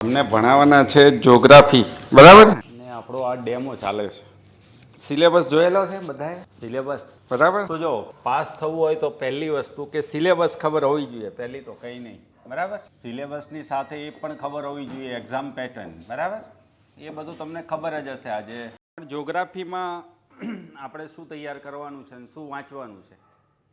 અમને ભણાવવાના છે જ્યોગ્રાફી, બરાબર ને? આપણો આ ડેમો ચાલે છે. સિલેબસ જોયેલો છે બધાએ? સિલેબસ બરાબર. તો જો પાસ થવું હોય તો પહેલી વસ્તુ કે સિલેબસ ખબર હોવી જોઈએ. પહેલી તો કંઈ નહીં, બરાબર. સિલેબસની સાથે એ પણ ખબર હોવી જોઈએ એક્ઝામ પેટર્ન, બરાબર. એ બધું તમને ખબર જ હશે આજે. પણ જ્યોગ્રાફીમાં આપણે શું તૈયાર કરવાનું છે અને શું વાંચવાનું છે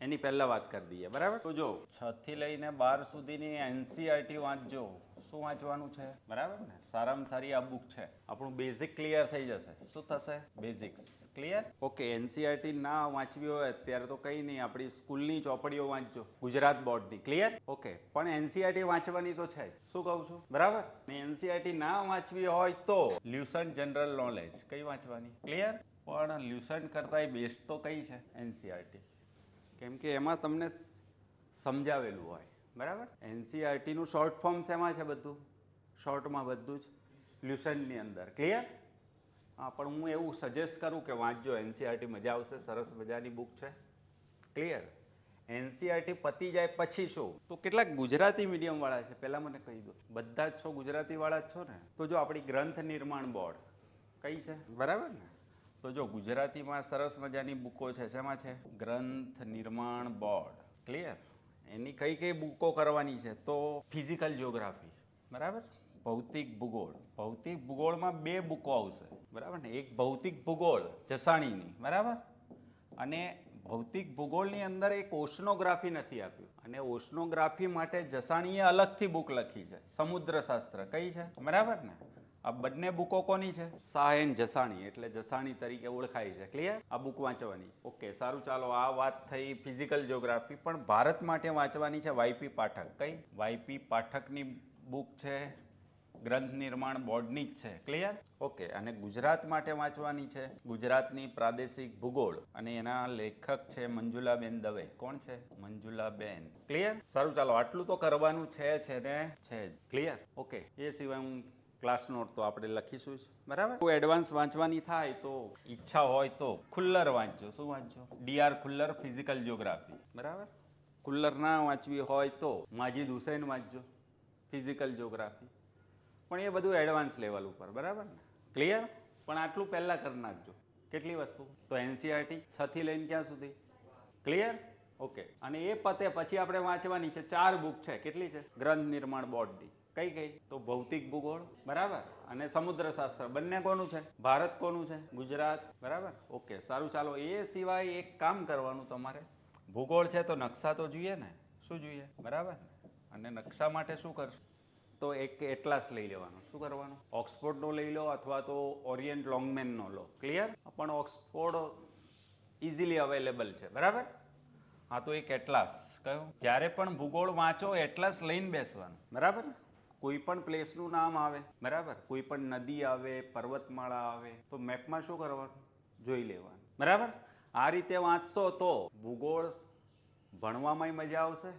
એની પહેલાં વાત કરી દઈએ, બરાબર. તો જો 6 થી લઈને 12 સુધીની એનસીઆરટી વાંચજો. શું વાંચવાનું છે, બરાબર ને? સારામાં સારી આ બુક છે. આપણું બેઝિક ક્લિયર થઈ જશે. શું થશે? Basics clear. ઓકે, એનસીઆરટી ના વાંચવી હોય અત્યારે તો કંઈ નહીં, આપણી સ્કૂલની ચોપડીઓ વાંચજો, ગુજરાત બોર્ડની. ક્લિયર. ઓકે, પણ એનસીઆરટી વાંચવાની તો છે જ. શું કહું છું, બરાબર? એનસીઆરટી ના વાંચવી હોય તો લ્યુસન્ટ જનરલ નોલેજ કઈ વાંચવાની? ક્લિયર. પણ લ્યુસન્ટ કરતાં બેસ્ટ તો કઈ છે? એનસીઆરટી. કેમ કે એમાં તમને સમજાવેલું હોય, બરાબર. એનસીઆરટીનું શોર્ટ ફોર્મ શેમાં છે? બધું શોર્ટમાં બધું જ લ્યુસન્ટની અંદર. ક્લિયર. હા, પણ હું એવું સજેસ્ટ કરું કે વાંચજો એનસીઆરટી, મજા આવશે. સરસ મજાની બુક છે. ક્લિયર. એનસીઆરટી પતી જાય પછી શું? તો કેટલાક ગુજરાતી મીડિયમવાળા છે, પહેલાં મને કહી દો. બધા જ છો ગુજરાતીવાળા જ છો ને? તો જો આપણી ગ્રંથ નિર્માણ બોર્ડ કઈ છે, બરાબર ને? તો જો ગુજરાતીમાં સરસ મજાની બુકો છે. શેમાં છે? ગ્રંથ નિર્માણ બોર્ડ. ક્લિયર. એની કઈ કઈ બુકો કરવાની છે? તો ફિઝિકલ જ્યોગ્રાફી, બરાબર. ભૌતિક ભૂગોળ. ભૌતિક ભૂગોળમાં 2 બુકો આવશે, બરાબર ને? એક ભૌતિક ભૂગોળ જસાણીની, બરાબર. અને ભૌતિક ભૂગોળની અંદર એક ઓશનોગ્રાફી નથી આપ્યું, અને ઓશનોગ્રાફી માટે જસાણીએ અલગથી બુક લખી છે, સમુદ્રશાસ્ત્ર. કઈ છે, બરાબર ને? આ બંને બુકો કોની છે? શાહ એન્ડ જસાણી, એટલે જસાણી તરીકે ઓળખાય છે. ક્લિયર. આ બુક વાંચવાની. ઓકે, સારું. ચાલો, આ વાત થઈ ફિઝિકલ જ્યોગ્રાફી. પણ ભારત માટે વાંચવાની છે વાયપી પાઠક. કઈ? વાયપી પાઠકની બુક છે, ગ્રંથ નિર્માણ બોર્ડની જ છે. ક્લિયર. ઓકે, અને ગુજરાત માટે વાંચવાની છે ગુજરાતની પ્રાદેશિક ભૂગોળ, અને એના લેખક છે મંજુલાબેન દવે. કોણ છે? મંજુલાબેન. ક્લિયર. સારું, ચાલો, આટલું તો કરવાનું છે ને? છે જ. ક્લિયર. ઓકે, એ સિવાય હું ક્લાસ નોટ તો આપણે લખીશું જ, બરાબર. એડવાન્સ વાંચવાની થાય તો ઈચ્છા હોય તો ખુલ્લર વાંચજો. શું વાંચજો? ડીઆર ખુલ્લર, ફિઝિકલ જ્યોગ્રાફી, બરાબર. ખુલ્લર ના વાંચવી હોય તો માજીદ હુસૈન વાંચજો, ફિઝિકલ જ્યોગ્રાફી. પણ એ બધું એડવાન્સ લેવલ ઉપર, બરાબર ને? ક્લિયર. પણ આટલું પહેલાં કરી નાખજો. કેટલી વસ્તુ? તો એનસીઆરટી 6 થી લઈને ક્યાં સુધી? ક્લિયર. ઓકે, અને એ પતે પછી આપણે વાંચવાની છે 4 બુક છે. કેટલી છે? ગ્રંથ નિર્માણ બોર્ડની. કઈ કઈ? તો ભૌતિક ભૂગોળ, બરાબર, અને સમુદ્રશાસ્ત્ર. બંને કોનું છે? ભારત. કોનું છે? ગુજરાત, બરાબર. ઓકે, સારું. ચાલો, એ સિવાય એક કામ કરવાનું તમારે. ભૂગોળ છે તો નકશા તો જોઈએ ને? શું જોઈએ, બરાબર? અને નકશા માટે શું કરશું? તો એક એટલાસ લઈ લેવાનું. શું કરવાનું? ઓક્સફોર્ડનો લઈ લો અથવા તો ઓરિયન્ટ લોંગમેનનો લો. ક્લિયર. પણ ઓક્સફોર્ડ ઇઝીલી અવેલેબલ છે, બરાબર. હા, તો એક એટલાસ. કયો? જ્યારે પણ ભૂગોળ વાંચો એટલાસ લઈને બેસવાનું, બરાબર. કોઈ પણ પ્લેસનું નામ આવે, બરાબર, કોઈ પણ નદી આવે, પર્વતમાળા આવે, તો મેપમાં શું કરવાનું? જોઈ લેવાનું, બરાબર. આ રીતે વાંચશો તો ભૂગોળ ભણવામાં મજા આવશે.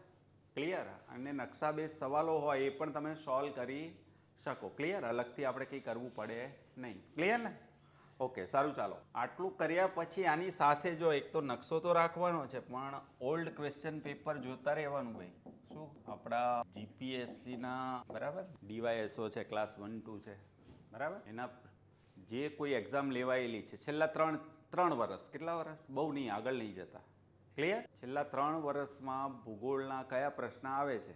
ક્લિયર. અને નકશા બેઝ સવાલો હોય એ પણ તમે સોલ્વ કરી શકો. ક્લિયર. અલગથી આપણે કંઈ કરવું પડે નહીં. ક્લિયર ને? ઓકે, સારું. ચાલો, આટલું કર્યા પછી આની સાથે જો એક તો નકશો તો રાખવાનો છે, પણ ઓલ્ડ ક્વેશ્ચન પેપર જોતા રહેવાનું ભાઈ. શું? આપણા જીપીએસસીના, બરાબર, ડીવાયએસઓ છે, ક્લાસ 1 2 છે, બરાબર. એના જે કોઈ એક્ઝામ લેવાયેલી છે છેલ્લા 3 વર્ષ. કેટલા વર્ષ? બહુ નહીં, આગળ નહીં જતા. ક્લિયર. છેલ્લા 3 વર્ષમાં ભૂગોળના કયા પ્રશ્ન આવે છે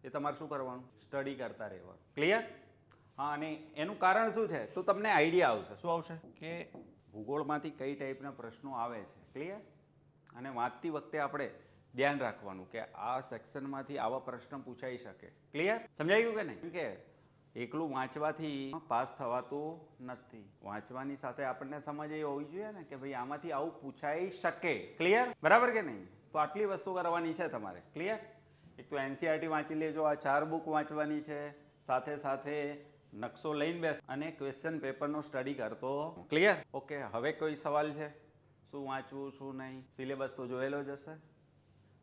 એ તમારે શું કરવાનું? સ્ટડી કરતા રહેવાનું. ક્લિયર. હા, અને એનું કારણ શું છે તો તમને આઈડિયા આવશે. શું આવશે? કે ભૂગોળમાંથી કઈ ટાઈપના પ્રશ્નો આવે છે. ક્લિયર. અને વાંચતી વખતે આપણે ધ્યાન રાખવાનું કે આ સેક્શનમાંથી આવા પ્રશ્ન પૂછાઈ શકે. ક્લિયર. સમજાયું કે નહીં? કે એકલું વાંચવાથી પાસ થવાતું નથી. વાંચવાની સાથે આપણને સમજ એ હોવી જોઈએ ને કે ભાઈ આમાંથી આવું પૂછાઈ શકે. ક્લિયર, બરાબર કે નહીં? તો આટલી વસ્તુ કરવાની છે તમારે. ક્લિયર. એક તો એનસીઆરટી વાંચી લેજો, આ 4 બુક વાંચવાની છે, સાથે સાથે નકશો લઈને બેસ અને ક્વેશ્ચન પેપરનો સ્ટડી કરતો. ક્લિયર. ઓકે, હવે કોઈ સવાલ છે? શું વાંચવું, શું નહીં? સિલેબસ તો જોયેલો જ હશે,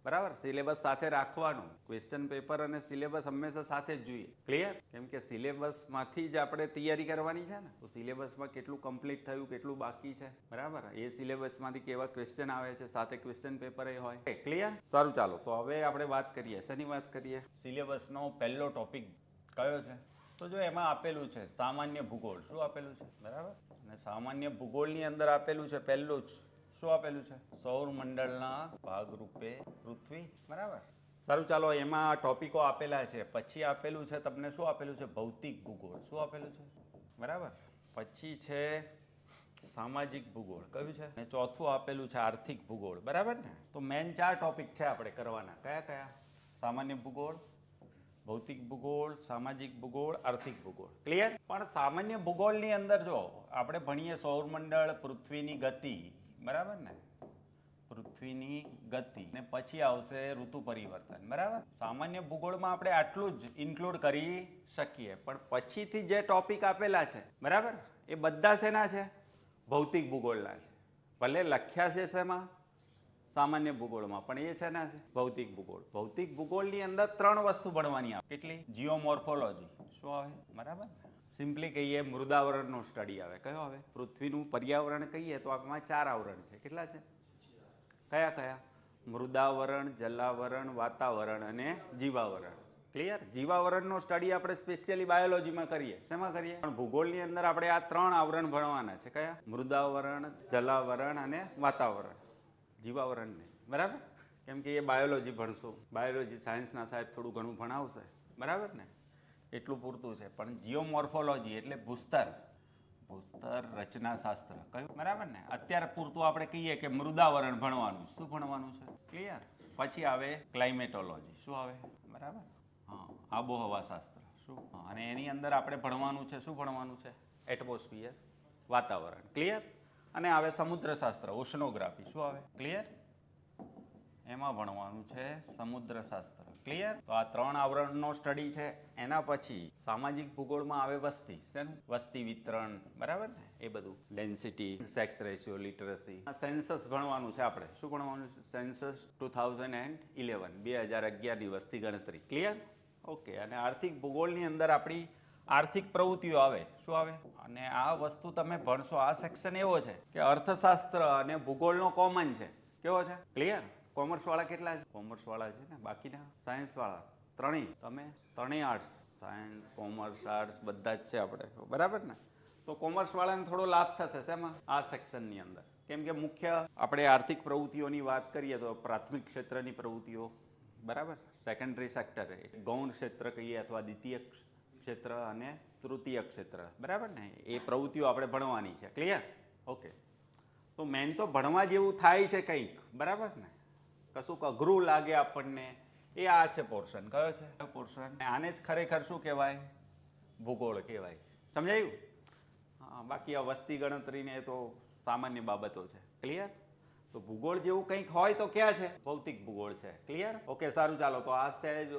બરાબર. સિલેબસ સાથે રાખવાનું. ક્વેશ્ચન પેપર અને સિલેબસ હંમેશા સાથે જ જોઈએ. ક્લિયર. કેમ કે સિલેબસમાંથી જ આપણે તૈયારી કરવાની છે ને. તો સિલેબસમાં કેટલું કમ્પ્લીટ થયું, કેટલું બાકી છે, બરાબર, એ સિલેબસમાંથી કેવા ક્વેશ્ચન આવે છે, સાથે ક્વેશ્ચન પેપર એ હોય. ક્લિયર. સારું, ચાલો, તો હવે આપણે વાત કરીએ. શેની વાત કરીએ? સિલેબસનો પહેલો ટોપિક કયો છે? તો જો એમાં આપેલું છે સામાન્ય ભૂગોળ. શું આપેલું છે? બરાબર. અને સામાન્ય ભૂગોળની અંદર આપેલું છે પહેલું જ શું આપેલું છે? સૌરમંડળના ભાગરૂપે પૃથ્વી. બરાબર. સારું, ચાલો એમાં ટોપિકો આપેલા છે. પછી આપેલું છે તમને શું આપેલું છે? ભૌતિક ભૂગોળ. શું આપેલું છે? બરાબર. પછી છે સામાજિક ભૂગોળ. કયું છે? અને ચોથું આપેલું છે આર્થિક ભૂગોળ. બરાબર ને? તો મેન 4 ટોપિક છે આપણે કરવાના. કયા કયા? સામાન્ય ભૂગોળ, ભૌતિક ભૂગોળ, સામાજિક ભૂગોળ, આર્થિક ભૂગોળ. ક્લિયર? પણ સામાન્ય ભૂગોળની અંદર જો આપણે ભણીએ સૌરમંડળ, પૃથ્વીની ગતિ. બરાબર ને? પૃથ્વીની ગતિ ને પછી આવશે ઋતુ પરિવર્તન. બરાબર. સામાન્ય ભૂગોળમાં આપણે આટલું જ ઇન્ક્લુડ કરી શકીએ, પણ પછીથી જે ટોપિક આપેલા છે બરાબર, એ બધા શેના છે? ભૌતિક ભૂગોળના છે. ભલે લખ્યા છે શેમાં? સામાન્ય ભૂગોળમાં, પણ એ છે ને ભૌતિક ભૂગોળ. ભૌતિક ભૂગોળની અંદર 3 વસ્તુ ભણવાની આવે. કેટલી? જીઓમોર્ફોલોજી. શું આવે? બરાબર. સિમ્પલી કહીએ મૃદાવરણનો સ્ટડી આવે. કયો આવે? પૃથ્વીનું પર્યાવરણ કહીએ તો આમાં 4 આવરણ છે. કેટલા છે? કયા કયા? મૃદાવરણ, જલાવરણ, વાતાવરણ અને જીવાવરણ. ક્લિયર? જીવાવરણનો સ્ટડી આપણે સ્પેશિયલી બાયોલોજીમાં કરીએ. શેમાં કરીએ? પણ ભૂગોળની અંદર આપણે આ 3 આવરણ ભણવાના છે. કયા? મૃદાવરણ, જલાવરણ અને વાતાવરણ. જીવાવરણ નહીં. બરાબર. કેમ કે એ બાયોલોજી ભણશું. બાયોલોજી સાયન્સના સાહેબ થોડું ઘણું ભણાવશે. બરાબર ને? એટલું પૂરતું છે. પણ જીઓમોર્ફોલોજી એટલે ભૂસ્તર, ભૂસ્તર રચનાશાસ્ત્ર. કયું? બરાબર ને? અત્યારે પૂરતું આપણે કહીએ કે મૃદાવરણ ભણવાનું. શું ભણવાનું છે? ક્લિયર? પછી આવે ક્લાઇમેટોલોજી. શું આવે? બરાબર. હા, આબોહવા શાસ્ત્ર. શું? અને એની અંદર આપણે ભણવાનું છે. શું ભણવાનું છે? એટમોસ્ફિયર, વાતાવરણ. ક્લિયર? અને આવે સમુદ્રશાસ્ત્ર, ઓશનોગ્રાફી. શું આવે? ક્લિયર? એમાં ભણવાનું છે સમુદ્રશાસ્ત્ર. ક્લિયર? તો આ 3 આવરણનો સ્ટડી છે. એના પછી સામાજિક ભૂગોળમાં આવે વસ્તી. શેનું? વસ્તી વિતરણ. બરાબર ને? એ બધું density, sex ratio, literacy. Census ભણવાનું છે આપણે. શું ભણવાનું છે? સેન્સસ 2011, 2011ની વસ્તી ગણતરી. ક્લિયર? ઓકે. અને આર્થિક ભૂગોળની અંદર આપણી આર્થિક પ્રવૃત્તિઓ આવે. શું આવે? અને આ વસ્તુ તમે ભણશો. આ સેક્શન એવો છે કે અર્થશાસ્ત્ર અને ભૂગોળનો કોમન છે. કેવો છે? ક્લિયર? કોમર્સવાળા કેટલા છે? કોમર્સવાળા છે ને, બાકીના સાયન્સવાળા ત્રણેય. તમે ત્રણેય આર્ટ્સ, સાયન્સ, કોમર્સ, આર્ટ્સ બધા જ છે આપણે. બરાબર ને? તો કોમર્સવાળાને થોડો લાભ થશે શેમાં? આ સેક્શનની અંદર. કેમ કે મુખ્ય આપણે આર્થિક પ્રવૃત્તિઓની વાત કરીએ તો પ્રાથમિક ક્ષેત્રની પ્રવૃત્તિઓ. બરાબર. સેકન્ડરી સેક્ટર, ગૌણ ક્ષેત્ર કહીએ અથવા દ્વિતીય ક્ષેત્ર અને તૃતીય ક્ષેત્ર. બરાબર ને? એ પ્રવૃત્તિઓ આપણે ભણવાની છે. ક્લિયર? ઓકે. તો મેન તો ભણવા જેવું થાય છે કંઈક. બરાબર ને? કશુંક અઘરું લાગે આપણને એ આ છે પોર્શન. કયો છે પોર્શન? આને જ ખરેખર શું કહેવાય? ભૂગોળ કહેવાય. સમજાયું? હા. બાકી આ વસ્તી ગણતરીને એ તો સામાન્ય બાબતો છે. ક્લિયર? તો ભૂગોળ જેવું કંઈક હોય તો ક્યાં છે? ભૌતિક ભૂગોળ છે. ક્લિયર? ઓકે. સારું, ચાલો. તો આ સહેજ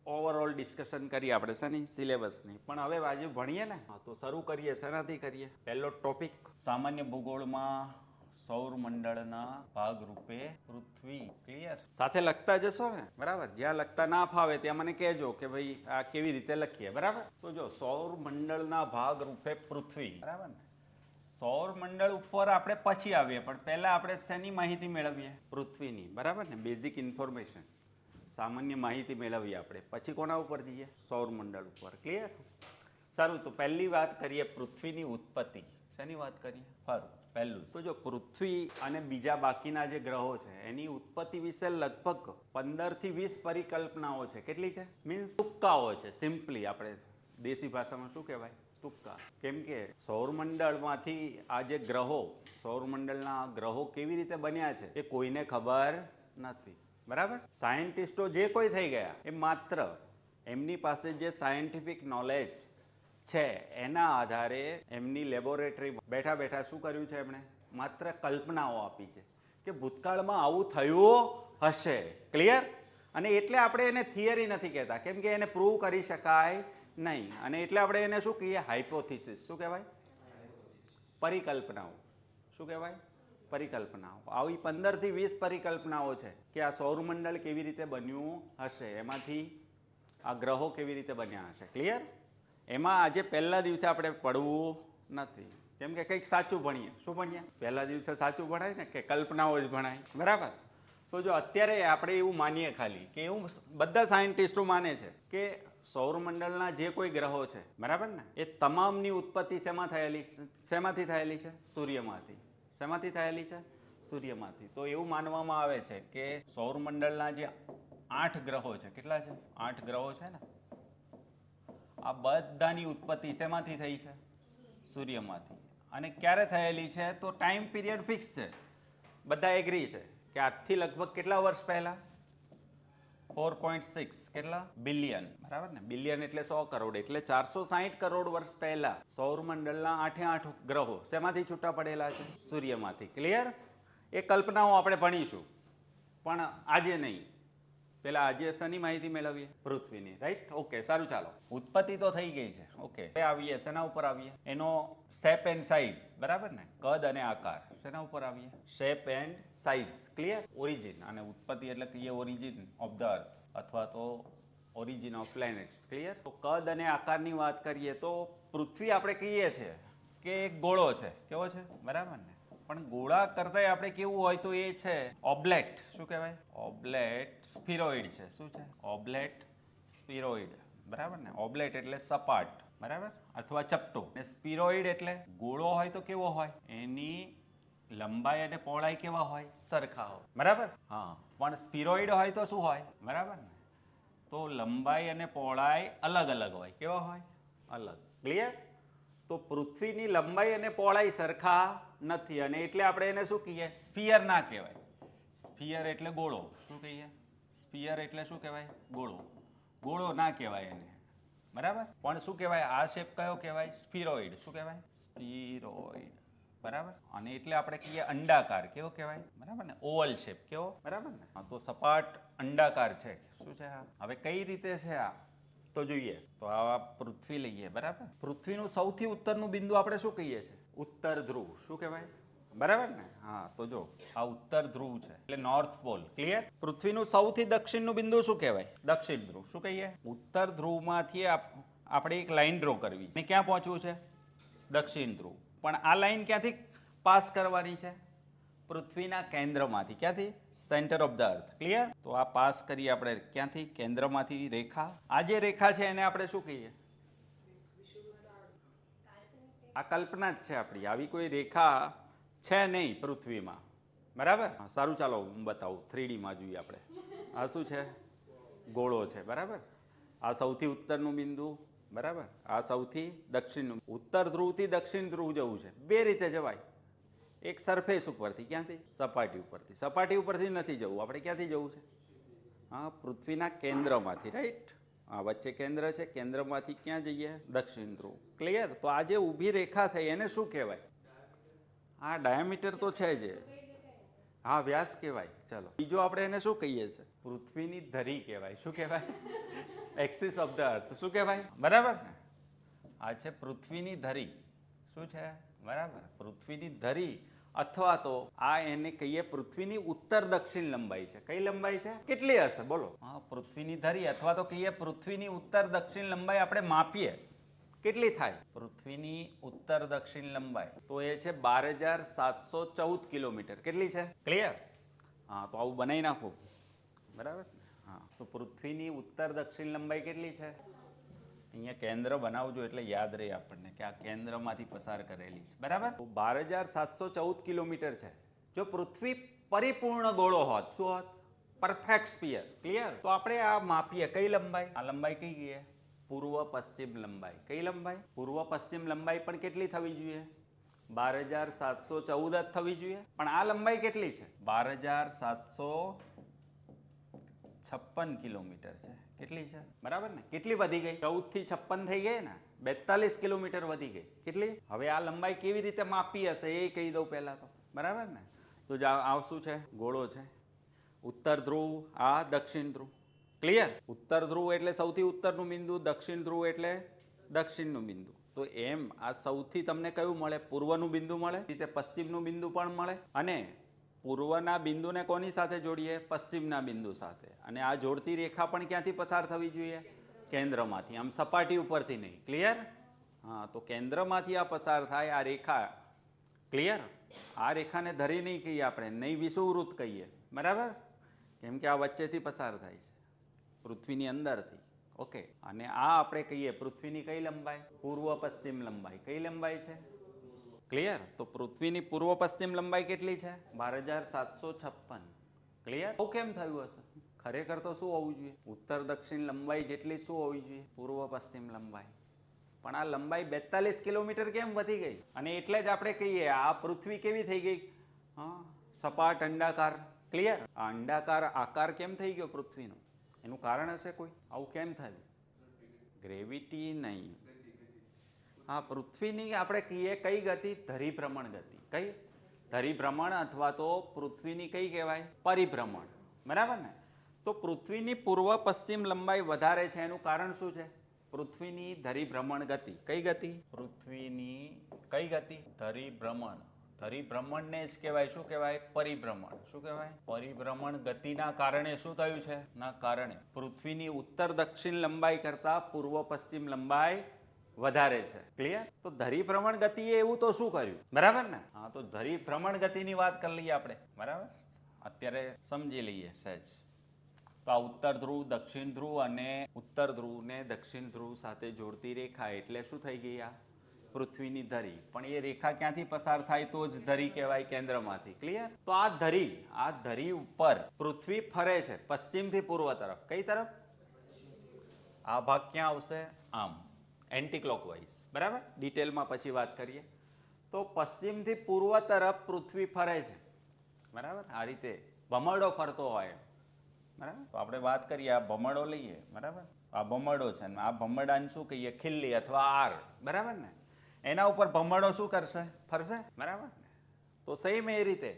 ઓવરઓલ ડિસ્કશન કરીએ આપણે શેની? સિલેબસની. પણ હવે આજે ભણીએ ને, તો શરૂ કરીએ. શેનાથી કરીએ? પહેલો ટોપિક સામાન્ય ભૂગોળમાં સૌરમંડળના ભાગરૂપે પૃથ્વી. ક્લિયર? સાથે લખતા જશો ને? બરાબર. જ્યાં લખતા ના ફાવે ત્યાં મને કહેજો કે ભાઈ આ કેવી રીતે લખીએ. બરાબર. તો જો સૌરમંડળના ભાગરૂપે પૃથ્વી. બરાબર ને? સૌરમંડળ ઉપર આપણે પછી આવીએ, પણ પહેલા આપણે શેની માહિતી મેળવીએ? પૃથ્વીની. બરાબર ને? બેઝિક ઇન્ફોર્મેશન, સામાન્ય માહિતી મેળવીએ આપણે. પછી કોના ઉપર જઈએ? સૌરમંડળ ઉપર. ક્લિયર? સારું. તો પહેલી વાત કરીએ પૃથ્વીની ઉત્પત્તિ. શેની વાત કરીએ? ફર્સ્ટ પહેલું તો જો પૃથ્વી અને બીજા બાકીના જે ગ્રહો છે એની ઉત્પત્તિ વિશે લગભગ 15 થી 20 પરિકલ્પનાઓ છે. કેટલી છે? મીન્સ તુક્કાઓ છે. સિમ્પલી આપણે દેશી ભાષામાં શું કહેવાય? તુક્કા. કેમ કે સૌરમંડળમાંથી આ જે ગ્રહો, સૌરમંડળના ગ્રહો કેવી રીતે બન્યા છે એ કોઈને ખબર નથી. બરાબર. સાયન્ટિસ્ટો જે કોઈ થઈ ગયા એ માત્ર એમની પાસે જે સાયન્ટિફિક નોલેજ છે એના આધારે એમની લેબોરેટરી બેઠા બેઠા શું કર્યું છે? એમણે માત્ર કલ્પનાઓ આપી છે કે ભૂતકાળમાં આવું થયું હશે. ક્લિયર? અને એટલે આપણે એને થિયરી નથી કહેતા, કેમ કે એને પ્રૂવ કરી શકાય નહીં. અને એટલે આપણે એને શું કહીએ? હાઇપોથિસિસ. શું કહેવાય? પરિકલ્પનાઓ. શું કહેવાય? પરિકલ્પનાઓ. આવી 15 થી 20 પરિકલ્પનાઓ છે કે આ સૌરમંડળ કેવી રીતે બન્યું હશે, એમાંથી આ ગ્રહો કેવી રીતે બન્યા હશે. ક્લિયર? એમાં આજે પહેલા દિવસે આપણે પડવું નથી, કેમ કે કંઈક સાચું ભણીએ. શું ભણીએ? પહેલા દિવસે સાચું ભણાય ને કે કલ્પનાઓ જ ભણાય. બરાબર. તો જો અત્યારે આપણે એવું માનીએ ખાલી કે એવું બધા સાયન્ટિસ્ટો માને છે કે સૌરમંડળના જે કોઈ ગ્રહો છે બરાબર ને, એ તમામની ઉત્પત્તિ શેમાંથી થયેલી છે? સૂર્યમાંથી. શેમાંથી થયેલી છે? સૂર્યમાંથી. તો એવું માનવામાં આવે છે કે સૌરમંડળના જે 8 ગ્રહો છે, કેટલા છે? 8 ગ્રહો છે ને, આ બધાની ઉત્પત્તિ શેમાંથી થઈ છે? સૂર્યમાંથી. અને ક્યારે થયેલી છે? તો ટાઈમ પીરિયડ ફિક્સ છે, બધા એગ્રી છે કે આજથી લગભગ કેટલા વર્ષ પહેલા? 4.6 કેટલા બિલિયન, બરાબર ને? બિલિયન એટલે 100 કરોડ, એટલે 460 કરોડ વર્ષ પહેલા સૌરમંડળના 8 ગ્રહો શેમાંથી છૂટા પડેલા છે? સૂર્યમાંથી. ક્લિયર? એ કલ્પનાઓ આપણે ભણીશું, પણ આજે નહીં. પેલા આજે શેની માહિતી મેળવીએ? પૃથ્વીની. રાઈટ? ઓકે, સારું, ચાલો. ઉત્પત્તિ તો થઈ ગઈ છે. ઓકે, આવીએ શેના ઉપર આવીએ? એનો શેપ એન્ડ સાઇઝ, બરાબર ને? કદ અને આકાર. શેના ઉપર આવીએ? Shape and size. Clear? Origin. અને ઉત્પત્તિ એટલે કહીએ ઓરિજિન ઓફ ધ અર્થ અથવા તો ઓરિજિન ઓફ પ્લેનેટ્સ. ક્લિયર? તો કદ અને આકારની વાત કરીએ તો પૃથ્વી આપણે કહીએ છીએ કે એક ગોળો છે. કેવો છે? બરાબર ને? પણ ગોળા કરતાંય આપણે કેવું હોય તો એ છે ઓબ્લેટ. શું કહેવાય? ઓબ્લેટ સ્ફિરોઇડ છે. શું છે? ઓબ્લેટ સ્ફિરોઇડ. બરાબર ને? ઓબ્લેટ એટલે સપાટ, બરાબર, અથવા ચપટો. ને સ્ફિરોઇડ એટલે ગોળો હોય તો કેવો હોય? એની લંબાઈ અને પહોળાઈ કેવા હોય? સરખા હોય. બરાબર? હા. પણ સ્ફિરોઇડ હોય તો શું હોય? બરાબર ને? તો લંબાઈ અને પહોળાઈ અલગ અલગ હોય. કેવા હોય? અલગ. ક્લિયર? તો પૃથ્વીની લંબાઈ અને પહોળાઈ સરખા નથી, અને એટલે આપણે એને શું કહીએ? સ્ફિયર ના કહેવાય. સ્ફિયર એટલે ગોળો. શું કહીએ? સ્ફિયર એટલે શું કહેવાય? ગોળો. ગોળો ના કહેવાય એને. બરાબર? પણ શું કહેવાય? આ શેપ કયો કહેવાય? સ્ફિરોઇડ. શું કહેવાય? સ્ફિરોઇડ. બરાબર? અને એટલે આપણે કહીએ અંડાકાર. કેવો કહેવાય? બરાબર ને? Oval shape. કેવો? બરાબર ને? તો સપાટ અંડાકાર છે. શું છે આ? હવે કઈ રીતે છે આ તો જોઈએ. તો આ પૃથ્વી લઈએ. બરાબર? પૃથ્વીનું સૌથી ઉત્તરનું બિંદુ આપણે શું કહીએ છીએ? ઉત્તર ધ્રુવ. શું કહેવાય? બરાબર ને? હા. તો જો આ ઉત્તર ધ્રુવ છે એટલે નોર્થ પોલ. ક્લિયર? પૃથ્વીનું સૌથી દક્ષિણનું બિંદુ શું કહેવાય? દક્ષિણ ધ્રુવ. શું કહીએ? ઉત્તર ધ્રુવમાંથી આપણે એક લાઈન ડ્રો કરવી અને ક્યાં પહોંચવું છે? દક્ષિણ ધ્રુવ. પણ આ લાઈન ક્યાંથી પાસ કરવાની છે? પૃથ્વીના કેન્દ્રમાંથી. ક્યાંથી? Centre of the earth. Clear? તો આ પાસ કરીએ આપણે ક્યાંથી? કેન્દ્રમાંથી રેખા. આ જે રેખા છે એને આપણે શું કહીએ? આ કલ્પના જ છે આપણી. આવી કોઈ રેખા છે નહીં પૃથ્વીમાં. બરાબર? સારું, ચાલો હું બતાવું. 3D માં જોઈએ આપણે. આ શું છે? ગોળો છે. બરાબર? આ સૌથી ઉત્તરનું બિંદુ. બરાબર? આ સૌથી દક્ષિણનું. ઉત્તર ધ્રુવથી દક્ષિણ ધ્રુવ જવું છે. બે રીતે જવાય. એક સરફેસ ઉપરથી. ક્યાંથી? સપાટી ઉપરથી. સપાટી ઉપરથી નથી જવું. આપણે ક્યાંથી જવું છે? હા, પૃથ્વીના કેન્દ્રમાંથી. રાઈટ? હા, વચ્ચે કેન્દ્ર છે. કેન્દ્રમાંથી ક્યાં જઈએ? દક્ષિણ ધ્રુવ. ક્લિયર? તો આ જે ઊભી રેખા થઈ એને શું કહેવાય? હા, ડાયામીટર તો છે જ. હા, વ્યાસ કહેવાય. ચલો, બીજો આપણે એને શું કહીએ છીએ? પૃથ્વીની ધરી કહેવાય. શું કહેવાય? Axis of the earth. શું કહેવાય? બરાબર ને? આ છે પૃથ્વીની ધરી. શું છે? બરાબર? પૃથ્વીની ધરી અથવા તો આ એને કહીએ પૃથ્વીની ઉત્તર દક્ષિણ લંબાઈ છે. કઈ લંબાઈ છે? કેટલી હશે? બોલો. હા, પૃથ્વીની ધરી અથવા તો કહીએ પૃથ્વીની ઉત્તર દક્ષિણ લંબાઈ આપણે માપીએ. કેટલી થાય? પૃથ્વીની ઉત્તર દક્ષિણ લંબાઈ તો એ છે 12,714 કિલોમીટર. કેટલી છે? ક્લિયર? હા, તો આવું બનાવી નાખું. બરાબર? હા, તો પૃથ્વીની ઉત્તર દક્ષિણ લંબાઈ કેટલી છે? અહીંયા કેન્દ્ર બનાવજો એટલે યાદ રહે આપણને કે આ કેન્દ્રમાંથી પસાર કરેલી છે. બરાબર? 12,714 કિલોમીટર છે. જો પૃથ્વી પરિપૂર્ણ ગોળો હોત, શું હોત? Perfect sphere. ક્લિયર? તો આપણે આ માપીએ. કઈ લંબાઈ? આ લંબાઈ કઈ ગઈ? પૂર્વ પશ્ચિમ લંબાઈ. કઈ લંબાઈ? પૂર્વ પશ્ચિમ લંબાઈ પણ કેટલી થવી જોઈએ? 12,714 જ થવી જોઈએ. પણ આ લંબાઈ કેટલી છે? 12,756 કિલોમીટર છે. કેટલી છે? બરાબર ને? કેટલી વધી ગઈ? 14 થી 56 થઈ ગઈ ને? 42 કિલોમીટર વધી ગઈ. કેટલી? હવે આ લંબાઈ કેવી રીતે માપી હશે એ કહી દઉં પહેલા તો. બરાબર ને? તો આ શું છે? ગોળો છે. ઉત્તર ધ્રુવ, આ દક્ષિણ ધ્રુવ. ક્લિયર? ઉત્તર ધ્રુવ એટલે સૌથી ઉત્તરનું બિંદુ, દક્ષિણ ધ્રુવ એટલે દક્ષિણનું બિંદુ. તો એમ આ સૌથી તમને કયું મળે? પૂર્વનું બિંદુ મળે. રીતે પશ્ચિમનું બિંદુ પણ મળે. અને પૂર્વના બિંદુને કોની સાથે જોડીએ? પશ્ચિમના બિંદુ સાથે. અને આ જોડતી રેખા પણ ક્યાંથી પસાર થવી જોઈએ? કેન્દ્રમાંથી. આમ સપાટી ઉપરથી નહીં. ક્લિયર? હા, તો કેન્દ્રમાંથી આ પસાર થાય આ રેખા. ક્લિયર? આ રેખાને ધરી નહીં કહીએ આપણે, નહીં વિષુવવૃત્ત કહીએ. બરાબર? કેમ કે આ વચ્ચેથી પસાર થાય છે પૃથ્વીની અંદરથી. ઓકે, અને આ આપણે કહીએ પૃથ્વીની કઈ લંબાઈ? પૂર્વ પશ્ચિમ લંબાઈ. કઈ લંબાઈ છે? ક્લિયર? તો પૃથ્વીની પૂર્વ પશ્ચિમ લંબાઈ કેટલી છે? 12,756. ક્લિયર? આવું કેમ થયું હશે? ખરેખર તો શું હોવું જોઈએ? ઉત્તર દક્ષિણ લંબાઈ જેટલી શું હોવી જોઈએ? પૂર્વ પશ્ચિમ લંબાઈ. પણ આ લંબાઈ 42 કિલોમીટર કેમ વધી ગઈ? અને એટલે જ આપણે કહીએ આ પૃથ્વી કેવી થઈ ગઈ? હા, સપાટ અંડાકાર. ક્લિયર? આ અંડાકાર આકાર કેમ થઈ ગયો પૃથ્વીનો? એનું કારણ હશે કોઈ? આવું કેમ થયું? ગ્રેવિટી નહીં. હા, પૃથ્વીની આપણે કહીએ કઈ ગતિ? ધરીભ્રમણ ગતિ. કઈ? ધરીભ્રમણ અથવા તો પૃથ્વીની કઈ કહેવાય? પરિભ્રમણ. બરાબર ને? તો પૃથ્વીની પૂર્વ પશ્ચિમ લંબાઈ વધારે છે એનું કારણ શું છે? પૃથ્વીની ધરીભ્રમણ ગતિ. કઈ ગતિ? પૃથ્વીની કઈ ગતિ? ધરીભ્રમણ. ધરીભ્રમણને જ કહેવાય શું કહેવાય? પરિભ્રમણ. શું કહેવાય? પરિભ્રમણ ગતિના કારણે શું થયું છે? ના કારણે પૃથ્વીની ઉત્તર દક્ષિણ લંબાઈ કરતા પૂર્વ પશ્ચિમ લંબાઈ વધારે છે. ક્લિયર? તો ધરીભ્રમણ ગતિએ એવું તો શું કર્યું? બરાબર ને? હા, તો ધરીભ્રમણ ગતિની વાત કરી લઈએ આપણે. બરાબર? અત્યારે સમજી લઈએ સહેજ. તો આ ઉત્તર ધ્રુવ, દક્ષિણ ધ્રુવ અને ઉત્તર ધ્રુવ ને દક્ષિણ ધ્રુવ સાથે જોડતી રેખા એટલે શું થઈ ગઈ? આ પૃથ્વીની ધરી. પણ એ રેખા ક્યાંથી પસાર થાય તો જ ધરી કહેવાય? કેન્દ્રમાંથી. ક્લિયર? તો આ ધરી ઉપર પૃથ્વી ફરે છે પશ્ચિમથી પૂર્વ તરફ. કઈ તરફ? આ ભાગ ક્યાં આવશે? આમ, એન્ટી ક્લોકવાઇઝ. બરાબર? ડિટેલમાં પછી વાત કરીએ. તો પશ્ચિમથી પૂર્વ તરફ પૃથ્વી ફરે છે. બરાબર? આ રીતે ભમરડો ફરતો હોય. બરાબર? તો આપણે વાત કરીએ, આ ભમરડો લઈએ. બરાબર? આ ભમરડો છે ને આ ભમરડાને શું કહીએ? ખિલ્લી અથવા આર. બરાબર ને? એના ઉપર ભમરડો શું કરશે? ફરશે. બરાબર ને? તો સેમ એ રીતે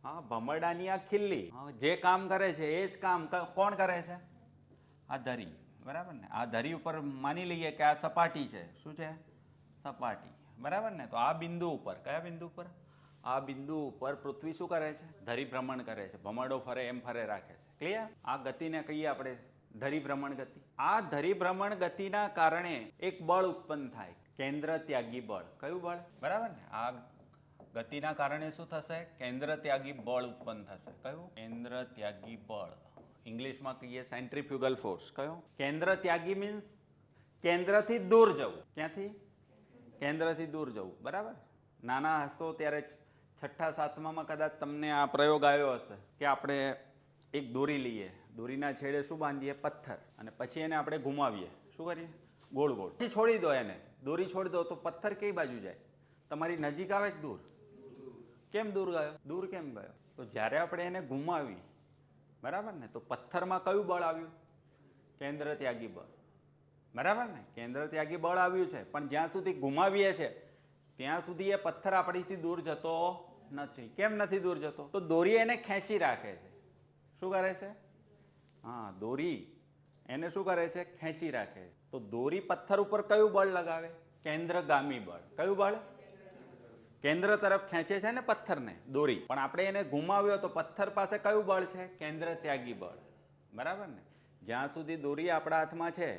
હા, ભમરડાની આ ખિલ્લી જે કામ કરે છે એ જ કામ કોણ કરે છે? આ ધરી. બરાબર ને? આ ધરી ઉપર માની લઈએ કે આ સપાટી છે. શું છે? સપાટી. બરાબર ને? તો આ બિંદુ ઉપર, કયા બિંદુ ઉપર? આ બિંદુ ઉપર પૃથ્વી શું કરે છે? ધરીભ્રમણ કરે છે. ભમરડો ફરે એમ ફરે રાખે છે. ક્લિયર? આ ગતિને કહીએ આપણે ધરીભ્રમણ ગતિ. આ ધરીભ્રમણ ગતિના કારણે એક બળ ઉત્પન્ન થાય, કેન્દ્ર ત્યાગી બળ. કયું બળ? બરાબર ને? આ ગતિના કારણે શું થશે? કેન્દ્ર ત્યાગી બળ ઉત્પન્ન થશે. કયું? કેન્દ્ર ત્યાગી બળ. ઇંગ્લિશમાં કહીએ સેન્ટ્રીફ્યુગલ ફોર્સ. કયો? કેન્દ્ર ત્યાગી મીન્સ કેન્દ્રથી દૂર જવું. ક્યાંથી? કેન્દ્રથી દૂર જવું. બરાબર? નાના હશો ત્યારે છઠ્ઠા સાતમામાં કદાચ તમને આ પ્રયોગ આવ્યો હશે કે આપણે એક દોરી લઈએ, દોરીના છેડે શું બાંધીએ? પથ્થર. અને પછી એને આપણે ઘુમાવીએ. શું કરીએ? ગોળ ગોળ. પછી છોડી દો એને. દોરી છોડી દો તો પથ્થર કઈ બાજુ જાય? તમારી નજીક આવે કે દૂર? કેમ દૂર ગયો? દૂર કેમ ગયો? તો જ્યારે આપણે એને ઘુમાવી, બરાબર ને, તો પથ્થરમાં કયું બળ આવ્યું? કેન્દ્ર ત્યાગી બળ. બરાબર ને? કેન્દ્ર ત્યાગી બળ આવ્યું છે, પણ જ્યાં સુધી ઘુમાવીએ છે ત્યાં સુધી એ પથ્થર આપણીથી દૂર જતો નથી. કેમ નથી દૂર જતો? તો દોરી એને ખેંચી રાખે છે. શું કરે છે? હા, દોરી એને શું કરે છે? ખેંચી રાખે છે. તો દોરી પથ્થર ઉપર કયું બળ લગાવે? કેન્દ્રગામી બળ. કયું બળ? કેન્દ્ર તરફ ખેંચે છે ને પથ્થરને દોરી. પણ આપણે એને ઘુમાવ્યો તો પથ્થર પાસે કયું બળ છે? કેન્દ્ર ત્યાગી બળ. બરાબર ને? જ્યાં સુધી દોરી આપણા હાથમાં છે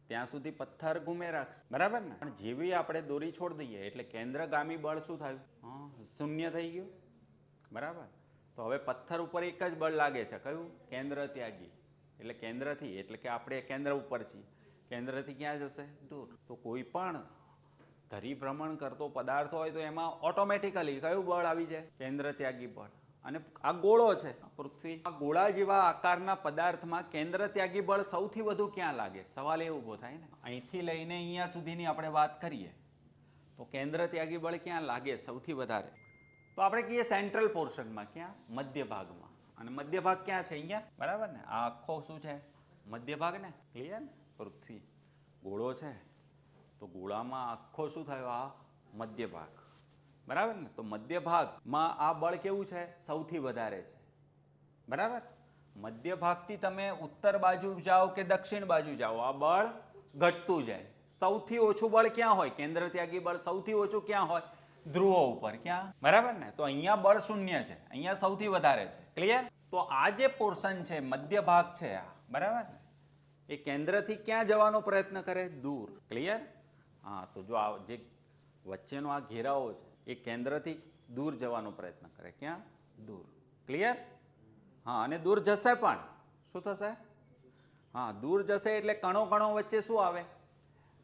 ત્યાં સુધી પથ્થર ઘૂમે રાખશે. બરાબર ને? પણ જેવી આપણે દોરી છોડી દઈએ એટલે કેન્દ્રગામી બળ શું થયું? હા, શૂન્ય થઈ ગયું. બરાબર? તો હવે પથ્થર ઉપર એક જ બળ લાગે છે. કયું? કેન્દ્ર ત્યાગી. એટલે કેન્દ્રથી, એટલે કે આપણે કેન્દ્ર ઉપર છીએ, કેન્દ્રથી ક્યાં જશે? દૂર. તો કોઈ પણ ધરીભ્રમણ કરતો પદાર્થ હોય તો એમાં ઓટોમેટિકલી કયું બળ આવી જાય? કેન્દ્ર ત્યાગી બળ. અને આ ગોળો છે પૃથ્વી, આ ગોળા જેવા આકારના પદાર્થમાં કેન્દ્ર ત્યાગી બળ સૌથી વધુ ક્યાં લાગે? સવાલ એ ઊભો થાય ને. અહીંથી લઈને અહીંયા સુધીની આપણે વાત કરીએ તો કેન્દ્ર ત્યાગી બળ ક્યાં લાગે સૌથી વધારે? તો આપણે કહીએ સેન્ટ્રલ પોર્શનમાં. ક્યાં? મધ્ય ભાગમાં. અને મધ્ય ભાગ ક્યાં છે? અહીંયા. બરાબર ને? આ આખો શું છે? મધ્ય ભાગ ને. ક્લિયર? પૃથ્વી ગોળો છે તો ગોળામાં આખો શું થયો? આ મધ્ય ભાગ. બરાબર ને? તો મધ્ય ભાગમાં આ બળ કેવું છે? સૌથી વધારે છે. બરાબર? મધ્ય ભાગથી તમે ઉત્તર બાજુ જાઓ કે દક્ષિણ બાજુ જાઓ આ બળ ઘટતું જાય. સૌથી ઓછું બળ ક્યાં હોય? કેન્દ્ર ત્યાગી બળ સૌથી ઓછું ક્યાં હોય? ધ્રુવો ઉપર. ક્યાં? બરાબર ને? તો અહીંયા બળ શૂન્ય છે, અહીંયા સૌથી વધારે છે. ક્લિયર? તો આ જે પોર્શન છે મધ્ય ભાગ છે આ, બરાબર ને, એ કેન્દ્રથી ક્યાં જવાનો પ્રયત્ન કરે? દૂર. ક્લિયર? હા, તો જો આ જે વચ્ચેનો આ ઘેરાવો છે એ કેન્દ્રથી દૂર જવાનો પ્રયત્ન કરે. ક્યાં? દૂર. ક્લિયર? હા, અને દૂર જશે પણ શું થશે? હા, દૂર જશે એટલે કણો કણો વચ્ચે શું આવે?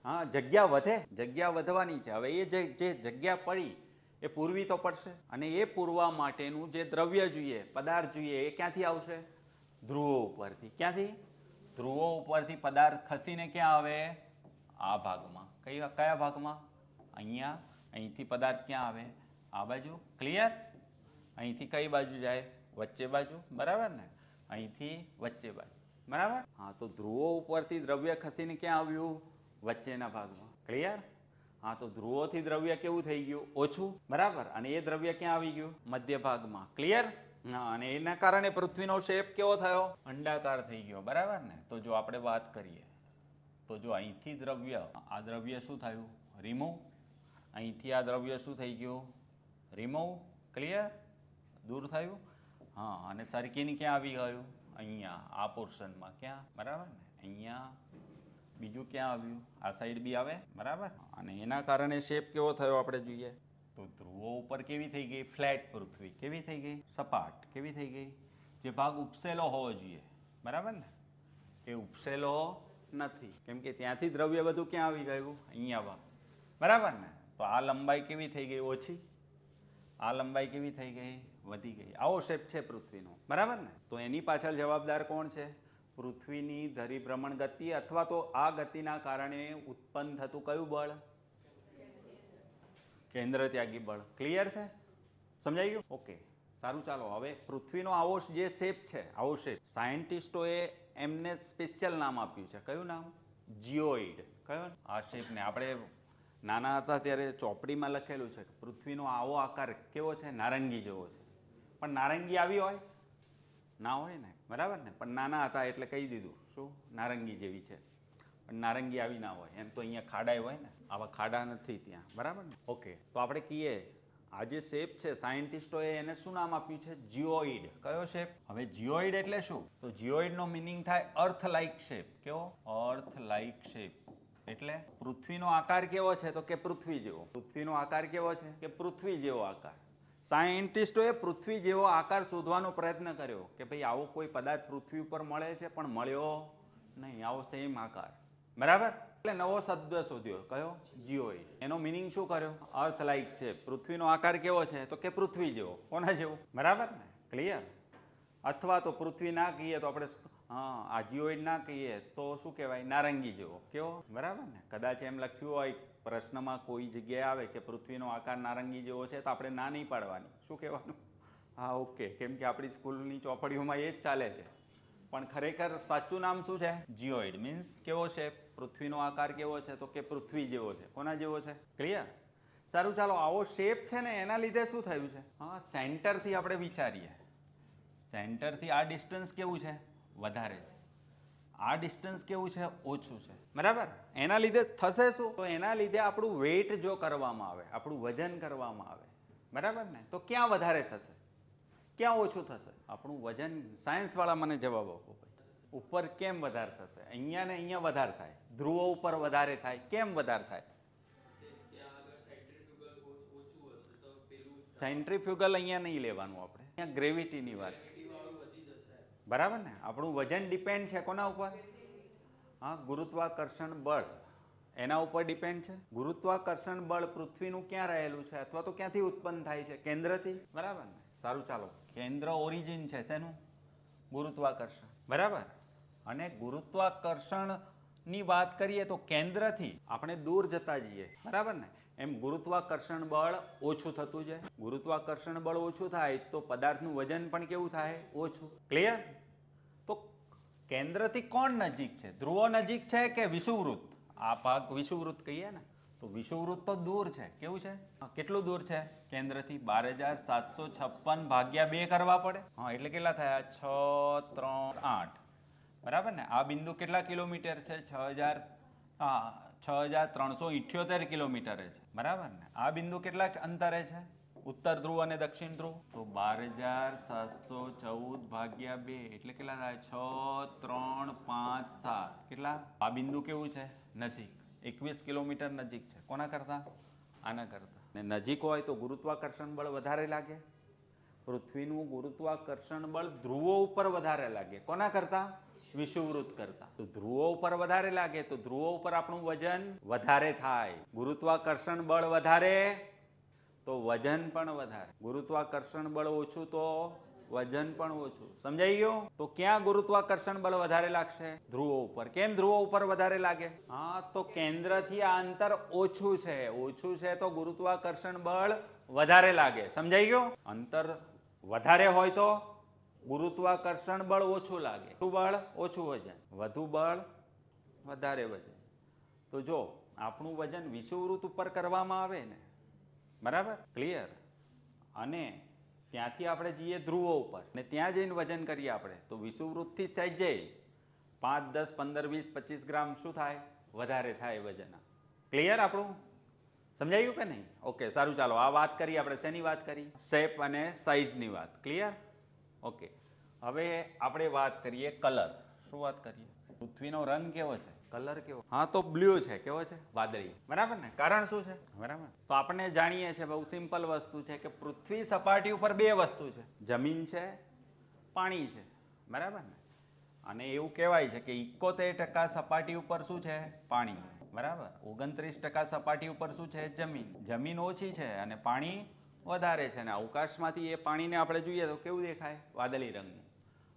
હા, જગ્યા વધે, જગ્યા વધવાની છે. હવે એ જે જગ્યા પડી એ પૂરવી તો પડશે, અને એ પૂરવા માટેનું જે દ્રવ્ય જોઈએ, પદાર્થ જોઈએ, એ ક્યાંથી આવશે? ધ્રુવો ઉપરથી. ક્યાંથી? ધ્રુવો ઉપરથી પદાર્થ ખસીને ક્યાં આવે? આ ભાગમાં. કયા ભાગમાં? અહીંયા. અહીંથી પદાર્થ ક્યાં આવે? આ બાજુ. ક્લિયર? અહીંથી કઈ બાજુ જાય? વચ્ચે બાજુ. બરાબર ને? અહીંથી વચ્ચે બાજુ. બરાબર? હા, તો ધ્રુવો ઉપરથી દ્રવ્ય ખસીને ક્યાં આવ્યું? વચ્ચેના ભાગમાં. ક્લિયર? હા, તો ધ્રુવોથી દ્રવ્ય કેવું થઈ ગયું? ઓછું. બરાબર? અને એ દ્રવ્ય ક્યાં આવી ગયું? મધ્ય ભાગમાં. ક્લિયર? હા, અને એના કારણે પૃથ્વીનો શેપ કેવો થયો? અંડાકાર થઈ ગયો. બરાબર ને? તો જો આપણે વાત કરીએ તો જો અહીંથી દ્રવ્ય, આ દ્રવ્ય શું થયું? રિમૂવ. અહીંથી આ દ્રવ્ય શું થઈ ગયું? રિમૂવ. ક્લિયર? દૂર થયું. હા, અને સરકીને ક્યાં આવી ગયું? અહીંયા આ પોર્શનમાં. ક્યાં? બરાબર ને? અહીંયા. બીજું ક્યાં આવ્યું? આ સાઈડ બી આવે. બરાબર? અને એના કારણે શેપ કેવો થયો આપણે જોઈએ તો ધ્રુવો ઉપર કેવી થઈ ગઈ? ફ્લેટ પૃથ્વી. કેવી થઈ ગઈ? સપાટ. કેવી થઈ ગઈ? જે ભાગ ઉપસેલો હોવો જોઈએ. બરાબર ને? એ ઉપસેલો નથી, કેમ કે ત્યાંથી દ્રવ્ય બધું ક્યાં આવી ગયું? અહીંયા ભાગ. બરાબર ને? તો આ લંબાઈ કેવી થઈ ગઈ? ઓછી. આ લંબાઈ કેવી થઈ ગઈ? વધી ગઈ. આવો શેપ છે પૃથ્વીનો. બરાબર ને? તો એની પાછળ જવાબદાર કોણ છે? પૃથ્વીની ધરીભ્રમણ ગતિ, અથવા તો આ ગતિના કારણે ઉત્પન્ન થતું કયું બળ? કેન્દ્ર ત્યાગી બળ. ક્લિયર છે? સમજાઈ ગયું? ઓકે, સારું. ચાલો, હવે પૃથ્વીનો આવો જે શેપ છે, આવો શેપ, સાયન્ટિસ્ટોએ એમને સ્પેશિયલ નામ આપ્યું છે. કયું નામ? જીઓઇડ. કયો? આ શેપને આપણે નાના હતા ત્યારે ચોપડીમાં લખેલું છે કે પૃથ્વીનો આવો આકાર કેવો છે? નારંગી જેવો છે. પણ નારંગી આવી હોય? ના હોય ને. બરાબર ને? પણ નાના હતા એટલે કહી દીધું શું? નારંગી જેવી છે. પણ નારંગી આવી ના હોય. એમ તો અહીંયા ખાડા હોય ને, આવા ખાડા નથી ત્યાં. બરાબર ને? ઓકે, તો આપણે કહીએ આ જે શેપ છે, સાયન્ટિસ્ટોએ એને શું નામ આપ્યું છે? જીઓઇડ. કયો શેપ? હવે જીઓઇડ એટલે શું? તો જીઓઇડનો મિનિંગ થાય અર્થ લાઇક શેપ. કેવો? અર્થ લાઇક શેપ. એટલે પૃથ્વીનો આકાર કેવો છે? તો કે પૃથ્વી જેવો. પૃથ્વીનો આકાર કેવો છે? કે પૃથ્વી જેવો આકાર. સાયન્ટિસ્ટોએ પૃથ્વી જેવો આકાર શોધવાનો પ્રયત્ન કર્યો કે ભાઈ આવો કોઈ પદાર્થ પૃથ્વી ઉપર મળે છે, પણ મળ્યો નહીં આવો સેમ આકાર. બરાબર? એટલે નવો શબ્દ શોધ્યો. કયો? જીઓઇડ. એનો મિનિંગ શું કર્યો? અર્થ લાઇક છે. પૃથ્વીનો આકાર કેવો છે? તો કે પૃથ્વી જેવો. કોના જેવો? બરાબર ને? ક્લિયર? અથવા તો પૃથ્વી ના કહીએ તો આપણે આ જીઓઇડ ના કહીએ તો શું કહેવાય? નારંગી જેવો. કેવો? બરાબર ને? કદાચ એમ લખ્યું હોય પ્રશ્નમાં કોઈ જગ્યાએ આવે કે પૃથ્વીનો આકાર નારંગી જેવો છે, તો આપણે ના નહીં પાડવાની. શું કહેવાનું? હા, ઓકે, કેમ કે આપણી સ્કૂલની ચોપડીઓમાં એ જ ચાલે છે. પણ ખરેખર સાચું નામ શું છે? જીઓઇડ. મીન્સ કેવો છે? પૃથ્વીનો આકાર કેવો છે? તો કે પૃથ્વી જેવો છે. કોના જેવો છે? ક્લિયર? સારું, ચાલો, આવો શેપ છે ને એના લીધે શું થયું છે? હા, સેન્ટરથી આપણે વિચારીએ. સેન્ટરથી આ ડિસ્ટન્સ કેવું છે? વધારે છે. આ ડિસ્ટન્સ કેવું છે? ઓછું છે. બરાબર? એના લીધે થશે શું? તો એના લીધે આપણું વેઇટ જો કરવામાં આવે, આપણું વજન કરવામાં આવે, બરાબર ને, તો ક્યાં વધારે થશે? ક્યાં ઓછું થશે? આપણું વજન. સાયન્સવાળા મને જવાબ આપો ભાઈ. ઉપર કેમ વધારે થશે? અહીંયા ને અહીંયા વધારે થાય. ધ્રુવો ઉપર વધારે થાય. કેમ વધારે થાય? સેન્ટ્રીફ્યુગલ અહીંયા નહીં લેવાનું આપણે. અહીંયા ગ્રેવિટીની વાત. બરાબર ને? આપણું વજન ડિપેન્ડ છે કોના ઉપર? હા, ગુરુત્વાકર્ષણ બળ. એના ઉપર ડિપેન્ડ છે. ગુરુત્વાકર્ષણ બળ પૃથ્વીનું ક્યાં રહેલું છે, અથવા તો ક્યાંથી ઉત્પન્ન થાય છે? કેન્દ્રથી. બરાબર ને? સારું, ચાલો, કેન્દ્ર ઓરિજિન છે શેનું? ગુરુત્વાકર્ષણ. બરાબર? અને ગુરુત્વાકર્ષણની વાત કરીએ તો કેન્દ્રથી આપણે દૂર જતા જઈએ. બરાબર ને? એમ ગુરુત્વાકર્ષણ બળ ઓછું થતું જાય. ગુરુત્વાકર્ષણ બળ ઓછું થાય તો પદાર્થનું વજન પણ કેવું થાય? ઓછું. ક્લિયર? તો કેન્દ્રથી કોણ નજીક છે? ધ્રુવો નજીક છે કે વિષુવવૃત્ત? આ ભાગ વિષુવવૃત્ત કહીએ ને, તો વિષુવવૃત્ત તો દૂર છે. કેવું છે? કેટલું દૂર છે કેન્દ્રથી? 12,756 ભાગ્યા 2 કરવા પડે. હા, એટલે કેટલા થયા? 6, 3, 8. બરાબર ને? આ બિંદુ કેટલા કિલોમીટર છે? 6,378 કિલોમીટરે છે. બરાબર ને? આ બિંદુ કેટલા અંતરે છે? ઉત્તર ધ્રુવ અને દક્ષિણ ધ્રુવ. તો 12,714 ભાગ્યા 2 એટલે કેટલા થાય? 6, 3, 5, 7. કેટલા? આ બિંદુ કેવું છે? નજીક. 21 કિલોમીટર નજીક છે. કોના કરતા? આના કરતા. ને નજીક હોય તો ગુરુત્વાકર્ષણ બળ વધારે લાગે. પૃથ્વીનું ગુરુત્વાકર્ષણ બળ ધ્રુવો ઉપર વધારે લાગે. કોના કરતા? વિષુવવૃત્ત કરતા. તો ધ્રુવો ઉપર વધારે લાગે તો ધ્રુવો ઉપર આપણું વજન વધારે થાય. ગુરુત્વાકર્ષણ બળ વધારે તો વજન પણ વધારે. ગુરુત્વાકર્ષણ બળ ઓછું તો વજન પણ ઓછું. સમજાઈ ગયું? તો ક્યાં ગુરુત્વાકર્ષણ બળ વધારે લાગશે? ધ્રુવો ઉપર. કેમ ધ્રુવો ઉપર વધારે લાગે? હા, તો કેન્દ્રથી આ અંતર ઓછું છે. ઓછું છે તો ગુરુત્વાકર્ષણ બળ વધારે લાગે. સમજાઈ ગયું? અંતર વધારે હોય તો ગુરુત્વાકર્ષણ બળ ઓછું લાગે. વધુ બળ ઓછું વજન, વધુ બળ વધારે વજન. તો જો આપણું વજન વિષુવવૃત્ત ઉપર કરવામાં આવે ને, બરાબર, ક્લિયર, અને ત્યાંથી આપણે જઈએ ધ્રુવો ઉપર ને ત્યાં જઈને વજન કરીએ આપણે, તો વિષુવવૃત્તથી સહેજ જઈ 5, 10, 15, 20, 25 ગ્રામ શું થાય? વધારે થાય વજન. ક્લિયર? આપણું સમજાયું કે નહીં? ઓકે, સારું. ચાલો, આ વાત કરી આપણે. શેની વાત કરી? શેપ અને સાઇઝની વાત. ક્લિયર? ઓકે, હવે આપણે વાત કરીએ કલર. શું વાત કરીએ? પૃથ્વીનો રંગ કેવો છે? કલર કેવો? હા, તો બ્લુ છે. કેવો છે? વાદળી. બરાબર ને? કારણ શું છે? બરાબર. તો આપણે જાણીએ છીએ, બહુ સિમ્પલ વસ્તુ છે કે પૃથ્વી સપાટી ઉપર બે વસ્તુ છે, જમીન છે, પાણી છે. બરાબર ને? અને એવું કહેવાય છે કે 71% સપાટી ઉપર શું છે? પાણી. બરાબર. 29% સપાટી ઉપર શું છે? જમીન. જમીન ઓછી છે અને પાણી વધારે છે. અને અવકાશમાંથી એ પાણીને આપણે જોઈએ તો કેવું દેખાય? વાદળી રંગનું.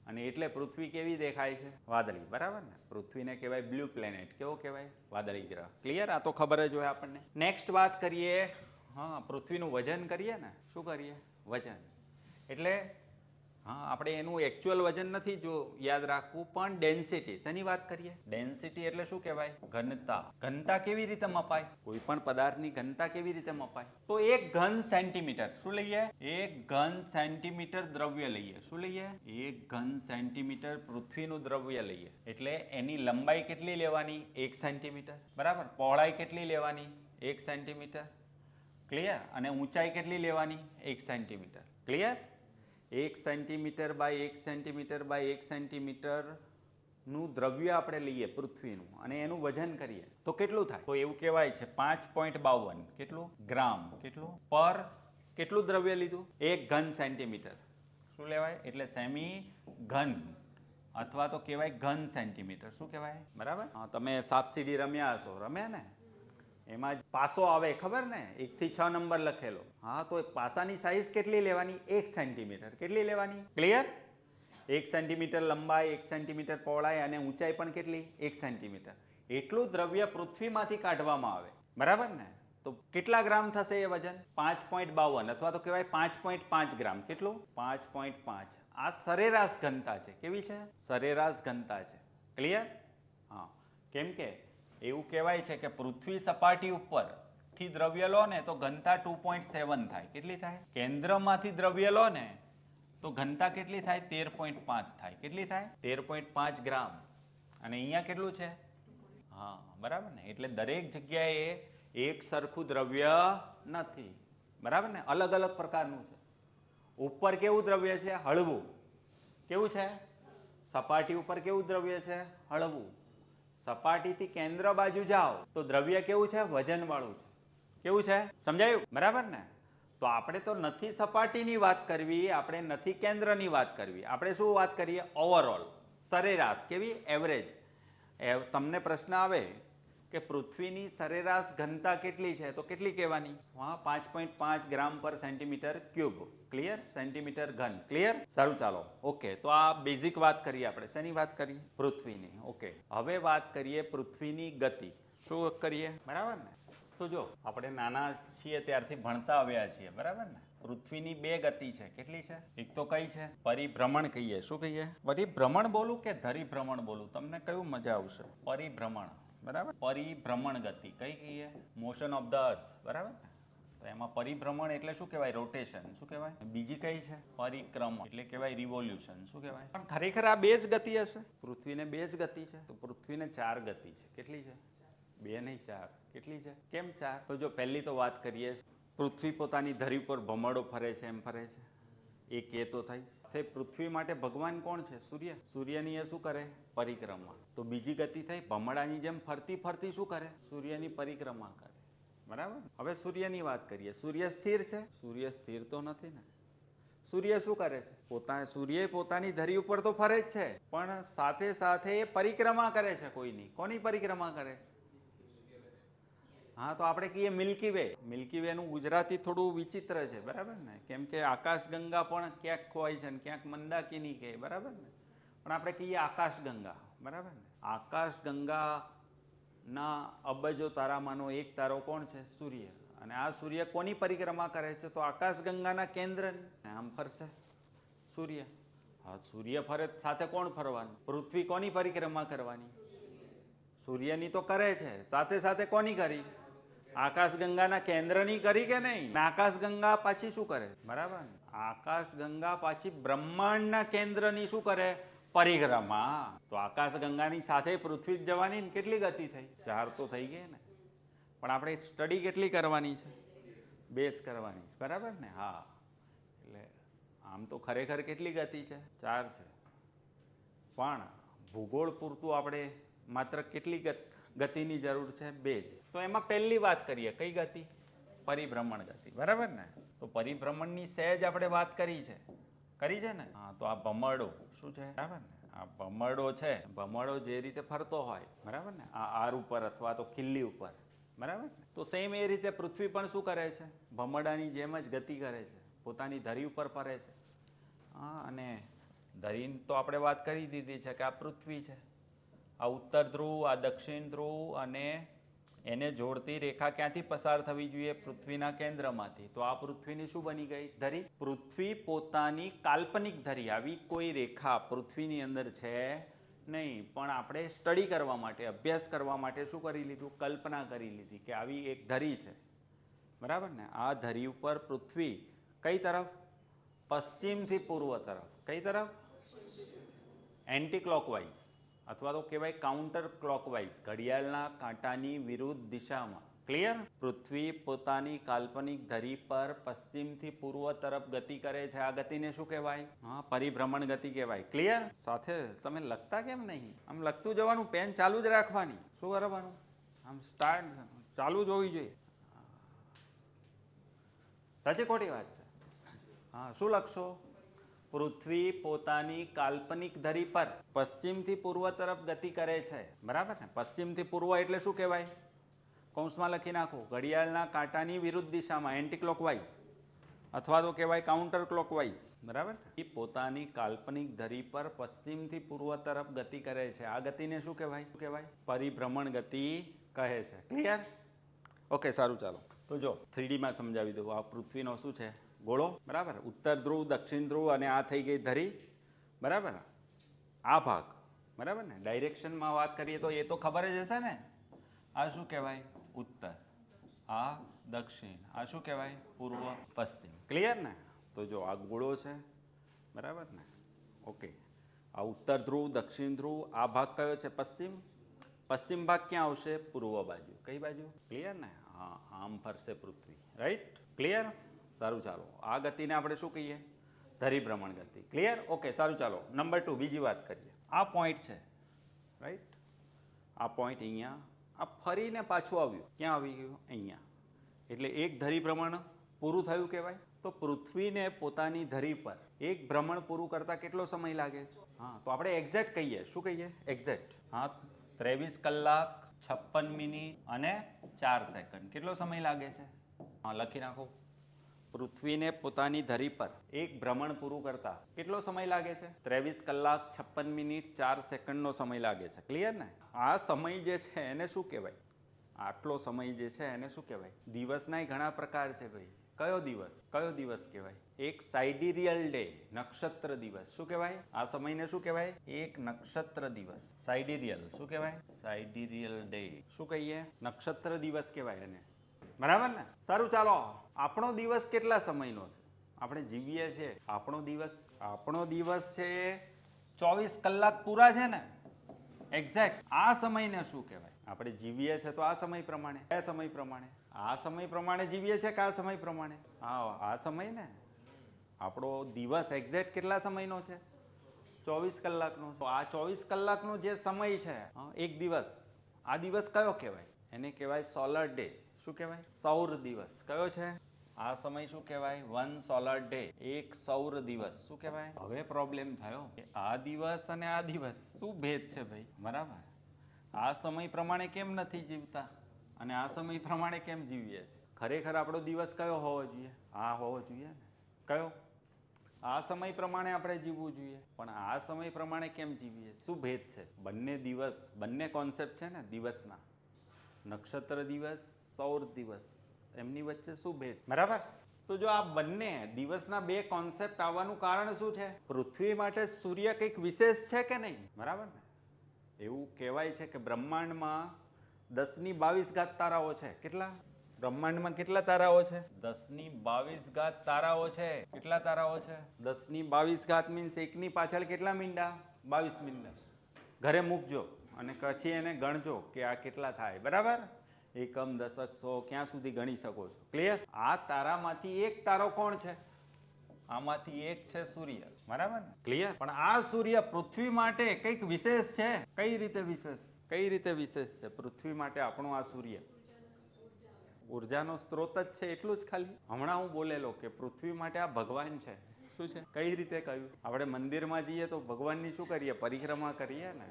અને એટલે પૃથ્વી કેવી દેખાય છે? વાદળી. બરાબર ને? પૃથ્વીને કહેવાય બ્લુ પ્લેનેટ. કેવો કહેવાય? વાદળી ગ્રહ. ક્લિયર? આ તો ખબર જ હોય આપણને. નેક્સ્ટ વાત કરીએ. હા, પૃથ્વીનું વજન કરીએ ને. શું કરીએ? વજન. એટલે હા, આપણે એનું એકચ્યુઅલ વજન નથી જો યાદ રાખવું, પણ ડેન્સિટી. શેની વાત કરીએ? ડેન્સિટી એટલે શું કહેવાય? ઘનતા. ઘનતા કેવી રીતે મપાય? કોઈ પણ પદાર્થની ઘનતા કેવી રીતે મપાય? તો 1 ઘન સેન્ટીમીટર. શું લઈએ? 1 ઘન સેન્ટીમીટર દ્રવ્ય લઈએ. શું લઈએ? 1 ઘન સેન્ટીમીટર પૃથ્વીનું દ્રવ્ય લઈએ. એટલે એની લંબાઈ કેટલી લેવાની? 1 સેન્ટીમીટર. બરાબર. પહોળાઈ કેટલી લેવાની? 1 સેન્ટીમીટર. ક્લિયર? અને ઊંચાઈ કેટલી લેવાની? 1 centimetre. Clear? 1 centimetre by 1 centimetre by 1 સેન્ટીમીટરનું દ્રવ્ય આપણે લઈએ પૃથ્વીનું અને એનું વજન કરીએ તો કેટલું થાય? તો એવું કહેવાય છે 5.52 કેટલું? ગ્રામ. કેટલું? પર કેટલું દ્રવ્ય લીધું? 1 ઘન સેન્ટીમીટર. શું લેવાય? એટલે સેમી ઘન અથવા તો કહેવાય ઘન સેન્ટીમીટર. શું કહેવાય? બરાબર. હા, તમે સાપસીડી રમ્યા હશો. રમ્યા ને? એમાં જ પાસો આવે, ખબર ને? 1 થી 6 નંબર લખેલો. હા, તો પાસાની સાઈઝ કેટલી લેવાની? 1 સેન્ટીમીટર. કેટલી લેવાની? ક્લિયર? 1 સેન્ટીમીટર લંબાઈ, 1 સેન્ટીમીટર પહોળાઈ અને ઊંચાઈ પણ કેટલી? 1 સેન્ટીમીટર. એટલું દ્રવ્ય પૃથ્વીમાંથી કાઢવામાં આવે. બરાબર ને? તો કેટલા ગ્રામ થશે એ વજન? 5.52 અથવા તો કહેવાય 5.5 ગ્રામ. કેટલું? 5.5. આ સરેરાશ ઘનતા છે. કેવી છે? સરેરાશ ઘનતા છે. ક્લિયર? હા, કેમ કે એવું કહેવાય છે કે પૃથ્વી સપાટી ઉપરથી દ્રવ્ય લો ને તો ઘનતા 2.7 થાય. કેટલી થાય? કેન્દ્રમાંથી દ્રવ્ય લો ને તો ઘનતા કેટલી થાય? 13.5 થાય. કેટલી થાય? 13.5 ગ્રામ. અને અહીંયા કેટલું છે? હા, બરાબર ને? એટલે દરેક જગ્યાએ એક સરખું દ્રવ્ય નથી. બરાબર ને? અલગ અલગ પ્રકારનું છે. ઉપર કેવું દ્રવ્ય છે? હળવું. કેવું છે? સપાટી ઉપર કેવું દ્રવ્ય છે? હળવું. સપાટીથી કેન્દ્ર બાજુ જાઓ તો દ્રવ્ય કેવું છે? વજનવાળું છે. કેવું છે? સમજાયું? બરાબર ને? તો આપણે તો નથી સપાટીની વાત કરવી, આપણે નથી કેન્દ્રની વાત કરવી. આપણે શું વાત કરીએ? ઓવરઓલ, સરેરાશ. કેવી? એવરેજ. તમને પ્રશ્ન આવે કે પૃથ્વીની સરેરાશ ઘનતા કેટલી છે તો કેટલી કહેવાની? હા, 5.5 ગ્રામ પર સેન્ટીમીટર ક્યુબ. ક્લિયર? સેન્ટીમીટર ઘન. ક્લિયર? સારું, ચાલો. ઓકે, તો આ બેઝિક વાત કરીએ આપણે. શેની વાત કરીએ? પૃથ્વીની. ઓકે, હવે વાત કરીએ પૃથ્વીની ગતિ. શું કરીએ? બરાબર ને? તો જો આપણે નાના છીએ ત્યારથી ભણતા આવ્યા છીએ. બરાબર ને? પૃથ્વીની 2 ગતિ છે. કેટલી છે? એક તો કઈ છે? પરિભ્રમણ કહીએ. શું કહીએ? પરિભ્રમણ બોલું કે ધરીભ્રમણ બોલું? તમને કયું મજા આવશે? પરિભ્રમણ. બરાબર? પરિભ્રમણ ગતિ. કઈ કહીએ? Motion of the earth. બરાબર ને? તો એમાં પરિભ્રમણ એટલે શું કહેવાય? રોટેશન. શું કહેવાય? બીજી કઈ છે? પરિક્રમણ એટલે કહેવાય રિવોલ્યુશન. શું કહેવાય? પણ ખરેખર આ 2 જ ગતિ હશે? પૃથ્વીને 2 જ ગતિ છે? તો પૃથ્વીને 4 ગતિ છે. કેટલી છે? 2 નહીં, 4. કેટલી છે? કેમ 4? તો જો પહેલી તો વાત કરીએ, પૃથ્વી પોતાની ધરી પર ભમરડો ફરે છે એમ ફરે છે. એક એ તો થઈ. તે પૃથ્વી માટે ભગવાન કોણ છે? સૂર્ય. સૂર્યની એ શું કરે? પરિક્રમા. તો બીજી ગતિ થઈ, ભમરડાની જેમ ફરતી ફરતી શું કરે? સૂર્યની પરિક્રમા કરે. બરાબર? હવે સૂર્યની વાત કરીએ. સૂર્ય સ્થિર છે? સૂર્ય સ્થિર તો નથી ને. સૂર્ય શું કરે છે? સૂર્ય પોતાની ધરી ઉપર તો ફરે જ છે, પણ સાથે સાથે એ પરિક્રમા કરે છે કોઈની. કોની પરિક્રમા કરે છે? હા, તો આપણે કહીએ મિલ્કી વે. મિલ્કી વેનું ગુજરાતી થોડું વિચિત્ર છે, બરાબર ને? કેમ કે આકાશગંગા પણ ક્યાંક હોય છે ને ક્યાંક મંદાકિની કહે, બરાબર ને? પણ આપણે કહીએ આકાશગંગા, બરાબર ને? આકાશગંગાના અબજો તારામાંનો એક તારો કોણ છે? સૂર્ય. અને આ સૂર્ય કોની પરિક્રમા કરે છે? તો આકાશગંગાના કેન્દ્રની. આમ ફરશે સૂર્ય. હા, સૂર્ય ફરે સાથે કોણ ફરવાનું? પૃથ્વી. કોની પરિક્રમા કરવાની? સૂર્યની તો કરે છે, સાથે સાથે કોની કરી? આકાશગંગાના કેન્દ્રની કરી કે નહીં? આકાશગંગા પાછી શું કરે? બરાબર. આકાશગંગા પાછી બ્રહ્માંડના કેન્દ્રની શું કરે? પરિક્રમા. તો આકાશગંગાની સાથે પૃથ્વી જ જવાની ને કેટલી ગતિ થઈ? 4 તો થઈ ગઈ ને. પણ આપણે સ્ટડી કેટલી કરવાની છે? 2 કરવાની છે, બરાબર ને? હા, એટલે આમ તો ખરેખર કેટલી ગતિ છે? 4 છે. પણ ભૂગોળ પૂરતું આપણે માત્ર કેટલી ગતિની જરૂર છે? 2 જ. તો એમાં પહેલી વાત કરીએ, કઈ ગતિ? પરિભ્રમણ ગતિ, બરાબર ને? તો પરિભ્રમણની સહેજ આપણે વાત કરી છે ને? હા, તો આ ભમરડો શું છે? બરાબર ને? આ ભમરડો છે, ભમરડો જે રીતે ફરતો હોય, બરાબર ને? આ આર ઉપર અથવા તો ખીલ્લી ઉપર, બરાબર ને? તો સેમ એ રીતે પૃથ્વી પણ શું કરે છે? ભમરડાની જેમ જ ગતિ કરે છે, પોતાની ધરી ઉપર ફરે છે. હા, અને ધરીની તો આપણે વાત કરી દીધી છે કે આ પૃથ્વી છે. આ ઉત્તર ધ્રુવ, આ દક્ષિણ ધ્રુવ, અને એને જોડતી રેખા ક્યાંથી પસાર થવી જોઈએ? પૃથ્વીના કેન્દ્રમાંથી. તો આ પૃથ્વીની શું બની ગઈ? ધરી. પૃથ્વી પોતાની કાલ્પનિક ધરી, આવી કોઈ રેખા પૃથ્વીની અંદર છે નહીં, પણ આપણે સ્ટડી કરવા માટે, અભ્યાસ કરવા માટે શું કરી લીધું? કલ્પના કરી લીધી કે આવી એક ધરી છે, બરાબર ને? આ ધરી ઉપર પૃથ્વી કઈ તરફ? પશ્ચિમથી પૂર્વ તરફ. કઈ તરફ? એન્ટી ક્લોકવાઇઝ, અથવા તો કહેવાય કાઉન્ટર ક્લોકવાઇઝ, ઘડિયાળના કાંટાની વિરુદ્ધ દિશામાં. ક્લિયર? પૃથ્વી પોતાની કાલ્પનિક ધરી પર પશ્ચિમથી પૂર્વ તરફ ગતિ કરે છે. આ ગતિને શું કહેવાય? હા, પરિભ્રમણ ગતિ કહેવાય. ક્લિયર? સાથે તમે લખતા કેમ નહીં? આમ લખતું જવાનું, પેન ચાલુ જ રાખવાની. શું કરવાનું? આમ સ્ટાર્ટ ચાલુ જ હોવી જોઈએ. સાચી ખોટી વાત છે? હા, શું લખશો? પૃથ્વી પોતાની કાલ્પનિક ધરી પર પશ્ચિમથી પૂર્વ તરફ ગતિ કરે છે, બરાબર ને? પશ્ચિમથી પૂર્વ એટલે શું કહેવાય? કૌંસમાં લખી નાખો, ઘડિયાળના કાંટાની વિરુદ્ધ દિશામાં, એન્ટી ક્લોકવાઇઝ, અથવા તો કહેવાય કાઉન્ટર ક્લોકવાઇઝ, બરાબર? એ પોતાની કાલ્પનિક ધરી પર પશ્ચિમથી પૂર્વ તરફ ગતિ કરે છે. આ ગતિને શું કહેવાય? શું કહેવાય? પરિભ્રમણ ગતિ કહે છે. ક્લિયર? ઓકે, સારું, ચાલો. તો જો 3Dમાં સમજાવી દઉં. આ પૃથ્વીનો શું છે? ગોળો, બરાબર? ઉત્તર ધ્રુવ, દક્ષિણ ધ્રુવ, અને આ થઈ ગઈ ધરી, બરાબર? આ ભાગ, બરાબર ને? ડાયરેક્શનમાં વાત કરીએ તો એ તો ખબર જ હશે ને. આ શું કહેવાય? ઉત્તર. આ દક્ષિણ. આ શું કહેવાય? પૂર્વ પશ્ચિમ. ક્લિયર ને? તો જો આ ગોળો છે, બરાબર ને? ઓકે, આ ઉત્તર ધ્રુવ, દક્ષિણ ધ્રુવ, આ ભાગ કયો છે? પશ્ચિમ. પશ્ચિમ ભાગ ક્યાં આવશે? પૂર્વ બાજુ. કઈ બાજુ? ક્લિયર ને? હા, આમ ફરશે પૃથ્વી, રાઈટ? ક્લિયર? સારું, ચાલો. આ ગતિને આપણે શું કહીએ? ધરીભ્રમણ ગતિ. ક્લિયર? ઓકે, સારું, ચાલો. નંબર 2, બીજી વાત કરીએ. આ પોઈન્ટ છે, રાઈટ? આ પોઈન્ટ અહીંયા, આ ફરીને પાછું આવ્યું. ક્યાં આવી ગયું? અહીંયા. એટલે એક ધરીભ્રમણ પૂરું થયું કહેવાય. તો પૃથ્વીને પોતાની ધરી પર એક ભ્રમણ પૂરું કરતા કેટલો સમય લાગે છે? હા, તો આપણે એક્ઝેક્ટ કહીએ. શું કહીએ? એક્ઝેક્ટ. હા, 23 કલાક 56 મિનિટ અને 4 સેકન્ડ. કેટલો સમય લાગે છે? હા, લખી નાખો. પૃથ્વીને પોતાની ધરી પર એક ભ્રમણ પૂરું કરતા કેટલો સમય લાગે છે? 23 કલાક 56 મિનિટ 4 સેકન્ડનો સમય લાગે છે. ક્લિયર ને? આ સમય જે છે એને શું કહેવાય? આટલો સમય જે છે એને શું કહેવાય? દિવસના ઘણા પ્રકાર છે ભાઈ. કયો દિવસ? કયો દિવસ કહેવાય? એક સાઇડિરિયલ ડે, નક્ષત્ર દિવસ. શું કહેવાય? આ સમયને શું કહેવાય? એક નક્ષત્ર દિવસ. સાઇડિરિયલ. શું કહેવાય? સાઇડિરિયલ ડે. શું કહીએ? નક્ષત્ર દિવસ કહેવાય એને, બરાબર ને? સારું, ચાલો. આપણો દિવસ કેટલા સમયનો છે? આપણે જીવીએ છીએ, આપણો દિવસ છે 24 કલાક પૂરા છે ને? એક્ઝેક્ટ. આ સમયને શું કહેવાય? આપણે જીવીએ છીએ તો આ સમય પ્રમાણે. કયા સમય પ્રમાણે? આ સમય પ્રમાણે જીવીએ છીએ કે આ સમય પ્રમાણે? હા, આ સમય ને. આપણો દિવસ એક્ઝેક્ટ કેટલા સમયનો છે? 24 કલાકનો. તો આ 24 કલાકનો જે સમય છે, એક દિવસ, આ દિવસ કયો કહેવાય? એને કહેવાય સોલર ડે. શું કહેવાય? સૌર દિવસ. કયો છે? આ સમય શું કહેવાય? 1 સોલર ડે, એક સૌર દિવસ. શું કહેવાય? હવે પ્રોબ્લેમ થયો કે આ દિવસ અને આ દિવસ શું ભેદ છે ભાઈ? બરાબર. આ સમય પ્રમાણે કેમ નથી જીવતા અને આ સમય પ્રમાણે કેમ જીવીએ છીએ? ખરેખર આપણો દિવસ કયો હોવો જોઈએ? આ હોવો જોઈએ ને. કયો? આ સમય પ્રમાણે આપણે જીવવું જોઈએ, પણ આ સમય પ્રમાણે કેમ જીવીએ છીએ? શું ભેદ છે? બંને દિવસ, બંને કોન્સેપ્ટ છે ને દિવસના, નક્ષત્ર દિવસ, સૌર દિવસ, એમની વચ્ચે શું ભેદ? બરાબર. તો જો આ બંને દિવસના બે કોન્સેપ્ટ આવવાનું કારણ શું છે? પૃથ્વી માટે સૂર્ય કંઈક વિશેષ છે કે નહીં? બરાબર ને. એવું કહેવાય છે કે બ્રહ્માંડમાં 1022 તારાઓ છે. કેટલા? બ્રહ્માંડમાં કેટલા તારાઓ છે? 1022 તારાઓ છે. કેટલા તારાઓ છે? 1022 મીન્સ એકની પાછળ કેટલા મીંડા? 22 મીંડા. ઘરે મૂકજો અને પછી એને ગણજો કે આ કેટલા થાય. બરાબર. એકમ, દશક, સો, ક્યાં સુધી ગણી શકો છો. ક્લિયર? આ તારામાંથી એક તારો કોણ છે? આમાંથી એક છે સૂર્ય. બરાબર ને. ક્લિયર? પણ આ સૂર્ય પૃથ્વી માટે કંઈક વિશેષ છે. કઈ રીતે વિશેષ? કઈ રીતે વિશેષ છે પૃથ્વી માટે આપણો આ સૂર્ય? ઉર્જાનો સ્ત્રોત જ છે, એટલું જ ખાલી. હમણાં હું બોલેલો કે પૃથ્વી માટે આ ભગવાન છે. શું છે? કઈ રીતે કહ્યું? આપણે મંદિરમાં જઈએ તો ભગવાનની શું કરીએ? પરિક્રમા કરીએ ને.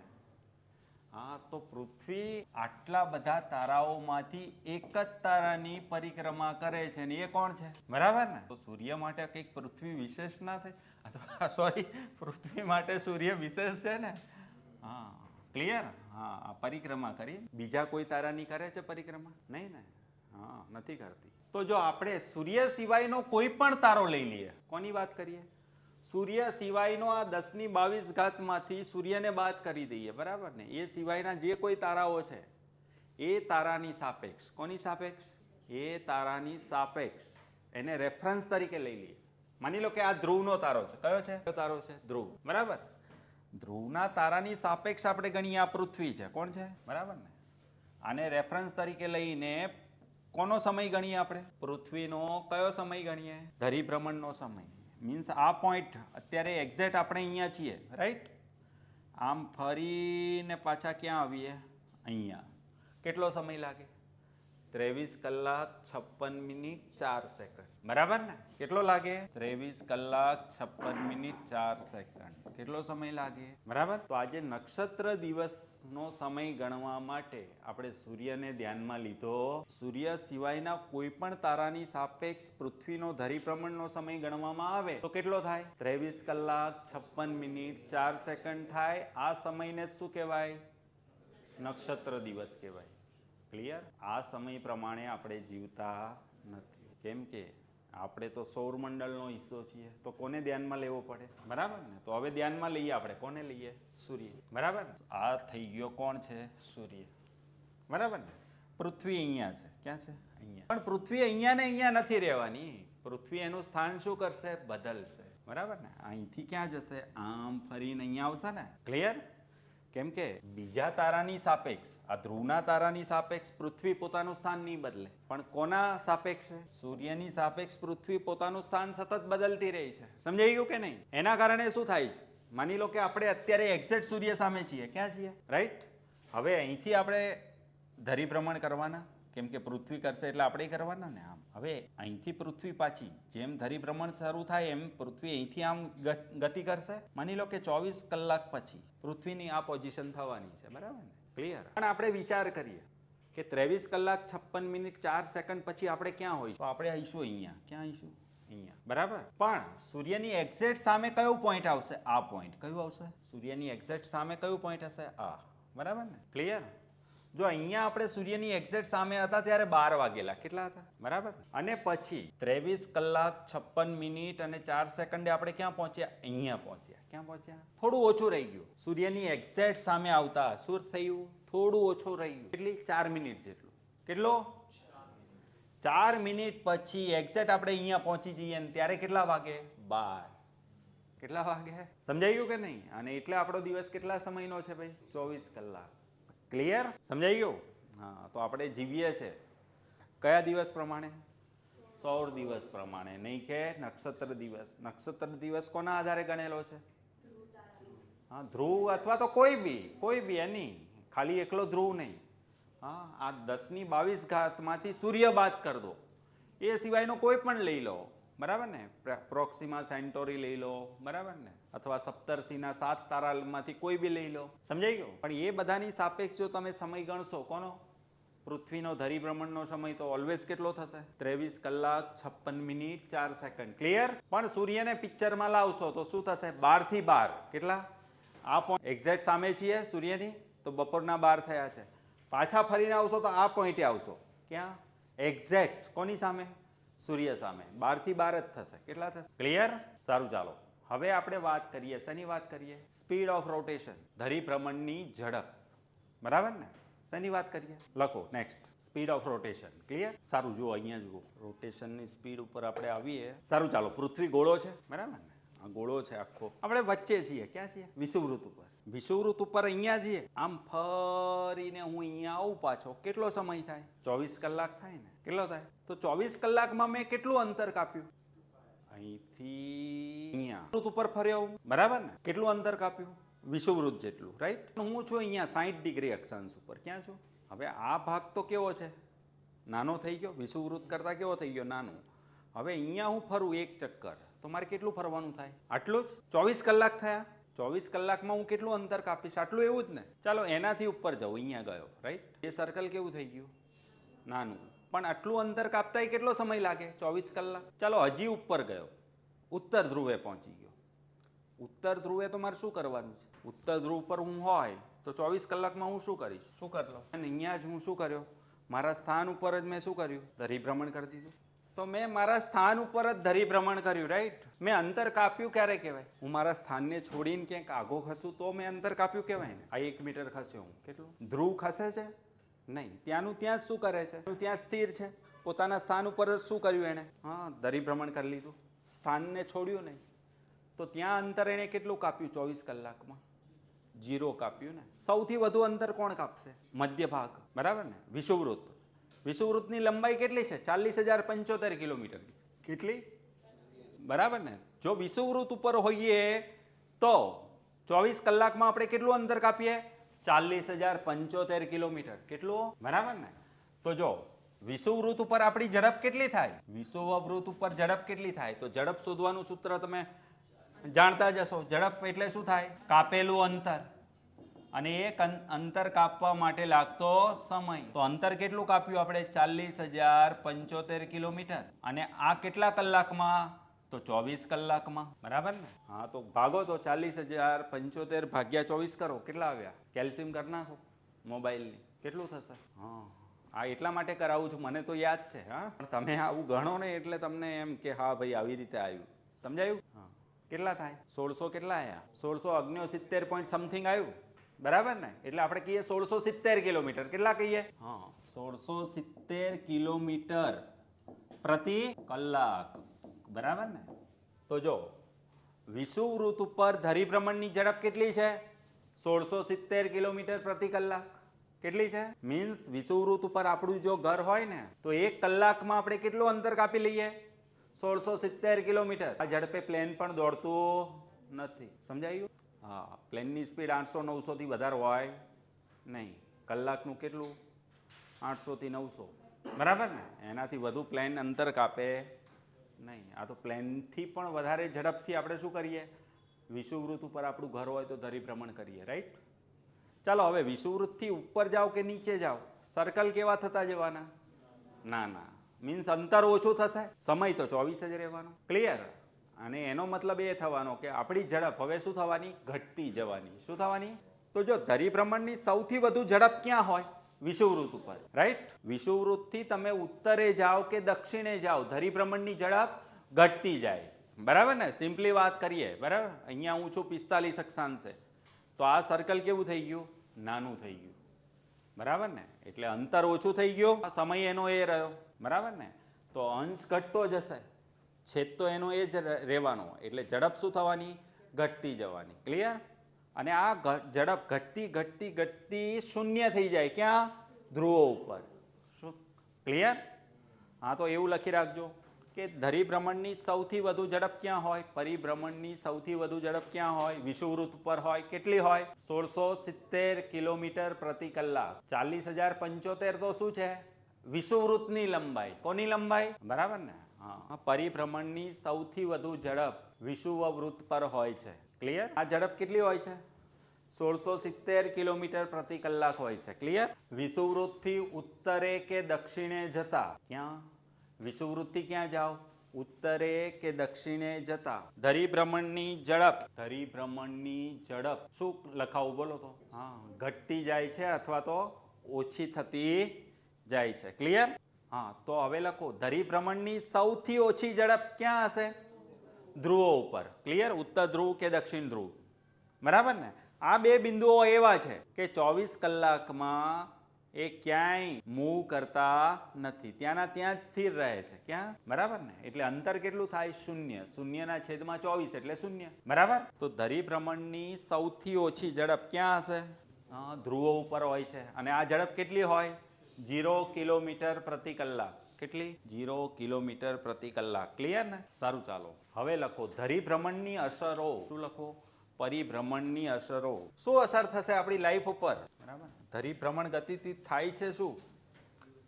હા, તો પૃથ્વી આટલા બધા તારાઓમાંથી એક જ તારાની પરિક્રમા કરે છે ને એ કોણ છે? બરાબર ને. તો સૂર્ય માટે કંઈક પૃથ્વી વિશેષ ના થઈ? અથવા સોરી, પૃથ્વી માટે સૂર્ય વિશેષ છે ને. હા, ક્લિયર. હા, પરિક્રમા કરી. બીજા કોઈ તારાની કરે છે પરિક્રમા? નહીં ને. હા, નથી કરતી. તો જો આપણે સૂર્ય સિવાયનો કોઈ પણ તારો લઈ લઈએ, કોની વાત કરીએ? સૂર્ય સિવાયનો આ 1022 માંથી સૂર્યને બાદ કરી દઈએ. બરાબર ને. એ સિવાયના જે કોઈ તારાઓ છે એ તારાની સાપેક્ષ, કોની સાપેક્ષ? એ તારાની સાપેક્ષ, એને રેફરન્સ તરીકે લઈ લઈએ. માની લો કે આ ધ્રુવનો તારો છે. કયો છે? કયો તારો છે? ધ્રુવ. બરાબર. ધ્રુવના તારાની સાપેક્ષ આપણે ગણીએ આ પૃથ્વી છે. કોણ છે? બરાબર ને. આને રેફરન્સ તરીકે લઈને કોનો સમય ગણીએ આપણે? પૃથ્વીનો કયો સમય ગણીએ? ધરીભ્રમણનો સમય. મીન્સ આ પોઈન્ટ અત્યારે એક્ઝેક્ટ આપણે અહીંયા છીએ, રાઈટ? આમ ફરીને પાછા ક્યાં આવીએ? અહીંયા. કેટલો સમય લાગે? 23 કલાક 56 મિનિટ 4 સેકન્ડ. બરાબર ને. કેટલો લાગે? 23 કલાક 56 મિનિટ 4 સેકન્ડ. કેટલો સમય લાગે? બરાબર. તો આજે નક્ષત્ર દિવસનો સમય ગણવા માટે આપણે સૂર્યને ધ્યાનમાં લીધો. સૂર્ય સિવાયના કોઈ પણ તારાની સાપેક્ષ પૃથ્વીનો ધરીભ્રમણનો સમય ગણવામાં આવે તો કેટલો થાય? 23 કલાક 56 મિનિટ 4 સેકન્ડ થાય. આ સમયને શું કહેવાય? નક્ષત્ર દિવસ કહેવાય. ક્લિયર? આ સમય પ્રમાણે આપણે જીવતા નથી, કેમ કે આપણે તો સૌરમંડળનો હિસ્સો છીએ. તો કોને ધ્યાનમાં લેવો પડે? બરાબર ને. તો હવે ધ્યાનમાં લઈએ આપણે. કોને લઈએ? સૂર્ય. બરાબર. આ થઈ ગયો કોણ છે? સૂર્ય. બરાબર ને. પૃથ્વી અહીંયા છે. ક્યાં છે? અહીંયા. પણ પૃથ્વી અહીંયા ને અહીંયા નથી રહેવાની. પૃથ્વી એનું સ્થાન શું કરશે? બદલશે. બરાબર ને. અહીંથી ક્યાં જશે? આમ ફરીને અહીંયા આવશે ને. ક્લિયર? કેમ કે બીજા તારાની સાપેક્ષ, આ ધ્રુવના તારાની સાપેક્ષ પૃથ્વી પોતાનું સ્થાન નહીં બદલે, પણ કોના સાપેક્ષ? સૂર્યની સાપેક્ષ પૃથ્વી પોતાનું સ્થાન સતત બદલતી રહી છે. સમજાઈ ગયું કે નહીં? એના કારણે શું થાય? માની લો કે આપણે અત્યારે એક્ઝેક્ટ સૂર્ય સામે છીએ. ક્યાં છીએ? રાઈટ. હવે અહીંથી આપણે ધરીભ્રમણ કરવાના, કેમ કે પૃથ્વી કરશે એટલે આપણે કરવાના ને. આમ હવે અહીંથી પૃથ્વી પાછી જેમ ધરીભ્રમણ શરૂ થાય એમ પૃથ્વી અહીંથી આમ ગતિ કરશે. માની લો કે 24 કલાક પછી પૃથ્વીની આ પોઝિશન થવાની છે. બરાબર ને. ક્લિયર? પણ આપણે વિચાર કરીએ કે 23 કલાક 56 મિનિટ 4 સેકન્ડ પછી આપણે ક્યાં હોઈશું? તો આપણે આવીશું અહીંયા. ક્યાં આવીશું? અહીંયા. બરાબર. પણ સૂર્યની એક્ઝેક્ટ સામે કયો પોઈન્ટ આવશે? આ પોઈન્ટ. કયું આવશે? સૂર્યની એક્ઝેક્ટ સામે કયું પોઈન્ટ હશે? આ. બરાબર ને. ક્લિયર? જો અહીંયા આપણે સૂર્યની એક્ઝેક્ટ સામે હતા ત્યારે 12 વાગેલા. કેટલા હતા? બરાબર. અને પછી 23 કલાક 56 મિનિટ અને 4 સેકન્ડે આપણે ક્યાં પહોંચ્યા? અહીંયા પહોંચ્યા. ક્યાં પહોંચ્યા? થોડું ઓછું રહી ગયું. સૂર્યની એક્ઝેક્ટ સામે આવતા શું થયું? થોડું ઓછું રહી ગયું. કેટલી? 4 મિનિટ જેટલું. કેટલો? 4 મિનિટ પછી એક્ઝેક્ટ આપણે અહીંયા પહોંચી જઈએ ને ત્યારે કેટલા વાગે? 12. કેટલા વાગે? સમજાઈ ગયું કે નહીં? અને એટલે આપણો દિવસ કેટલા સમયનો છે ભાઈ? 24 કલાક. ક્લિયર? સમજાઈ ગયું? હા. તો આપણે જીવીએ છે કયા દિવસ પ્રમાણે? સૌર દિવસ પ્રમાણે, નહીં કે નક્ષત્ર દિવસ. નક્ષત્ર દિવસ કોના આધારે ગણેલો છે? હા, ધ્રુવ અથવા તો કોઈ બી એની, ખાલી એકલો ધ્રુવ નહીં. હા, આ 1022 માંથી સૂર્ય બાદ કરી દો એ સિવાયનો કોઈ પણ લઈ લો, બરાબર ને, પ્રોક્સિમા સેન્ટોરી લઈ લો, બરાબર ને, અથવા સપ્તર્ષિના 7 તારામાંથી કોઈ બી લઈ લો, સમજાઈ ગયો. પણ એ બધાની સાપેક્ષ જો તમે સમય ગણશો કોનો, પૃથ્વીનો ધરીભ્રમણનો સમય, તો ઓલવેઝ કેટલો થશે? 23 કલાક 56 મિનિટ 4 સેકન્ડ. ક્લિયર? પણ સૂર્યને પિક્ચરમાં લાવશો તો શું થશે? 12 થી 12 કેટલા? આ પોઈન્ટ એક્ઝેક્ટ સામે છીએ સૂર્યની, તો બપોરના 12 થયા છે. પાછા ફરીને આવશો તો આ પોઈન્ટે આવશો. ક્યાં? એક્ઝેક્ટ કોની સામે? સૂર્ય સામે. 12 થી 12 જ થશે. કેટલા થશે? ક્લિયર? સારું, ચાલો હવે આપણે વાત કરીએ. શેની વાત કરીએ? સ્પીડ ઓફ રોટેશન, ધરીભ્રમણની ઝડપ. બરાબર ને? શેની વાત કરીએ? લખો next. Speed of rotation. Clear? સારું, જુઓ અહીંયા જુઓ, રોટેશનની સ્પીડ ઉપર આપણે આવીએ. સારું, ચાલો, પૃથ્વી ગોળો છે, બરાબર ને, આ ગોળો છે આખો, આપણે વચ્ચે છીએ. ક્યાં છીએ? વિષુવવૃત્ત ઉપર. વિષુવવૃત્ત ઉપર અહીંયા છીએ. આમ ફરીને હું અહીંયા આવું પાછો, કેટલો સમય થાય? 24 કલાક થાય ને. કેટલો થાય? તો 24 કલાકમાં મેં કેટલું અંતર કાપ્યું? અહીંથી અહીંયા વૃત્ત ઉપર ફર્યો, બરાબર ને. કેટલું અંતર કાપ્યું? વિષુવવૃત્ત જેટલું, રાઈટ. હું છું અહીંયા 60 ડિગ્રી અક્ષાંશ ઉપર. ક્યાં છું? હવે આ ભાગ તો કેવો છે? નાનો થઈ ગયો. વિષુવવૃત્ત કરતાં કેવો થઈ ગયો? નાનો. હવે અહીંયા હું ફરું એક ચક્કર, તો મારે કેટલું ફરવાનું થાય? આટલું જ. 24 કલાક થયા. 24 કલાકમાં હું કેટલું અંતર કાપીશ? આટલું, એવું જ ને. ચાલો એનાથી ઉપર જાઉં, અહીંયા ગયો, રાઈટ. એ સર્કલ કેવું થઈ ગયું? નાનું. પણ આટલું અંતર કાપતાય કેટલો સમય લાગે? 24 કલાક. ચાલો હજી ઉપર ગયો, ઉત્તર ધ્રુવે પહોંચી ગયો. ઉત્તર ધ્રુવે તો મારે શું કરવાનું છે? ઉત્તર ધ્રુવ પર હું હોય તો 24 કલાકમાં હું શું કરીશ? શું કરી લો. અને અહીંયા જ હું શું કર્યો? મારા સ્થાન ઉપર જ મેં શું કર્યું? ધરીભ્રમણ કરી દીધું. તો મેં મારા સ્થાન ઉપર જ ધરીભ્રમણ કર્યું, રાઈટ. મેં અંતર કાપ્યું ક્યારે કહેવાય? હું મારા સ્થાનને છોડીને ક્યાંક આગો ખસું તો મેં અંતર કાપ્યું કહેવાય ને. આ 1 મીટર ખસ્યો હું. કેટલું? ધ્રુવ ખસે છે? નહીં. ત્યાંનું ત્યાં જ શું કરે છે? ત્યાં સ્થિર છે. પોતાના સ્થાન ઉપર જ શું કર્યું એણે? હા, ધરીભ્રમણ કરી લીધું. સ્થાનને છોડ્યું નહીં. તો ત્યાં અંતર એણે કેટલું કાપ્યું? 24 કલાકમાં 0 કાપ્યું ને. સૌથી વધુ અંતર કોણ કાપશે? મધ્ય ભાગ, બરાબર ને. વિષુવવૃત્ત. વિષુવવૃત્તની લંબાઈ કેટલી છે? 40,075 કિલોમીટર. કેટલી? બરાબર ને. જો વિષુવવૃત્ત ઉપર હોઈએ તો 24 કલાકમાં આપણે કેટલું અંતર કાપીએ? 40,075 કિલોમીટર. કેટલું? બરાબર ને. તો જો વિષુવવૃત્ત ઉપર આપણી ઝડપ કેટલી થાય? વિષુવવૃત્ત ઉપર ઝડપ કેટલી થાય? તો ઝડપ શોધવાનું સૂત્ર તમે જાણતા જશો. ઝડપ એટલે શું થાય? કાપેલું અંતર અને એક અંતર કાપવા માટે લાગતો સમય. તો અંતર કેટલું કાપ્યું આપણે? 40,075 કિલોમીટર. અને આ કેટલા કલાકમાં? તો 24 કલાકમાં. બરાબર ને. હા, તો ભાગો તો 40,075 ભાગ્યા 24 કરો. કેટલા આવ્યા? કેલ્શિયમ કરી નાખો મોબાઈલની. કેટલું થશે? હા, આ એટલા માટે કરાવું છું, મને તો યાદ છે. હા, પણ તમે આવું ગણો ને એટલે તમને એમ કે હા ભાઈ આવી રીતે આવ્યું. સમજાયું? હા. કેટલા થાય? 1600 કેટલા આવ્યા? 1669 પોઈન્ટ સમથિંગ આવ્યું, બરાબર ને. એટલે આપણે કહીએ 1670 કિલોમીટર. કેટલા કહીએ? હા, 1670 કિલોમીટર પ્રતિ કલાક, બરાબર ને. તો જો વિષુવવૃત્ત ઉપર ધરીભ્રમણની ઝડપ કેટલી છે? 1670 કિલોમીટર પ્રતિ કલાક. કેટલી છે? મીન્સ વિષુવવૃત્ત ઉપર આપણું જો ઘર હોય ને તો 1 કલાકમાં આપણે કેટલું અંતર કાપી લઈએ? 1670 કિલોમીટર. આ ઝડપે પ્લેન પણ દોડતું નથી. સમજાયું? હા, પ્લેનની સ્પીડ 800-900 થી વધારે હોય નહીં. કલાકનું કેટલું? 800 થી 900, બરાબર ને. એનાથી વધુ પ્લેન અંતર કાપે નહીં. આ તો પ્લેનથી પણ વધારે ઝડપથી આપણે શું કરીએ? વિષુવવૃત્ત ઉપર આપણું ઘર હોય તો ધરીભ્રમણ કરીએ, રાઈટ. ચાલો હવે વિષુવવૃત્તથી ઉપર જાઓ કે નીચે જાઓ, સર્કલ કેવા થતા જવાના? ના, મીન્સ અંતર ઓછું થશે, સમય તો 24 જ રહેવાનો. ક્લિયર? અને એનો મતલબ એ થવાનો કે આપણી ઝડપ હવે શું થવાની? ઘટતી જવાની. શું થવાની? તો જો ધરીભ્રમણની સૌથી વધુ ઝડપ ક્યાં હોય? વિષુવવૃત્ત ઉપર, રાઈટ. વિષુવવૃત્તથી તમે ઉત્તરે જાઓ કે દક્ષિણે જાઓ, ધરીભ્રમણની ઝડપ ઘટતી જાય, બરાબર ને. સિમ્પલી વાત કરીએ, બરાબર. અહીંયા હું છું 45 અક્ષાંશે, તો આ સર્કલ કેવું થઈ ગયું? નાનું થઈ ગયું, બરાબર ને. એટલે અંતર ઓછું થઈ ગયું, સમય એનો એ રહ્યો, બરાબર ને. તો અંશ ઘટતો જશે, છેદ તો એનો એ જ રહેવાનો. એટલે ઝડપ શું થવાની? ઘટતી જવાની. ક્લિયર? અને આ ઝડપ ઘટતી શૂન્ય થઈ જાય. ક્યાં? ધ્રુવો ઉપર. શું? ક્લિયર? હા, તો એવું લખી રાખજો કે ધરીભ્રમણની સૌથી વધુ ઝડપ ક્યાં હોય? પરિભ્રમણની સૌથી વધુ ઝડપ ક્યાં હોય? વિષુવવૃત્ત ઉપર હોય. કેટલી હોય? 1670 કિલોમીટર પ્રતિ કલાક. 40,075 તો શું છે? વિષુવવૃત્તની લંબાઈ. કોની લંબાઈ? બરાબર ને? હા. પરિભ્રમણની સૌથી વધુ ઝડપ વિષુવવૃત્ત પર હોય છે. ક્લિયર? આ ઝડપ કેટલી હોય છે? 1670 કિલોમીટર પ્રતિ કલાક હોય છે. ક્લિયર? વિષુવવૃત્તથી ઉત્તરે કે દક્ષિણે જતા ક્યાં? વિષુવવૃત્તથી ક્યાં જાઓ? ઉત્તરે કે દક્ષિણે જતા ધરીભ્રમણની ઝડપ. ધરીભ્રમણની ઝડપ શું લખાવું બોલો તો? હા, ઘટતી જાય છે અથવા તો ઓછી થતી જાય છે. ક્લિયર? હા, તો હવે લખો ધરીભ્રમણની સૌથી ઓછી ઝડપ ક્યાં હશે? ધ્રુવો ઉપર. ક્લિયર? ઉત્તર ધ્રુવ કે દક્ષિણ ધ્રુવ. બરાબર ને? આ બે બિંદુઓ એવા છે કે 24 કલાકમાં એ ક્યાંય મૂવ કરતા નથી, ત્યાંના ત્યાં જ સ્થિર રહે છે. ક્યાં? બરાબર ને? એટલે અંતર કેટલું થાય? 0. 0 / 24 એટલે 0. બરાબર? તો ધરીભ્રમણની સૌથી ઓછી ઝડપ ક્યાં હશે? ધ્રુવો ઉપર હોય છે. અને આ ઝડપ કેટલી હોય? 0 કિલોમીટર પ્રતિ કલાક. કેટલી? 0 કિલોમીટર પ્રતિ કલાક. ક્લિયર ને? સારું, ચાલો હવે લખો ધરીભ્રમણની અસરો. શું લખો? પરિભ્રમણની અસરો. શું અસર થશે આપણી લાઈફ ઉપર? બરાબર? ધરીભ્રમણ ગતિથી થાય છે શું?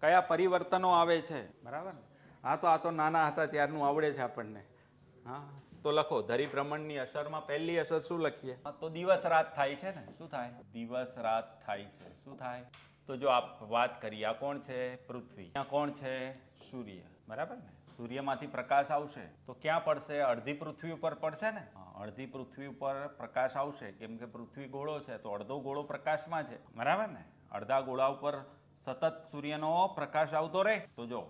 કયા પરિવર્તનો આવે છે? બરાબર? આ તો નાના હતા ત્યારનું આવડે છે આપણને. હા, તો લખો ધરીભ્રમણની અસરમાં પહેલી અસર શું લખીએ? તો દિવસ રાત થાય છે ને? શું થાય? દિવસ રાત થાય છે. શું થાય? તો જો આપ વાત કરીએ, આ કોણ છે? પૃથ્વી. ત્યાં કોણ છે? સૂર્ય. બરાબર ને? સૂર્યમાંથી પ્રકાશ આવશે તો ક્યાં પડશે? અડધી પૃથ્વી ઉપર પડશે ને? અડધી પૃથ્વી ઉપર પ્રકાશ આવશે કેમ કે પૃથ્વી ગોળો છે તો અડધો ગોળો પ્રકાશમાં છે. બરાબર ને? અડધા ગોળા ઉપર સતત સૂર્યનો પ્રકાશ આવતો રહે. તો જો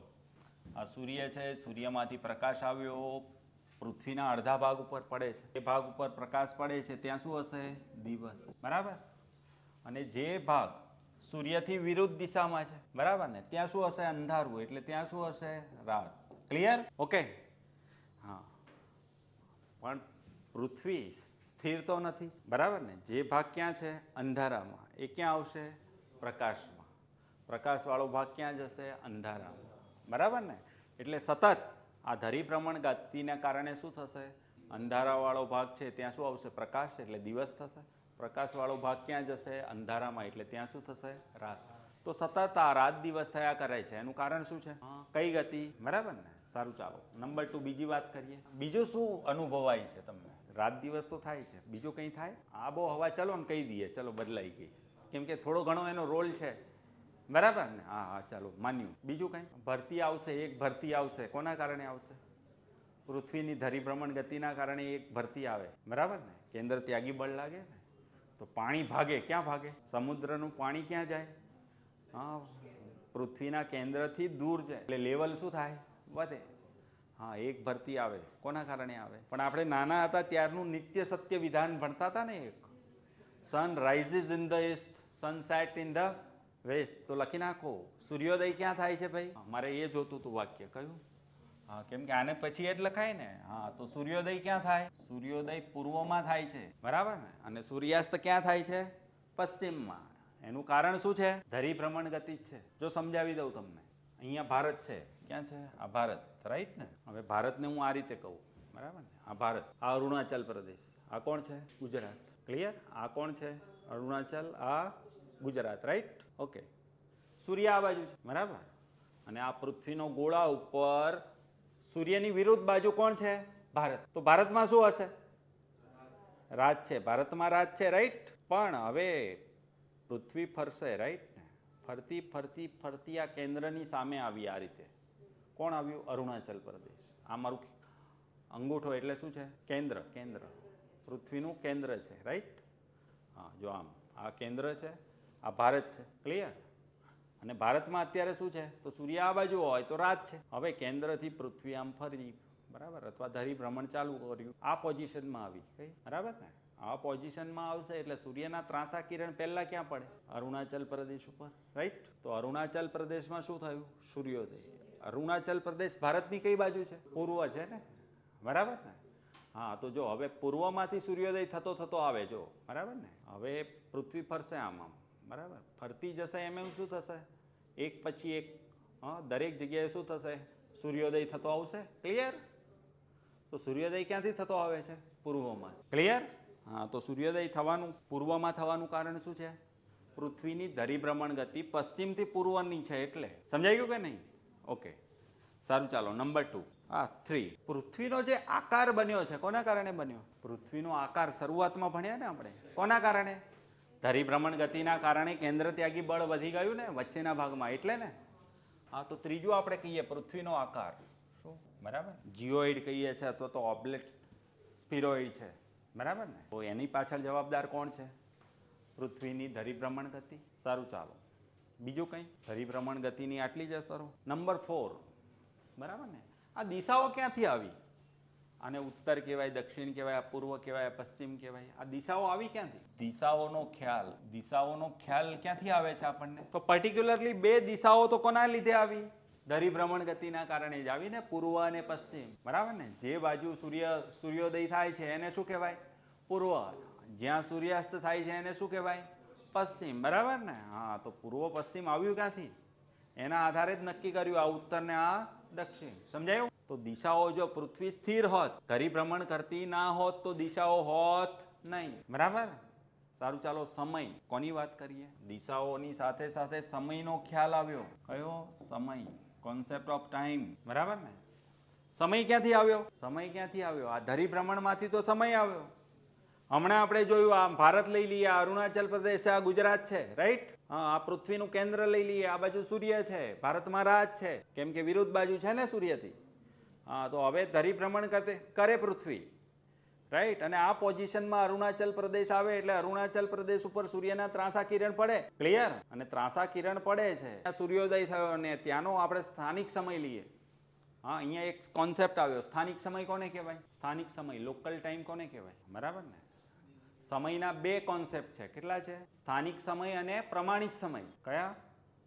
આ સૂર્ય છે, સૂર્યમાંથી પ્રકાશ આવ્યો પૃથ્વીના અડધા ભાગ ઉપર પડે છે. એ ભાગ ઉપર પ્રકાશ પડે છે ત્યાં શું હશે? દિવસ. બરાબર? અને જે ભાગ સૂર્યથી વિરુદ્ધ દિશામાં છે, બરાબર ને, ત્યાં શું હશે? અંધારું. એટલે ત્યાં શું હશે? રાત. ક્લિયર? ઓકે. હા, પણ પૃથ્વી સ્થિર તો નથી. બરાબર ને? જે ભાગ ક્યાં છે? અંધારામાં. એ ક્યાં આવશે? પ્રકાશમાં. પ્રકાશવાળો ભાગ ક્યાં જશે? અંધારામાં. બરાબર ને? એટલે સતત આ ધરીભ્રમણ ગતિના કારણે શું થશે? અંધારાવાળો ભાગ છે ત્યાં શું આવશે? પ્રકાશ. એટલે દિવસ થશે. પ્રકાશવાળો ભાગ ક્યાં જશે? અંધારામાં. એટલે ત્યાં શું થશે? રાત. તો સતત આ રાત દિવસ થયા કરે છે. એનું કારણ શું છે? કઈ ગતિ? બરાબર ને? સારું, ચાલો નંબર 2 બીજી વાત કરીએ. બીજું શું અનુભવાય છે તમને? રાત દિવસ તો થાય છે, બીજું કંઈ થાય? આબોહવા ચલો ને કહી દઈએ. ચલો બદલાઈ ગઈ કેમ કે થોડો ઘણો એનો રોલ છે. બરાબર ને? હા, ચાલો માન્યું. બીજું કંઈ? ભરતી આવશે. એક ભરતી આવશે. કોના કારણે આવશે? પૃથ્વીની ધરીભ્રમણ ગતિના કારણે એક ભરતી આવે. બરાબર ને? કેન્દ્ર ત્યાગી બળ લાગે ને તો પાણી ભાગે. ક્યાં ભાગે? સમુદ્રનું પાણી ક્યાં જાય? હા, પૃથ્વીના કેન્દ્રથી દૂર જાય. એટલે લેવલ શું થાય? વધે. હા, એક ભરતી આવે. કોના કારણે આવે? પણ આપણે નાના હતા ત્યારનું નિત્ય સત્ય વિધાન ભણતા હતા ને. એક sun rises in the east, sunset in the west. તો લખી નાખો સૂર્યોદય ક્યાં થાય છે ભાઈ? મારે એ જોતું હતું વાક્ય. કયું? હા, કેમ કે આને પછી એ જ લખાય ને. હા, તો સૂર્યોદય ક્યાં થાય? સૂર્યોદય પૂર્વમાં થાય છે. બરાબર ને? અને સૂર્યાસ્ત ક્યાં થાય છે? પશ્ચિમમાં. એનું કારણ શું છે? ધરીભ્રમણ ગતિ જ છે. જો સમજાવી દઉં તમને. અહીંયા ભારત છે. ક્યાં છે? આ ભારત. રાઈટ ને? હવે ભારતને હું આ રીતે કહું. બરાબર ને? આ ભારત. આ અરુણાચલ પ્રદેશ. આ કોણ છે? ગુજરાત. ક્લિયર? આ કોણ છે? અરુણાચલ. આ ગુજરાત. રાઈટ? ઓકે. સૂર્ય આ બાજુ છે. બરાબર? અને આ પૃથ્વીનો ગોળા ઉપર સૂર્યની વિરુદ્ધ બાજુ કોણ છે? ભારત. તો ભારતમાં શું હશે? રાત છે. ભારતમાં રાત છે. રાઈટ? પણ હવે પૃથ્વી ફરશે. રાઈટ ને? ફરતી ફરતી ફરતી આ કેન્દ્રની સામે આવી. આ રીતે કોણ આવ્યું? અરુણાચલ પ્રદેશ. આ મારું અંગૂઠો એટલે શું છે? કેન્દ્ર. કેન્દ્ર પૃથ્વીનું કેન્દ્ર છે. રાઈટ? હા, જો આમ આ કેન્દ્ર છે, આ ભારત છે. ક્લિયર? અને ભારતમાં અત્યારે શું છે? તો સૂર્ય આ બાજુ હોય તો રાત છે. હવે કેન્દ્રથી પૃથ્વી આમ ફરી. બરાબર? અથવા ધરીભ્રમણ ચાલુ કર્યું. આ પોઝિશનમાં આવી. કઈ? બરાબર ને? આ પોઝિશનમાં આવશે એટલે સૂર્યના ત્રાંસા કિરણ પહેલા ક્યાં પડે? અરુણાચલ પ્રદેશ ઉપર. રાઈટ? તો અરુણાચલ પ્રદેશમાં શું થયું? સૂર્યોદય. અરુણાચલ પ્રદેશ ભારતની કઈ બાજુ છે? પૂર્વ છે ને? બરાબર ને? હા, તો જો હવે પૂર્વમાંથી સૂર્યોદય થતો થતો આવે. જો બરાબર ને? હવે પૃથ્વી ફરશે આમ આમ. બરાબર? ફરતી જશે એમ શું થશે? એક પછી એક દરેક જગ્યાએ શું થશે? સૂર્યોદય થતો આવશે. ક્લિયર? તો સૂર્યોદય ક્યાંથી થતો આવે છે? પૂર્વમાં. ક્લિયર? હા, તો સૂર્યોદય થવાનું પૂર્વમાં થવાનું કારણ શું છે? પૃથ્વીની ધરીભ્રમણ ગતિ પશ્ચિમથી પૂર્વની છે એટલે સમજાઈ ગયું કે નહીં? ઓકે, સારું, ચાલો નંબર 2. 3. પૃથ્વીનો જે આકાર બન્યો છે કોના કારણે બન્યો? પૃથ્વીનો આકાર શરૂઆતમાં ભણ્યા ને આપણે, કોના કારણે? ધરીભ્રમણ ગતિના કારણે કેન્દ્ર ત્યાગી બળ વધી ગયું ને વચ્ચેના ભાગમાં, એટલે ને. હા, તો ત્રીજું આપણે કહીએ પૃથ્વીનો આકાર શું? બરાબર, જીઓઇડ કહીએ છીએ અથવા તો ઓબ્લેટ સ્ફિરોઇડ છે, બરાબર ને. તો એની પાછળ જવાબદાર કોણ છે? પૃથ્વીની ધરીભ્રમણ ગતિ. સારું, ચાલો બીજું કંઈ? ધરીભ્રમણ ગતિની આટલી જ અસરો. નંબર 4, બરાબર ને. આ દિશાઓ ક્યાંથી આવી? આને ઉત્તર કહેવાય, દક્ષિણ કહેવાય, પૂર્વ કહેવાય, પશ્ચિમ કહેવાય. આ દિશાઓ આવી ક્યાંથી? દિશાઓનો ખ્યાલ ક્યાંથી આવે છે આપણને? તો પર્ટિક્યુલરલી 2 દિશાઓ તો કોના લીધે આવી? ધરીભ્રમણ ગતિના કારણે જ આવી ને, પૂર્વ અને પશ્ચિમ, બરાબર ને. જે બાજુ સૂર્યોદય થાય છે એને શું કહેવાય? પૂર્વ. જ્યાં સૂર્યાસ્ત થાય છે એને શું કહેવાય? પશ્ચિમ, બરાબર ને. હા, તો પૂર્વ પશ્ચિમ આવ્યું ક્યાંથી? એના આધારે જ નક્કી કર્યું, આ ઉત્તર ને આ દક્ષિણ. સમજાયું? તો દિશાઓ જો પૃથ્વી સ્થિર હોત, ધરીભ્રમણ કરતી ના હોત તો દિશાઓ હોત નહીં, બરાબર. સારું, ચાલો સમય. કોની વાત કરીએ? દિશાઓની સાથે સાથે સમયનો ખ્યાલ આવ્યો. કયો? સમય, કોન્સેપ્ટ ઓફ ટાઈમ, બરાબર ને. સમય ક્યાંથી આવ્યો? આ ધરીભ્રમણમાંથી તો સમય આવ્યો. હમણાં આપણે જોયું, આ ભારત લઈ લઈએ, આ અરુણાચલ પ્રદેશ, આ ગુજરાત છે, રાઈટ. હા, આ પૃથ્વીનું કેન્દ્ર લઈ લઈએ, આ બાજુ સૂર્ય છે, ભારતમાં રાત છે, કેમ કે વિરુદ્ધ બાજુ છે ને સૂર્યથી. હા, તો હવે ધરીભ્રમણ કરે પૃથ્વી, રાઈટ. અને આ પોઝિશનમાં અરુણાચલ પ્રદેશ આવે એટલે અરુણાચલ પ્રદેશ ઉપર સૂર્યના ત્રાંસા કિરણ પડે, ક્લિયર. અને ત્રાંસા કિરણ પડે છે, સૂર્યોદય થયો અને ત્યાંનો આપણે સ્થાનિક સમય લઈએ. હા, અહીંયા એક કોન્સેપ્ટ આવ્યો, સ્થાનિક સમય કોને કહેવાય? સ્થાનિક સમય, લોકલ ટાઈમ કોને કહેવાય? બરાબર ને. સમયના 2 કોન્સેપ્ટ છે. કેટલા છે? સ્થાનિક સમય અને પ્રમાણિત સમય. કયા?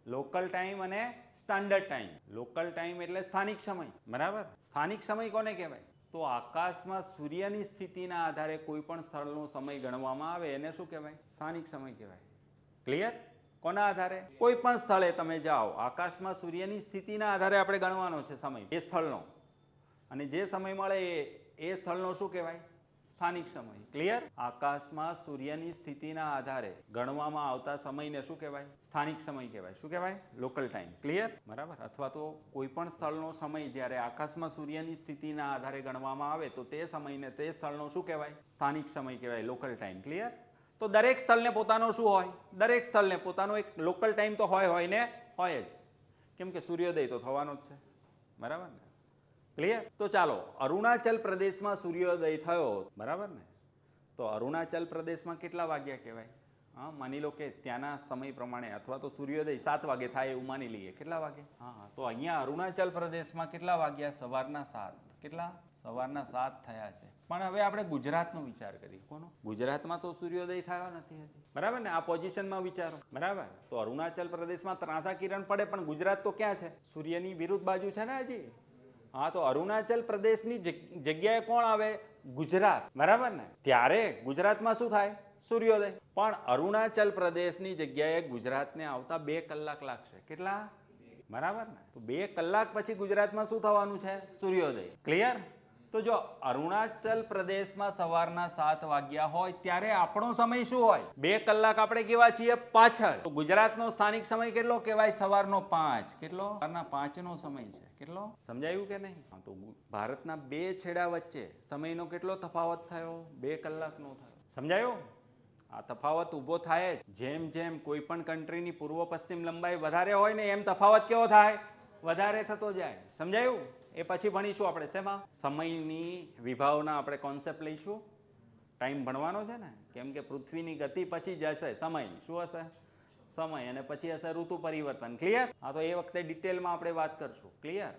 લોકલ ટાઈમ અને સ્ટાન્ડર્ડ ટાઈમ. લોકલ ટાઈમ એટલે સ્થાનિક સમય, બરાબર. સ્થાનિક સમય કોને કહેવાય? તો આકાશમાં સૂર્યની સ્થિતિના આધારે કોઈ પણ સ્થળનો સમય ગણવામાં આવે એને શું કહેવાય? સ્થાનિક સમય કહેવાય. ક્લિયર? કોના આધારે? કોઈ પણ સ્થળે તમે જાઓ, આકાશમાં સૂર્યની સ્થિતિના આધારે આપણે ગણવાનો છે સમય એ સ્થળનો, અને જે સમય મળે એ સ્થળનો શું કહેવાય? સ્થાનિક સમય. ક્લિયર? આકાશમાં સૂર્યની સ્થિતિના આધારે ગણવામાં આવતા સમયને શું કહેવાય? સ્થાનિક સમય કહેવાય. શું કહેવાય? Local time. ક્લિયર? બરાબર. અથવા તો કોઈ પણ સ્થળનો સમય જ્યારે આકાશમાં સૂર્યની સ્થિતિના આધારે ગણવામાં આવે તો તે સમયને તે સ્થળનો શું કહેવાય? સ્થાનિક સમય કહેવાય, લોકલ ટાઈમ. ક્લિયર? તો દરેક સ્થળને પોતાનો શું હોય? દરેક સ્થળને પોતાનો એક લોકલ ટાઈમ તો હોય ને, હોય જ, કેમ કે સૂર્યોદય તો થવાનો જ છે, બરાબર ને. ક્લિયર? તો ચાલો, અરુણાચલ પ્રદેશમાં સૂર્યોદય થયો, બરાબર ને. તો અરુણાચલ પ્રદેશમાં કેટલા વાગ્યા કહેવાય? હા, માની લો કે ત્યાંના સમય પ્રમાણે, અથવા તો સૂર્યોદય 7 વાગે થાય એવું માની લઈએ. કેટલા વાગે? હા, તો અહીંયા અરુણાચલ પ્રદેશમાં કેટલા વાગ્યા? સવારના 7. કેટલા? સવારના 7 થયા છે. પણ હવે આપણે ગુજરાતનો વિચાર કરીએ. કોનો? ગુજરાતમાં તો સૂર્યોદય થયો નથી હજી, બરાબર ને. આ પોઝિશનમાં વિચારો, બરાબર. તો અરુણાચલ પ્રદેશમાં ત્રાંસા કિરણ પડે, પણ ગુજરાત તો ક્યાં છે? સૂર્યની વિરુદ્ધ બાજુ છે ને હજી. હા, તો અરુણાચલ પ્રદેશની જગ્યાએ કોણ આવે? ગુજરાત, બરાબર ને. ત્યારે ગુજરાતમાં શું થાય? સૂર્યોદય. પણ અરુણાચલ પ્રદેશની જગ્યાએ ગુજરાતને આવતા 2 કલાક લાગશે. કેટલા? બરાબર ને. તો 2 કલાક પછી ગુજરાતમાં શું થવાનું છે? સૂર્યોદય. ક્લિયર? તો જો અરુણાચલ પ્રદેશમાં સવારના 7 વાગ્યા હોય ત્યારે આપણો સમય શું હોય? 2 કલાક આપણે કેવા છીએ? પાછળ. તો ગુજરાતનો સ્થાનિક સમય કેટલો કહેવાય? સવારનો 5. કેટલો? સવારના 5નો સમય છે. કેટલો? સમજાયું કે નહીં? હા, તો ભારતના 2 છેડા વચ્ચે સમયનો કેટલો તફાવત થયો? 2 કલાકનો થયો. સમજાયું? આ તફાવત ઊભો થાય જ. જેમ જેમ કોઈ પણ કન્ટ્રીની પૂર્વ પશ્ચિમ લંબાઈ વધારે હોય ને એમ તફાવત કેવો થાય? વધારે થતો જાય. સમજાયું? એ પછી ભણીશું આપણે. શેમાં? સમયની વિભાવના આપણે કોન્સેપ્ટ લઈશું. ટાઈમ ભણવાનો છે ને, કેમ કે પૃથ્વીની ગતિ પછી જ હશે સમય. શું હશે? સમય. અને પછી હશે ઋતુ પરિવર્તન. ક્લિયર? હા, તો એ વખતે ડિટેલમાં આપણે વાત કરશું. ક્લિયર?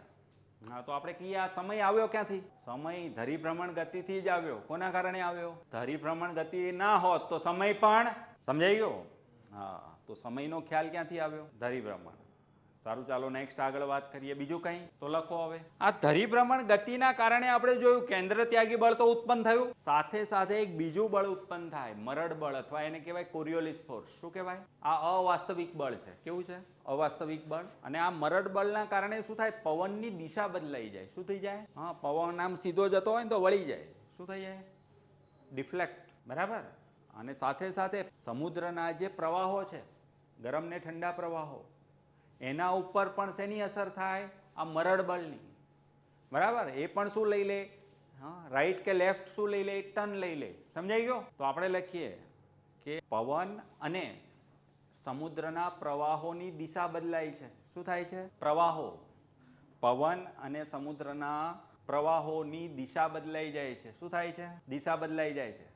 હા, તો આપણે કહીએ આ સમય આવ્યો ક્યાંથી? સમય ધરીભ્રમણ ગતિથી જ આવ્યો. કોના કારણે આવ્યો? ધરીભ્રમણ ગતિ ના હોત તો સમય પણ, સમજાઈ ગયો? હા, તો સમયનો ખ્યાલ ક્યાંથી આવ્યો? ધરીભ્રમણ. સારું, ચાલો નેક્સ્ટ આગળ વાત કરીએ. બીજું કંઈ તો લખો હવે. આ ધરીભ્રમણ ગતિના કારણે આપણે જોયું કેન્દ્ર ત્યાગી બળ તો ઉત્પન્ન થયું, સાથે સાથે એક બીજું બળ ઉત્પન્ન થાય, મરડ બળ, અથવા એને કહેવાય કોરિયોલિસ ફોર્સ. શું કહેવાય? આ અવાસ્તવિક બળ છે. કેવું છે? અવાસ્તવિક બળ. અને આ મરડ બળના કારણે શું થાય? પવનની દિશા બદલાઈ જાય. શું થઈ જાય? હા, પવન આમ સીધો જતો હોય ને તો વળી જાય. શું થઈ જાય? ડિફ્લેક્ટ. બરાબર. અને સાથે સાથે સમુદ્રના જે પ્રવાહો છે ગરમ ને ઠંડા પ્રવાહો, એના ઉપર પણ શેની અસર થાય? આ મરડ બળની. બરાબર, એ પણ શું લઈ લે? હા, રાઈટ કે લેફ્ટ શું લઈ લે? ટર્ન લઈ લે. સમજાઈ ગયો? તો આપણે લખીએ કે પવન અને સમુદ્રના પ્રવાહોની દિશા બદલાય છે. શું થાય છે? પ્રવાહો, પવન અને સમુદ્રના પ્રવાહોની દિશા બદલાઈ જાય છે. શું થાય છે? દિશા બદલાઈ જાય છે.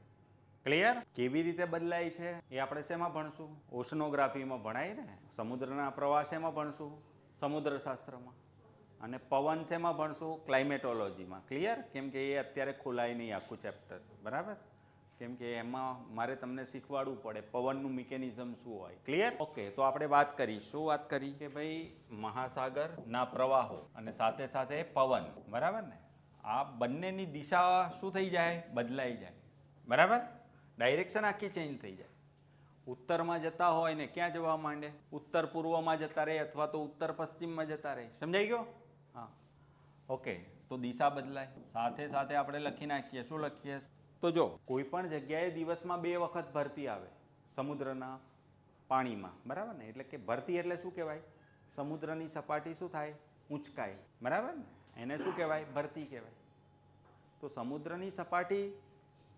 ક્લિયર? કેવી રીતે બદલાય છે એ આપણે શેમાં ભણશું? ઓશનોગ્રાફીમાં ભણાય ને. સમુદ્રના પ્રવાહ શેમાં ભણશું? સમુદ્ર શાસ્ત્રમાં. અને પવન શેમાં ભણશું? ક્લાઇમેટોલોજીમાં. ક્લિયર? કેમ કે એ અત્યારે ખોલાય નહીં આખું ચેપ્ટર. બરાબર? કેમ કે એમાં મારે તમને શીખવાડવું પડે પવનનું મિકેનિઝમ શું હોય. ક્લિયર? ઓકે, તો આપણે વાત કરી. શું વાત કરી? કે ભાઈ મહાસાગરના પ્રવાહો અને સાથે સાથે પવન. બરાબર ને? આ બંનેની દિશા શું થઈ જાય? બદલાઈ જાય. બરાબર? ડાયરેક્શન આખી ચેન્જ થઈ જાય. ઉત્તરમાં જતા હોય ને ક્યાં જવા માંડે? ઉત્તર પૂર્વમાં જતા રહે અથવા તો ઉત્તર પશ્ચિમમાં જતા રહે. સમજાઈ ગયો? હા, ઓકે. તો દિશા બદલાય. સાથે સાથે આપણે લખી નાખીએ. શું લખીએ? તો જો કોઈ પણ જગ્યાએ દિવસમાં 2 વખત ભરતી આવે સમુદ્રના પાણીમાં. બરાબર ને? એટલે કે ભરતી એટલે શું કહેવાય? સમુદ્રની સપાટી શું થાય? ઊંચકાય. બરાબર ને? એને શું કહેવાય? ભરતી કહેવાય. તો સમુદ્રની સપાટી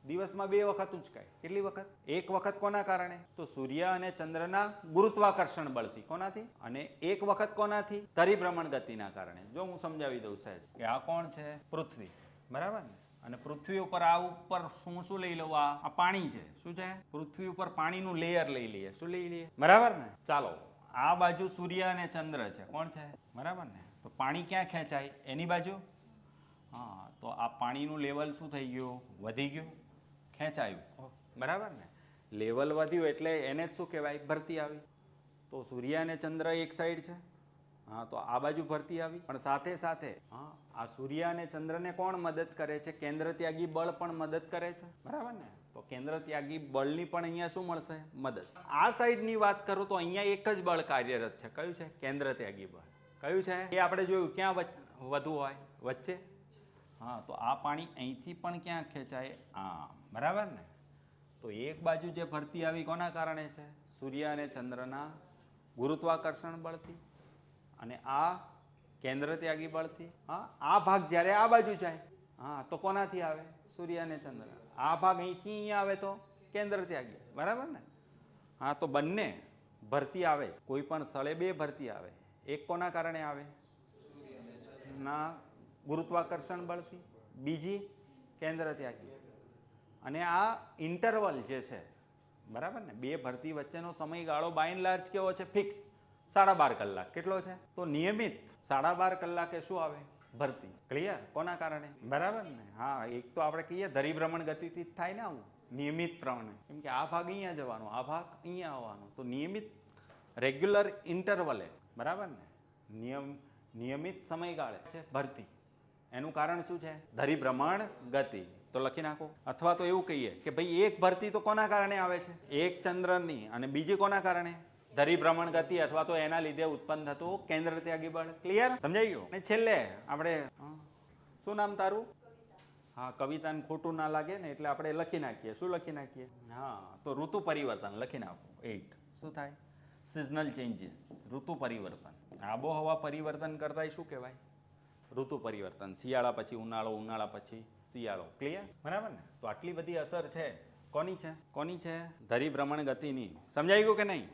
દિવસમાં 2 વખત ઊંચકાય. કેટલી વખત? એક વખત કોના કારણે? તો સૂર્ય અને ચંદ્રના ગુરુત્વાકર્ષણ બળથી. કોનાથી? અને એક વખત કોનાથી? પરિભ્રમણ ગતિના કારણે. જો હું સમજાવી દઉં સહેજ કે આ કોણ છે? પૃથ્વી. બરાબર ને? અને પૃથ્વી ઉપર આ ઉપર શું લઈ લઉં? આ પાણી છે. શું છે? પૃથ્વી ઉપર પાણીનું લેયર લઈ લઈએ. શું લઈ લઈએ? બરાબર ને? ચાલો, આ બાજુ સૂર્ય અને ચંદ્ર છે. કોણ છે? બરાબર ને? તો પાણી ક્યાં ખેંચાય? એની બાજુ. હા, તો આ પાણીનું લેવલ શું થઈ ગયું? વધી ગયું, ખેંચાયું. બરાબર ને? લેવલ વધ્યું એટલે એને જ શું કહેવાય? ભરતી આવી. તો સૂર્ય અને ચંદ્ર એક સાઈડ છે. હા, તો આ બાજુ ભરતી આવી. પણ સાથે સાથે હા, આ સૂર્ય અને ચંદ્રને કોણ મદદ કરે છે? કેન્દ્ર ત્યાગી બળ પણ મદદ કરે છે. બરાબર ને? તો કેન્દ્ર ત્યાગી બળની પણ અહીંયા શું મળશે? મદદ. આ સાઈડની વાત કરું તો અહીંયા એક જ બળ કાર્યરત છે. કયું છે? કેન્દ્ર ત્યાગી બળ. કયું છે? એ આપણે જોયું. ક્યાં વધુ હોય? વચ્ચે. હા, તો આ પાણી અહીંથી પણ ક્યાં ખેંચાય? બરાબર ને? તો એક બાજુ જે ભરતી આવી કોના કારણે છે? સૂર્ય અને ચંદ્રના ગુરુત્વાકર્ષણ બળથી. અને આ કેન્દ્ર ત્યાગી બળથી. હા, આ ભાગ જ્યારે આ બાજુ જાય હા તો કોનાથી આવે? સૂર્ય અને ચંદ્ર. આ ભાગ અહીંથી અહીંયા આવે તો કેન્દ્ર ત્યાગી. બરાબર ને? હા, તો બંને ભરતી આવે. કોઈ પણ સ્થળે 2 ભરતી આવે. એક કોના કારણે આવે? ના ગુરુત્વાકર્ષણ બળથી. બીજી કેન્દ્ર ત્યાગી. અને આ ઇન્ટરવલ જે છે, બરાબર ને? 2 ભરતી વચ્ચેનો સમયગાળો બાય એન્ડ લાર્જ કેવો છે? ફિક્સ 12.5 કલાક. કેટલો છે? તો નિયમિત 12.5 કલાકે શું આવે? ભરતી. ક્લિયર? કોના કારણે? બરાબર ને? હા, એક તો આપણે કહીએ ધરીભ્રમણ ગતિથી જ થાય ને આવું નિયમિત પ્રમાણે. કેમ કે આ ભાગ અહીંયા જવાનો, આ ભાગ અહીંયા આવવાનો. તો નિયમિત રેગ્યુલર ઇન્ટરવલે. બરાબર ને? નિયમિત સમયગાળે છે ભરતી. એનું કારણ શું છે? ધરીભ્રમણ ગતિ. તો લખી નાખો. અથવા તો એવું કહીએ કે ભાઈ એક ભરતી તો કોના કારણે આવે છે? એક ચંદ્રની. અને બીજી કોના કારણે? ધરીભ્રમણ ગતિ અથવા તો એના લીધે ઉત્પન્ન થતું કેન્દ્ર ત્યાગી બળ. ક્લિયર? સમજાઈ ગયું? અને છેલ્લે આપણે શું નામ તારું? હા, કવિતાને ખોટું ના લાગે ને એટલે આપણે લખી નાખીએ. શું લખી નાખીએ? હા, તો ઋતુ પરિવર્તન લખી નાખો. 8. શું થાય? Seasonal changes. ઋતુ પરિવર્તન. આબોહવા પરિવર્તન કરતા શું કહેવાય? ઋતુ પરિવર્તન. શિયાળા પછી ઉનાળો, ઉનાળા પછી શિયાળો. ક્લિયર? બરાબર ને? તો આટલી બધી અસર છે. કોની છે? કોની છે? ધરીભ્રમણ ગતિની. સમજાઈ ગયું કે નહીં?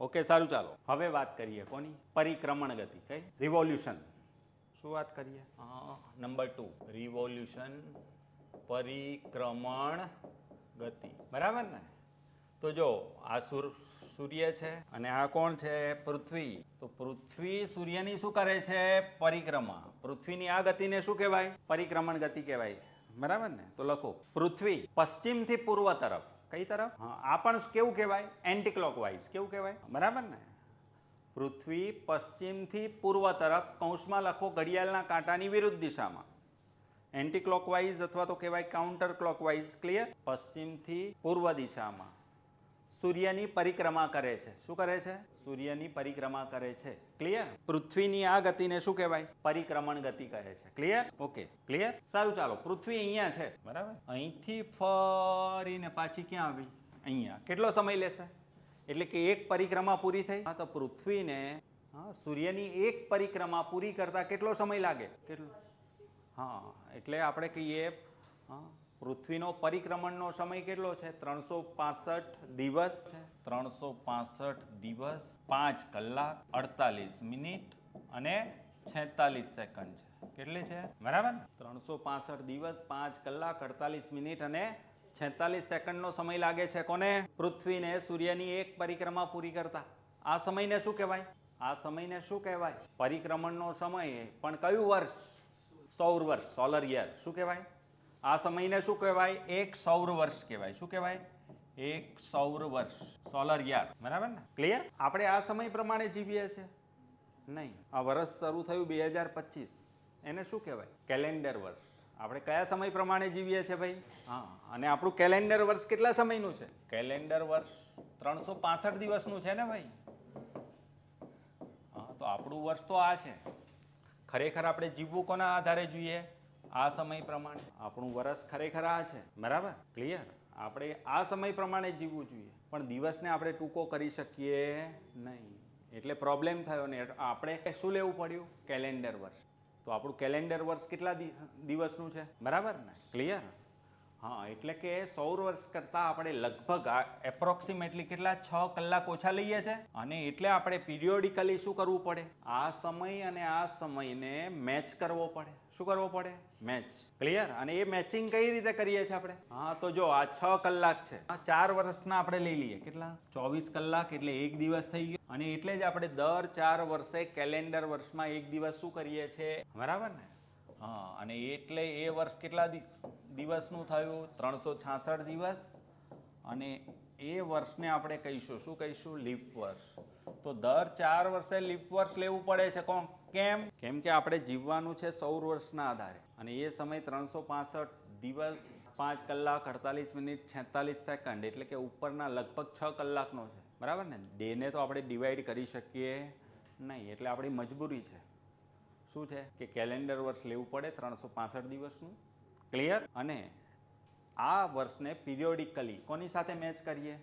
ઓકે, સારું. ચાલો હવે વાત કરીએ કોની? પરિક્રમણ ગતિ. કઈ? રિવોલ્યુશન. શું વાત કરીએ? નંબર 2 રિવોલ્યુશન, પરિક્રમણ ગતિ. બરાબર ને? તો જો આ સૂર્ય છે અને આ કોણ છે? પૃથ્વી. તો પૃથ્વી સૂર્યની શું કરે છે? પરિક્રમા. પૃથ્વીની આ ગતિને શું કહેવાય? પરિક્રમણ ગતિ કહેવાય. બરાબર ને? તો લખો પૃથ્વી પશ્ચિમથી પૂર્વ તરફ. કઈ તરફ? હા, આ પણ કેવું કહેવાય? Anti clockwise. કેવું કહેવાય? બરાબર ને? પૃથ્વી પશ્ચિમથી પૂર્વ તરફ, કૌંસમાં લખો ઘડિયાળના કાંટાની વિરુદ્ધ દિશામાં. એન્ટી ક્લોકવાઇઝ અથવા તો કહેવાય કાઉન્ટર ક્લોકવાઇઝ. ક્લિયર? પશ્ચિમથી પૂર્વ દિશામાં સૂર્યની પરિક્રમા કરે છે. શું કરે છે? સૂર્યની પરિક્રમા કરે છે. ક્લિયર? પૃથ્વીની આ ગતિને શું કહેવાય? પરિક્રમણ ગતિ કહે છે. ક્લિયર? Okay, clear? સારું. ચાલો, પૃથ્વી અહીંયા છે. બરાબર? અહીંથી ફરીને પાછી ક્યાં આવી? અહીંયા. કેટલો સમય લેશે? એટલે કે એક પરિક્રમા પૂરી થઈ. હા, તો પૃથ્વીને સૂર્યની એક પરિક્રમા પૂરી કરતા કેટલો સમય લાગે? કેટલો? હા, એટલે આપણે કહીએ પૃથ્વીનો પરિક્રમણનો સમય કેટલો છે? 365 દિવસ છે. 365 દિવસ 5 કલાક 48 મિનિટ અને 46 સેકન્ડ છે. કેટલી છે? બરાબર ને? 365 દિવસ 5 કલાક 48 મિનિટ અને 46 સેકન્ડનો સમય લાગે છે. કોને? પૃથ્વીને સૂર્યની એક પરિક્રમા પૂરી કરતા. આ સમયને શું કહેવાય? આ સમયને શું કહેવાય? પરિક્રમણનો સમય. પણ કયું વર્ષ? સૌર વર્ષ, સોલર યર. શું કહેવાય? આ સમયને શું કહેવાય? એક સૌર વર્ષ કહેવાય. શું કહેવાય? એક સૌર વર્ષ, સોલર યર. બરાબર ને? ક્લિયર? આપણે આ સમય પ્રમાણે જીવીએ છીએ? નહીં. આ વર્ષ શરૂ થયું 2025, એને શું કહેવાય? કેલેન્ડર વર્ષ. આપણે કયા સમય પ્રમાણે જીવીએ છીએ ભાઈ? હા, અને આપણું કેલેન્ડર વર્ષ કેટલા સમયનું છે? કેલેન્ડર વર્ષ 365 દિવસનું છે ને ભાઈ? હા, તો આપણું વર્ષ તો આ છે. ખરેખર આપણે જીવવું કોના આધારે જોઈએ? આ સમય પ્રમાણે. આપણું વર્ષ ખરેખર આ છે. બરાબર? ક્લિયર? આપણે આ સમય પ્રમાણે જીવવું જોઈએ, પણ દિવસને આપણે ટૂંકો કરી શકીએ નહીં. એટલે પ્રોબ્લેમ થયો ને આપણે શું લેવું પડ્યું? કેલેન્ડર વર્ષ. તો આપણું કેલેન્ડર વર્ષ કેટલા દિવસનું છે? બરાબર ને? ક્લિયર? હા, એટલે કે સૌર વર્ષ કરતાં આપણે લગભગ એપ્રોક્સિમેટલી કેટલા 6 કલાક ઓછા લઈએ છીએ. અને એટલે આપણે પિરિયોડિકલી શું કરવું પડે? આ સમય અને આ સમયને મેચ કરવો પડે. શું કરવો પડે? મેચ. ક્લિયર? અને એ મેચિંગ કઈ રીતે કરીએ છીએ આપણે? હા, તો જો આ 6 કલાક છે, 4 વર્ષના આપણે લઈ લઈએ. કેટલા? 24 કલાક એટલે એક દિવસ થઈ ગયો. અને એટલે જ આપણે દર 4 વર્ષે કેલેન્ડર વર્ષમાં એક દિવસ શું કરીએ છીએ? બરાબર ને? હા, અને એટલે એ વર્ષ કેટલા દિવસનું થયું? 366 દિવસ. અને એ વર્ષને આપણે કહીશું, શું કહીશું? લીપ વર્ષ. તો દર 4 વર્ષે લીપ વર્ષ લેવું પડે છે. કોણ? કેમ? કેમ કે આપણે જીવવાનું છે સૌર વર્ષના આધારે. અને એ સમય 365 દિવસ 5 કલાક 48 મિનિટ 46 સેકન્ડ, એટલે કે ઉપરના લગભગ 6 કલાકનો છે. બરાબર ને? ડેને તો આપણે ડિવાઈડ કરી શકીએ નહીં, એટલે આપણી મજબૂરી છે. શું છે? કે કેલેન્ડર વર્ષ લેવું પડે 365 દિવસનું. ક્લિયર? અને આ વર્ષને પિરિયોડિકલી કોની સાથે મેચ કરીએ?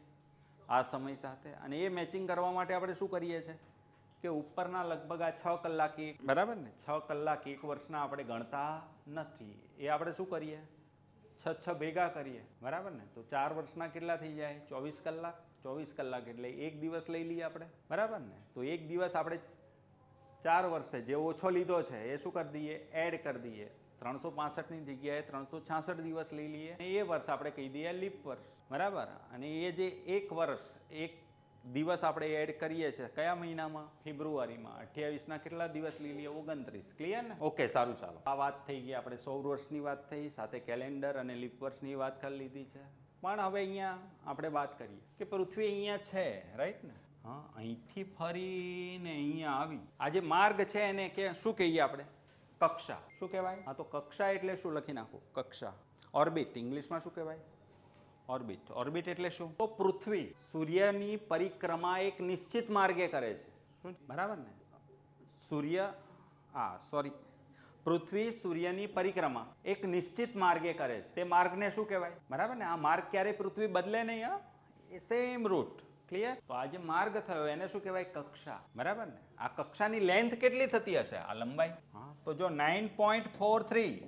આ સમય સાથે. અને એ મેચિંગ કરવા માટે આપણે શું કરીએ છીએ? કે ઉપરના લગભગ આ 6 કલાક, બરાબર ને? 6 કલાક એક વર્ષના આપણે ગણતા નથી. એ આપણે શું કરીએ? 6 ભેગા કરીએ. બરાબર ને? તો 4 વર્ષના કેટલા થઈ જાય? 24 કલાક. 24 કલાક એટલે એક દિવસ લઈ લઈએ આપણે. બરાબર ને? તો એક દિવસ આપણે 4 વર્ષે જે ઓછો લીધો છે એ શું કરી દઈએ? એડ કરી દઈએ. 365ની જગ્યાએ 366 દિવસ લઈ લઈએ. એ વર્ષ આપણે કહી દઈએ લીપ વર્ષ. બરાબર? અને એ જે એક વર્ષ, એક દિવસ આપણે એડ કરીએ છીએ કયા મહિનામાં? ફેબ્રુઆરીમાં. 28ના કેટલા દિવસ લઈ લઈએ? 29. ક્લિયર ને? ઓકે, સારું, ચાલો. આ વાત થઈ ગઈ. આપણે સૌર વર્ષની વાત થઈ, સાથે કેલેન્ડર અને લીપ વર્ષની વાત કરી લીધી છે. પણ હવે અહીંયા આપણે વાત કરીએ કે પૃથ્વી અહીંયા છે, રાઈટ ને? હા, અહીંથી ફરીને અહીંયા આવી. આ જે માર્ગ છે એને કે શું કહીએ આપણે? કક્ષા. શું કહેવાય? હા, તો કક્ષા એટલે શું? લખી નાખો. કક્ષા. ઓર્બિટ ઇંગ્લિશમાં શું કહેવાય? ઓર્બિટ. ઓર્બિટ એટલે શું? તો પૃથ્વી સૂર્યની પરિક્રમા એક નિશ્ચિત માર્ગે કરે છે. શું? બરાબર ને? પૃથ્વી સૂર્યની પરિક્રમા એક નિશ્ચિત માર્ગે કરે છે. તે માર્ગને શું કહેવાય? બરાબર ને? આ માર્ગ ક્યારેય પૃથ્વી બદલે નહીં. હા, એ સેમ રૂટ. ક્લિયર? તો આ જે માર્ગ થયો એને શું કહેવાય? કક્ષા. બરાબર ને? આ કક્ષાની લેન્થ કેટલી થતી હશે? આ લંબાઈ? હા, તો જો 9.43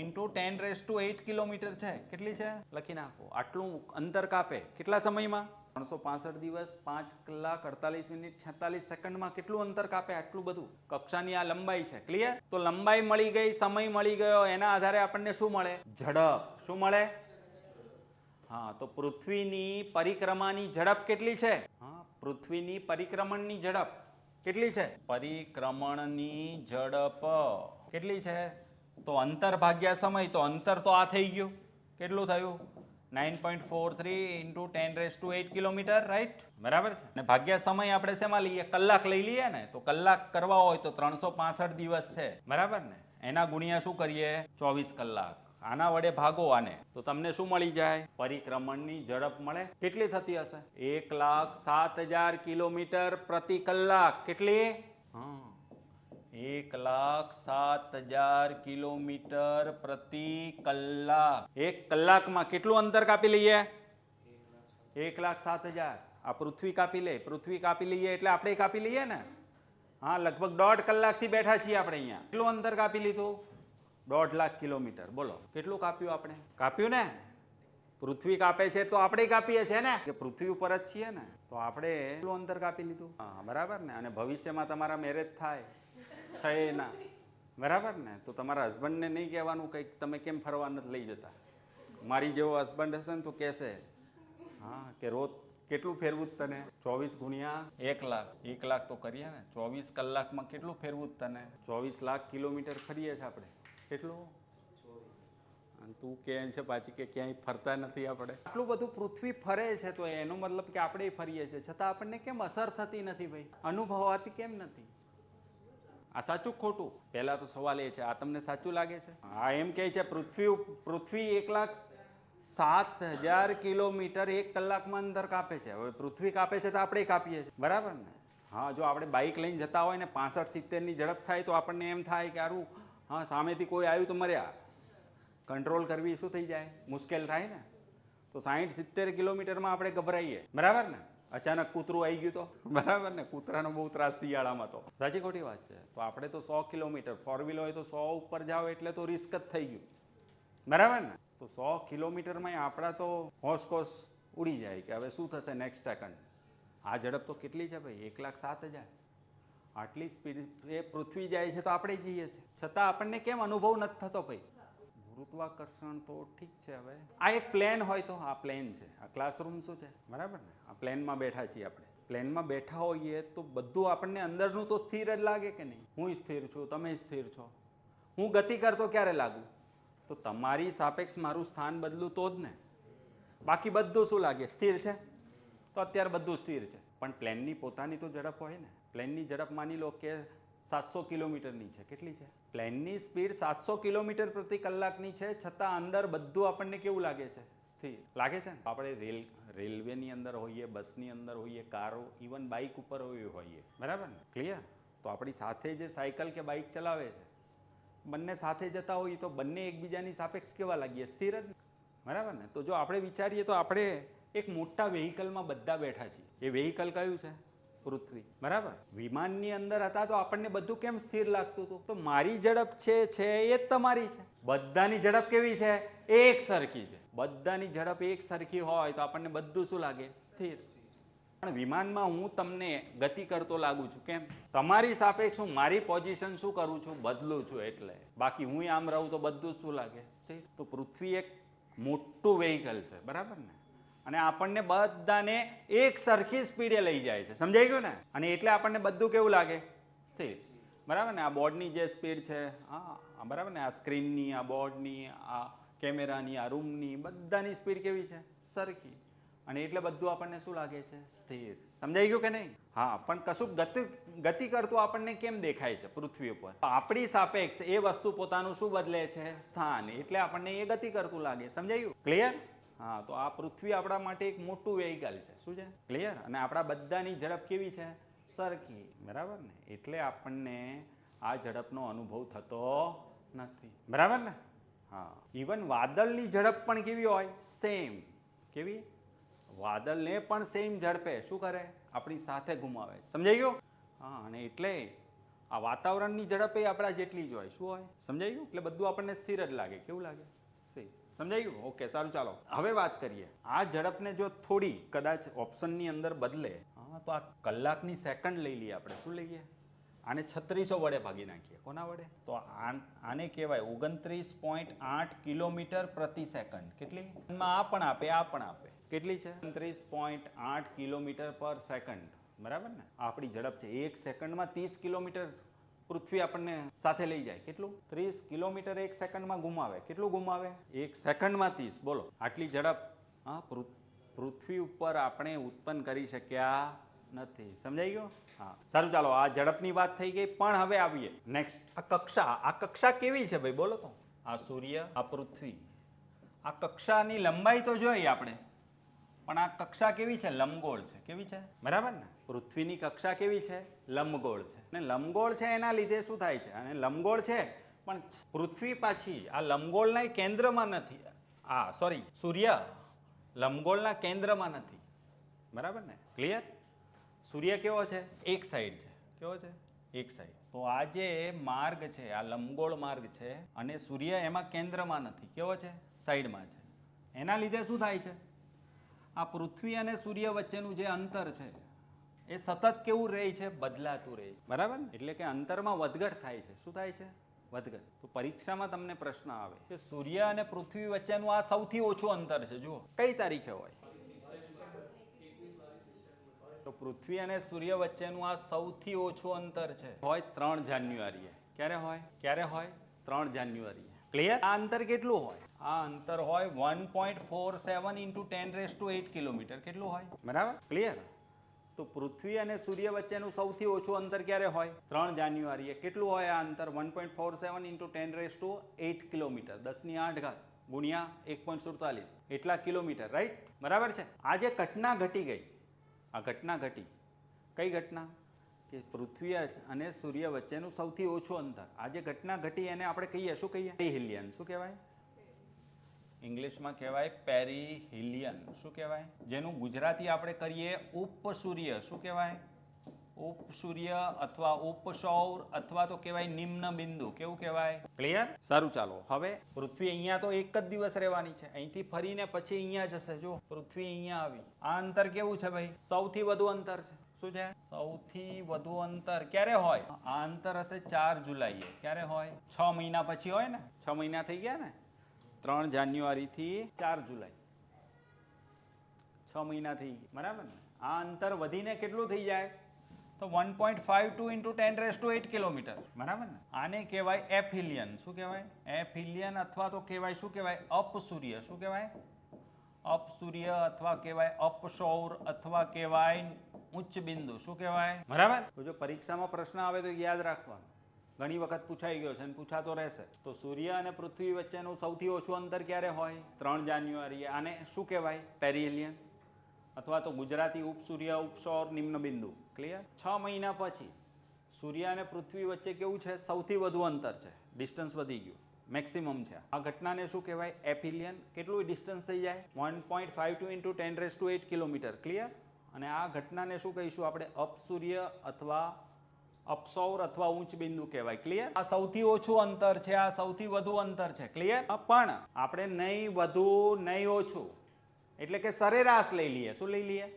ઇન્ટુ 10⁸ કિલોમીટર છે. કેટલી છે? લખી નાખો. આટલું અંતર કાપે કેટલા સમયમાં? 365 દિવસ 5 કલાક 48 મિનિટ 46 સેકન્ડમાં કેટલું અંતર કાપે? આટલું બધું. કક્ષાની આ લંબાઈ છે. ક્લિયર? તો લંબાઈ મળી ગઈ, સમય મળી ગયો, એના આધારે આપણને શું મળે? ઝડપ. શું મળે? હા, તો પૃથ્વીની પરિક્રમાની ઝડપ કેટલી છે? હા, પૃથ્વીની પરિક્રમણની ઝડપ કેટલી છે? પરિક્રમણની ઝડપ કેટલી છે? તો અંતર ભાગ્યા સમય. તો અંતર તો આ થઈ ગયું. કેટલું થયું? 9.43 ઇન્ટુ 10⁸ કિલોમીટર, રાઈટ? બરાબર છે ને? ભાગ્યા સમય આપણે શેમાં લઈએ? કલાક લઈ લઈએ ને? તો કલાક કરવા હોય તો 365 દિવસ છે. બરાબર ને? એના ગુણ્યા શું કરીએ? 24 કલાક. આના વડે ભાગો આને તો તમને શું મળી જાય? પરિક્રમણની ઝડપ મળે. કેટલી થતી હશે? 1,07,000 કિલોમીટર પ્રતિ કલાક. કેટલી? હા, 1,07,000 કિલોમીટર પ્રતિ કલાક. એક કલાકમાં કેટલું અંતર કાપી લઈએ? 1,07,000. આ પૃથ્વી કાપી લે, પૃથ્વી કાપી લઈએ એટલે આપણે કાપી લઈએ ને. હા, લગભગ 1.5 કલાકથી બેઠા છીએ આપણે અહીંયા. કેટલું અંતર કાપી લીધું? 1.5 લાખ કિલોમીટર. બોલો કેટલું કાપ્યું આપણે? કાપ્યું ને? પૃથ્વી કાપે છે તો આપણે કાપીએ છીએ ને, કે પૃથ્વી ઉપર જ છીએ ને, તો આપણે કેટલું અંતર કાપી લીધું. હા બરાબર ને. અને ભવિષ્યમાં તમારા મેરેજ થાય છે ના, બરાબર ને, તો તમારા હસબન્ડને નહીં કહેવાનું કંઈક તમે કેમ ફરવા નથી લઈ જતા. મારી જેવો હસબન્ડ હશે ને તો કહેશે હા કે રોજ કેટલું ફેરવું જ તને? 24 ગુણ્યા 1 લાખ, 1 લાખ તો કરીએ ને, 24 કલાકમાં કેટલું ફેરવું જ તને? 24 લાખ કિલોમીટર ફરીએ છીએ આપણે. કેટલું? અને તું કહે છે પાછી કે ક્યાંય ફરતા નથી આપણે. આટલું બધું પૃથ્વી ફરે છે તો એનો મતલબ કે આપણે ફરીએ છીએ, છતાં આપણને કેમ અસર થતી નથી ભાઈ? અનુભવાતી કેમ નથી? આ સાચું ખોટું? પહેલા તો સવાલ એ છે, આ તમને સાચું લાગે છે? આ એમ કહે છે પૃથ્વી 1,07,000 કિલોમીટર 1 કલાકમાં અંતર કાપે છે. હવે પૃથ્વી કાપે છે તો આપણે કાપીએ છીએ, બરાબર ને? હા, જો આપણે બાઇક લઈને જતા હોય ને 65-70ની ઝડપ થાય તો આપણને એમ થાય કે સારું, હા સામેથી કોઈ આવ્યું તો મર્યા. કંટ્રોલ કરવી શું થઈ જાય? મુશ્કેલ થાય ને. તો 60-70 કિલોમીટરમાં આપણે ગભરાઈએ, બરાબર ને? અચાનક કૂતરું આવી ગયું તો, બરાબર ને? કૂતરાનો બહુ ત્રાસ શિયાળામાં તો. સાચી ખોટી વાત છે? તો આપણે તો 100 કિલોમીટર, 4 વ્હીલ હોય તો 100 ઉપર જાઓ એટલે તો રિસ્ક જ થઈ ગયું, બરાબર ને? તો 100 કિલોમીટરમાં આપણા તો હોશકોશ ઉડી જાય કે હવે શું થશે નેક્સ્ટ સેકન્ડ. આ ઝડપ તો કેટલી છે ભાઈ? 1,07,000. આટલી સ્પીડ એ પૃથ્વી જાય છે તો આપણે જઈએ છીએ, છતાં આપણને કેમ અનુભવ નથી થતો ભાઈ? ગુરુત્વાકર્ષણ તો ઠીક છે. હવે આ એક પ્લેન હોય તો, આ પ્લેન છે, આ ક્લાસરૂમ શું છે, બરાબર ને? આ પ્લેનમાં બેઠા છીએ આપણે. પ્લેનમાં બેઠા હોઈએ તો બધું આપણને અંદરનું તો સ્થિર જ લાગે કે નહીં? હું સ્થિર છું, તમે સ્થિર છો. હું ગતિ કરતો ક્યારે લાગુ? તો તમારી સાપેક્ષ મારું સ્થાન બદલું તો જ ને. બાકી બધું શું લાગે? સ્થિર છે. તો અત્યારે બધું સ્થિર છે, પણ પ્લેનની પોતાની તો ઝડપ હોય ને. પ્લેનની ઝડપ માની લો કે 700 કિલોમીટરની છે. કેટલી છે? પ્લેનની સ્પીડ 700 કિલોમીટર પ્રતિ કલાકની છે, છતાં અંદર બધું આપણને કેવું લાગે છે? સ્થિર લાગે છે ને. આપણે રેલવેની અંદર હોઈએ, બસની અંદર હોઈએ, કારો, ઇવન બાઇક ઉપર હોઈએ, બરાબર ને? ક્લિયર? તો આપણી સાથે જે સાયકલ કે બાઇક ચલાવે છે, બંને સાથે જતા હોઈએ તો બંને એકબીજાની સાપેક્ષ કેવા લાગીએ? સ્થિર જ, બરાબર ને? તો જો આપણે વિચારીએ તો આપણે એક મોટા વેહિકલમાં બધા બેઠા છીએ. એ વેહિકલ કયું છે? પૃથ્વી, બરાબર? વિમાનની અંદર હતા તો આપણને બધું કેમ સ્થિર લાગતું હતું? તો મારી ઝડપ છે એ જ તમારી છે. બધાની ઝડપ કેવી છે? એક સરખી છે. બધાની ઝડપ એક સરખી હોય તો આપણને બધું શું લાગે? સ્થિર. પણ વિમાનમાં હું તમને ગતિ કરતો લાગુ છું, કેમ? તમારી સાપેક્ષ હું મારી પોઝિશન શું કરું છું? બદલું છું એટલે. બાકી હું આમ રહું તો બધું શું લાગે? સ્થિર. તો પૃથ્વી એક મોટું વેહિકલ છે, બરાબર ને? અને આપણને બધાને એક સરખી સ્પીડે લઈ જાય છે. સમજાઈ ગયું ને? અને એટલે આપણને બધું કેવું લાગે? સ્થિર, બરાબર ને? આ બોર્ડની જે સ્પીડ છે, હા બરાબર ને? આ સ્ક્રીનની, આ બોર્ડની, આ કેમેરાની, આ રૂમની, બધાની સ્પીડ કેવી છે? સરખી. અને એટલે બધું આપણને શું લાગે છે? સ્થિર. સમજાઈ ગયું કે નહીં? હા, પણ કશું ગતિ કરતું આપણને કેમ દેખાય છે પૃથ્વી ઉપર? આપણી સાપેક્ષ એ વસ્તુ પોતાનું શું બદલે છે? સ્થાન. એટલે આપણને એ ગતિ કરતું લાગે. સમજાયું? ક્લિયર? હા, તો આ પૃથ્વી આપણા માટે એક મોટું વેહિકલ છે. શું છે? ક્લિયર? અને આપણા બધાની ઝડપ કેવી છે? સરખી, બરાબર ને? એટલે આપણને આ ઝડપનો અનુભવ થતો નથી, બરાબર ને? હા, ઇવન વાદળની ઝડપ પણ કેવી હોય? સેમ. કેવી? વાદળને પણ સેમ ઝડપે શું કરે? આપણી સાથે ઘુમાવે. સમજાઈ ગયું? હા, અને એટલે આ વાતાવરણની ઝડપે આપણા જેટલી જ હોય. શું હોય? સમજાઈ ગયું? એટલે બધું આપણને સ્થિર જ લાગે. કેવું લાગે? સ્થિર. સમજાઈ ગયું? ઓકે, સારું. ચાલો હવે વાત કરીએ. આ ઝડપને જો થોડી કદાચ ઓપ્શનની અંદર બદલે, હા, તો આ કલાકની સેકન્ડ લઈ લઈએ આપણે. શું લઈએ? આને 3600 વડે ભાગી નાખીએ. કોના વડે? તો આને કહેવાય 29.8 કિલોમીટર પ્રતિ સેકન્ડ. કેટલી? આ પણ આપે, આ પણ આપે. કેટલી છે? 29.8 કિલોમીટર પર સેકન્ડ, બરાબર ને? આપણી ઝડપ છે. 1 સેકન્ડમાં 30 કિલોમીટર પૃથ્વી આપણને સાથે લઈ જાય. કેટલું? 30 કિલોમીટર 1 સેકન્ડમાં ગુમાવે. કેટલું ગુમાવે? 1 સેકન્ડમાં 30. બોલો, આટલી ઝડપ હા પૃથ્વી ઉપર આપણે ઉત્પન્ન કરી શક્યા નથી. સમજાઈ ગયો? હા, સારું. ચાલો, આ ઝડપની વાત થઈ ગઈ, પણ હવે આવીએ નેક્સ્ટ. આ કક્ષા કેવી છે ભાઈ? બોલો તો. આ સૂર્ય, આ પૃથ્વી, આ કક્ષાની લંબાઈ તો જોઈએ આપણે, પણ આ કક્ષા કેવી છે? લંબગોળ છે. કેવી છે? બરાબર ને? પૃથ્વીની કક્ષા કેવી છે? લંબગોળ છે. અને લંબગોળ છે એના લીધે શું થાય છે? અને લંબગોળ છે, પણ પૃથ્વી પાછી આ લંબગોળના કેન્દ્રમાં નથી. સૂર્ય લંબગોળના કેન્દ્રમાં નથી, બરાબર ને? ક્લિયર? સૂર્ય કેવો છે? એક સાઈડ છે. કેવો છે? એક સાઈડ. તો આ જે માર્ગ છે, આ લંબગોળ માર્ગ છે, અને સૂર્ય એમાં કેન્દ્રમાં નથી. કેવો છે? સાઈડમાં છે. એના લીધે શું થાય છે? આ પૃથ્વી અને સૂર્ય વચ્ચેનું જે અંતર છે એ સતત કેવું રહે છે? બદલાતું રહે છે. બરાબર ને? એટલે કે અંતરમાં વધઘટ થાય છે. શું થાય છે? વધઘટ. તો પરીક્ષામાં તમને પ્રશ્ન આવે કે સૂર્ય અને પૃથ્વી વચ્ચેનું આ સૌથી ઓછું અંતર છે. જુઓ, કઈ તારીખે હોય? તો પૃથ્વી અને સૂર્ય વચ્ચેનું આ સૌથી ઓછું અંતર છે હોય 3 જાન્યુઆરીએ. ક્યારે હોય? ક્યારે હોય? 3 જાન્યુઆરીએ. ક્લિયર? આ અંતર કેટલું હોય? આ અંતર હોય 1.47 ઇન્ટુ 10⁸ કિલોમીટર. કેટલું હોય? બરાબર? ક્લિયર? તો પૃથ્વી અને સૂર્ય વચ્ચેનું સૌથી ઓછું અંતર ક્યારે હોય? 3 જાન્યુઆરીએ. કેટલું હોય આ અંતર? 1.47 ઇન્ટુ 10⁸ કિલોમીટર. 10⁸ ગુણ્યા 1.47 એટલા કિલોમીટર. રાઈટ? બરાબર છે? આ જે ઘટના ઘટી ગઈ, આ ઘટના ઘટી, કઈ ઘટના? કે પૃથ્વી અને સૂર્ય વચ્ચેનું સૌથી ઓછું અંતર. આ જે ઘટના ઘટી એને આપણે કહીએ, શું કહીએ? પેરિહિલિયન. શું કહેવાય? ઇંગ્લિશમાં કહેવાય પેરિહિલિયન. શું કહેવાય? જેનું ગુજરાતી આપણે કરીએ ઉપસૂર્ય. શું કહેવાય? ઉપસૂર્ય અથવા ઉપસૌર અથવા તો કહેવાય નિમ્ન બિંદુ. કેવું કહેવાય? ક્લિયર? સારું, ચાલો. હવે પૃથ્વી અહીંયા તો એક જ દિવસ રહેવાની છે. અહીંથી ફરીને પછી અહીંયા જશે. જો પૃથ્વી અહીંયા આવી, આ અંતર કેવું છે ભાઈ? સૌથી વધુ અંતર છે. શું છે? સૌથી વધુ અંતર ક્યારે હોય? આ અંતર હશે 4 જુલાઈએ. ક્યારે હોય? 6 મહિના પછી હોય ને? 6 મહિના થઈ ગયા ને? 3 જાન્યુઆરી થી 4 જુલાઈ, 6 મહિના થઈ ગયા. બરાબર ને? આ અંતર વધીને કેટલું થઈ જાય? તો 1.52 ઇન્ટુ 10⁸ કિલોમીટર. બરાબર ને? આને કહેવાય એફિલિયન. શું કહેવાય? એફિલિયન અથવા તો કહેવાય, શું કહેવાય? અપસૂર્ય. શું કહેવાય? અપસૂર્ય અથવા કહેવાય અપસૌર અથવા કહેવાય ઉચ્ચ બિંદુ. શું કહેવાય? બરાબર? તો જો પરીક્ષામાં પ્રશ્ન આવે તો યાદ રાખવાનું. ઘણી વખત પૂછાઈ ગયો છે અને પૂછાતો રહેશે. તો સૂર્ય અને પૃથ્વી વચ્ચેનું સૌથી ઓછું અંતર ક્યારે હોય? 3 જાન્યુઆરીએ. આને શું કહેવાય? પેરિહિલિયન અથવા તો ગુજરાતી ઉપસૂર્ય, ઉપસૌર, નિમ્ન બિંદુ. ક્લિયર? 6 મહિના પછી સૂર્ય અને પૃથ્વી વચ્ચે કેવું છે? સૌથી વધુ અંતર છે. ડિસ્ટન્સ વધી ગયું, મેક્સિમમ છે. આ ઘટનાને શું કહેવાય? એફિલિયન. કેટલું ડિસ્ટન્સ થઈ જાય? 1.52 ઇન્ટુ 10⁸ કિલોમીટર. ક્લિયર? અને આ ઘટનાને શું કહીશું આપણે? અપસૂર્ય અથવા અપસૌર અથવા ઉચ્ચ બિંદુ કહેવાય. ક્લિયર? આ સૌથી ઓછું અંતર છે, આ સૌથી વધુ અંતર છે. ક્લિયર? પણ આપણે નહીં વધુ નહીં ઓછું એટલે કે સરેરાશ લઈ લઈએ. શું લઈ લઈએ?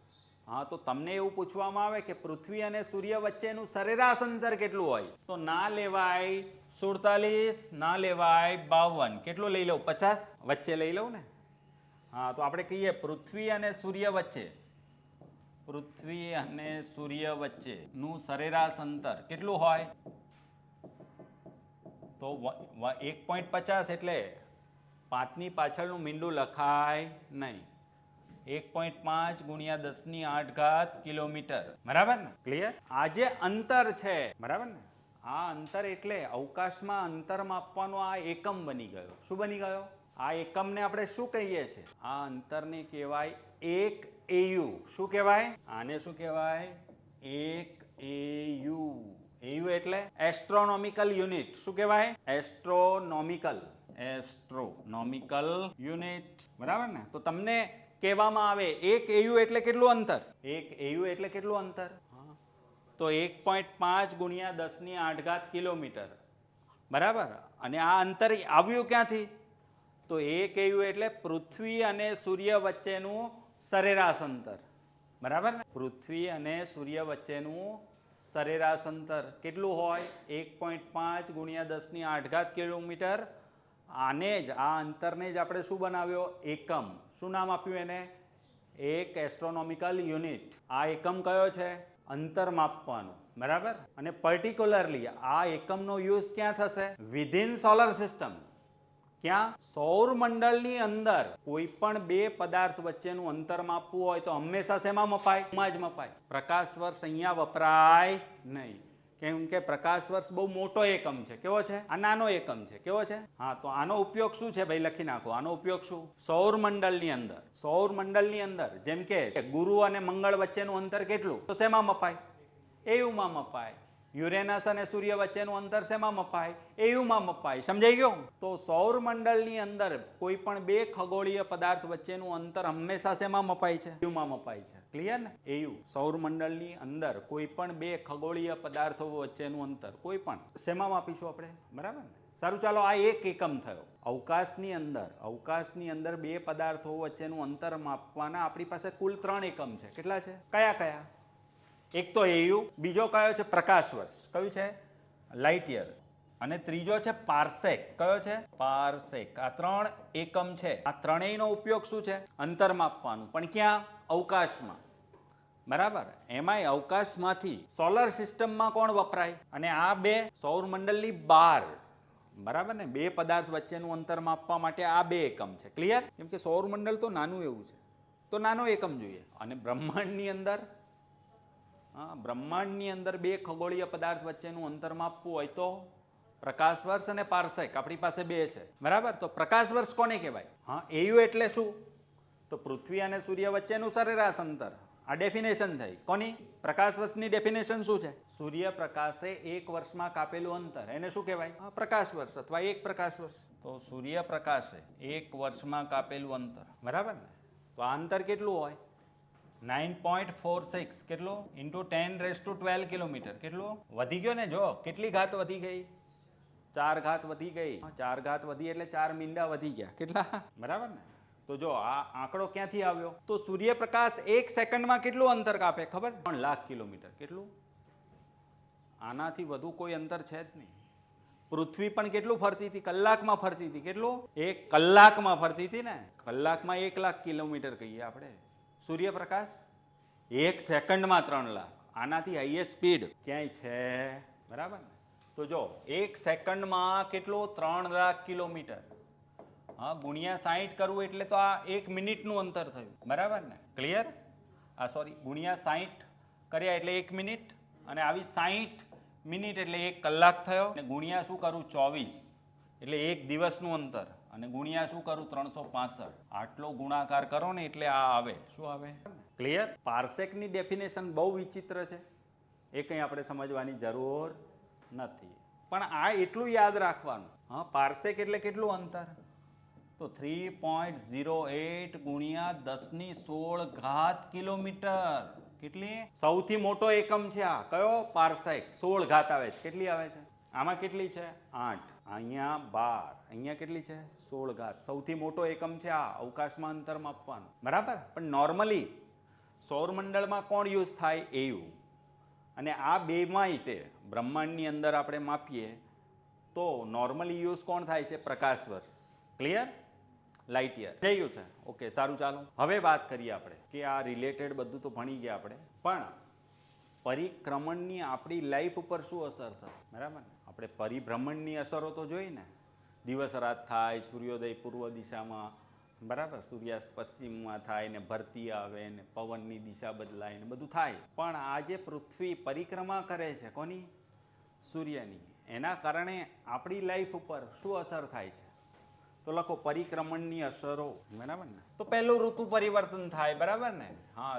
હા, તો તમને એવું પૂછવામાં આવે કે પૃથ્વી અને સૂર્ય વચ્ચેનું સરેરાશ અંતર કેટલું હોય? તો ના લેવાય 47, ના લેવાય 52. કેટલું લઈ લઉં? 50 વચ્ચે લઈ લઉં ને? હા, તો આપણે કહીએ પૃથ્વી અને સૂર્ય વચ્ચે, પૃથ્વી અને સૂર્ય વચ્ચેનું સરેરાશ અંતર કેટલું હોય? તો 1.50 એટલે 5ની પાછળનું મીંડું લખાય નહીં. 1.5 ગુણ્યા 10⁸ કિલોમીટર. બરાબર ને? ક્લિયર? આ જે અંતર છે, બરાબર ને? આ અંતર એટલે અવકાશમાં અંતર માપવાનો આ એકમ બની ગયો. શું બની ગયો? આ એકમને આપણે શું કહીએ છીએ? આ અંતરને કહેવાય 1 AU. શું કહેવાય? આને શું કહેવાય? 1 AU. AU એટલે એસ્ટ્રોનોમિકલ યુનિટ. શું કહેવાય? Astronomical unit. બરાબર ને? તો તમને કહેવામાં આવે 1 AU એટલે કેટલું અંતર? 1 AU એટલે કેટલું અંતર? તો 1.5 ગુણ્યા 10⁸ કિલોમીટર. બરાબર? અને આ અંતર આવ્યું ક્યાંથી? તો 1 AU એટલે પૃથ્વી અને સૂર્ય વચ્ચેનું સરેરાશ અંતર. બરાબર ને? પૃથ્વી અને સૂર્ય વચ્ચેનું સરેરાશ અંતર કેટલું હોય? 1.5 ગુણ્યા 10⁸ કિલોમીટર. આને જ, આ અંતરને જ આપણે શું બનાવ્યો? એકમ. શું નામ આપ્યું એને? એક એસ્ટ્રોનોમિકલ યુનિટ. આ એકમ કયો છે? અંતર માપવાનું. બરાબર? અને પર્ટિક્યુલરલી આ એકમનો યુઝ ક્યાં થશે? Within solar system. ક્યાં? સૌર મંડળની અંદર કોઈ પણ બે પદાર્થ વચ્ચેનું અંતર માપવું હોય તો હંમેશા શેમાં મપાય? માં જ મપાય. પ્રકાશ વર્ષ અહીંયા વપરાય નહીં. કેમ કે પ્રકાશ વર્ષ બહુ મોટો એકમ છે. કેવો છે? આ નાનો એકમ છે. કેવો છે? હા, તો આનો ઉપયોગ શું છે ભાઈ? લખી નાખો. આનો ઉપયોગ શું? સૌર મંડળની અંદર. સૌર મંડળની અંદર જેમ કે ગુરુ અને મંગળ વચ્ચેનું અંતર કેટલું? તો શેમાં મપાય? એયુમાં મપાય. યુરેનસ અને સૂર્ય વચ્ચેનું અંતર શેમાં મપાય? એયુમાં મપાય. સમજાઈ ગયું? તો સૌરમંડળની અંદર કોઈ પણ બે ખગોળીય પદાર્થ વચ્ચેનું અંતર હંમેશા શેમાં મપાય છે? એયુમાં મપાય છે. ક્લિયર ને? એયુ. સૌરમંડળની અંદર કોઈ પણ બે ખગોળીય પદાર્થો વચ્ચેનું અંતર કોઈ પણ શેમાં માપીશું આપણે? બરાબર ને? સારું, ચાલો આ એક એકમ થયો. અવકાશની અંદર બે પદાર્થો વચ્ચેનું અંતર માપવાના આપણી પાસે કુલ 3 એકમ છે. કેટલા છે? કયા કયા? એક તો એયુ, બીજો કયો છે? પ્રકાશ વર્ષ. કયું છે? Light year. અને ત્રીજો છે પાર્સેક. કયો છે? પાર્સેક. આ 3 એકમ છે. આ ત્રણેયનો ઉપયોગ શું છે? અંતર માપવાનું. પણ ક્યાં? અવકાશમાં. બરાબર. એમાંય અવકાશમાંથી સોલર સિસ્ટમમાં કોણ વપરાય? અને આ બે સૌરમંડળની બહાર. બરાબર ને? બે પદાર્થ વચ્ચેનું અંતર માપવા માટે આ બે એકમ છે. ક્લિયર? કેમ કે સૌરમંડળ તો નાનું એવું છે, તો નાનો એકમ જોઈએ. અને બ્રહ્માંડની અંદર બે ખગોળીય પદાર્થ વચ્ચેનું અંતર માપવું હોય તો પ્રકાશ વર્ષ અને પાર્સેક આપણી પાસે બે છે. બરાબર. તો પ્રકાશ વર્ષ કોને કહેવાય? એયુ એટલે શું? તો પૃથ્વી અને સૂર્ય વચ્ચેનું સરેરાશ અંતર. આ ડેફિનેશન થઈ. કોની? પ્રકાશ વર્ષની ડેફિનેશન શું છે? સૂર્યપ્રકાશે એક વર્ષમાં કાપેલું અંતર, એને શું કહેવાય? પ્રકાશ વર્ષ અથવા એક પ્રકાશ વર્ષ. તો સૂર્યપ્રકાશે એક વર્ષમાં કાપેલું અંતર. બરાબર ને? તો આ અંતર કેટલું હોય? 9.46. કેટલું? Into 10⁻12 kilometre. કેટલું વધી ગયો ને? જો કેટલી ઘાત વધી ગઈ? 4 ઘાત વધી ગઈ. 4 ઘાત વધી એટલે 4 મીંડા વધી ગયા. કેટલા? બરાબર ને? તો જો આ આંકડો ક્યાંથી આવ્યો? તો સૂર્યપ્રકાશ એક સેકન્ડમાં કેટલું અંતર કાપે ખબર? 3 લાખ કિલોમીટર. કેટલું? આનાથી વધુ કોઈ અંતર છે જ નહીં. પૃથ્વી પણ કેટલું ફરતી હતી? કલાકમાં ફરતી હતી. કેટલું? 1 કલાકમાં ફરતી હતી ને. કલાકમાં 1 લાખ કિલોમીટર કહીએ આપણે. સૂર્યપ્રકાશ એક સેકન્ડમાં 3 લાખ. આનાથી હાઈએસ્ટ સ્પીડ ક્યાંય છે? બરાબર ને? તો જો એક સેકન્ડમાં કેટલો? 3 લાખ કિલોમીટર. ગુણ્યા 60 કરવું એટલે તો આ 1 મિનિટનું અંતર થયું. બરાબર ને? ક્લિયર? ગુણ્યા 60 કર્યા એટલે 1 મિનિટ, અને આવી 60 મિનિટ એટલે 1 કલાક થયો. અને ગુણ્યા શું કરું? 24 એટલે 1 દિવસનું અંતર. અને ગુણ્યા શું કરું? 365. આટલો ગુણાકાર કરો ને એટલે આ આવે. શું આવે? ક્લિયર? પાર્સેકની ડેફિનેશન બહુ વિચિત્ર છે, એ કંઈ આપણે સમજવાની જરૂર નથી. પણ આ એટલું યાદ રાખવાનું. પાર્સેક એટલે કેટલું અંતર? તો 3.08 ગુણ્યા 10⁻16 કિલોમીટર. કેટલી? સૌથી મોટો એકમ છે આ. કયો? પાર્સેક. 16 ઘાત આવે છે. કેટલી આવે છે? આમાં કેટલી છે? 8. અહીંયા 12. અહીંયા કેટલી છે? 16 ઘાત. સૌથી મોટો એકમ છે આ અવકાશમાં અંતર માપવાનું. બરાબર. પણ નોર્મલી સૌરમંડળમાં કોણ યુઝ થાય? એયુ. અને આ બેમાંય તે બ્રહ્માંડની અંદર આપણે માપીએ તો નોર્મલી યુઝ કોણ થાય છે? પ્રકાશ વર્ષ. ક્લિયર? Light year. થઈ ગયું છે? ઓકે, સારું, ચાલો હવે વાત કરીએ આપણે કે આ રિલેટેડ બધું તો ભણી ગયા આપણે, પણ પરિક્રમણની આપણી લાઈફ ઉપર શું અસર થશે? બરાબર ને? આપણે પરિભ્રમણની અસરો તો જોઈ ને. દિવસ રાત થાય, સૂર્યોદય પૂર્વ દિશામાં, બરાબર, સૂર્યાસ્ત પશ્ચિમમાં થાય ને, ભરતી આવે ને, પવનની દિશા બદલાય ને, બધું થાય. પણ આ જે પૃથ્વી પરિક્રમા કરે છે, કોની? સૂર્યની, એના કારણે આપણી લાઈફ ઉપર શું અસર થાય છે? તો લખો પરિક્રમણની અસરો. બરાબર ને? તો પહેલું ઋતુ પરિવર્તન થાય. બરાબર ને?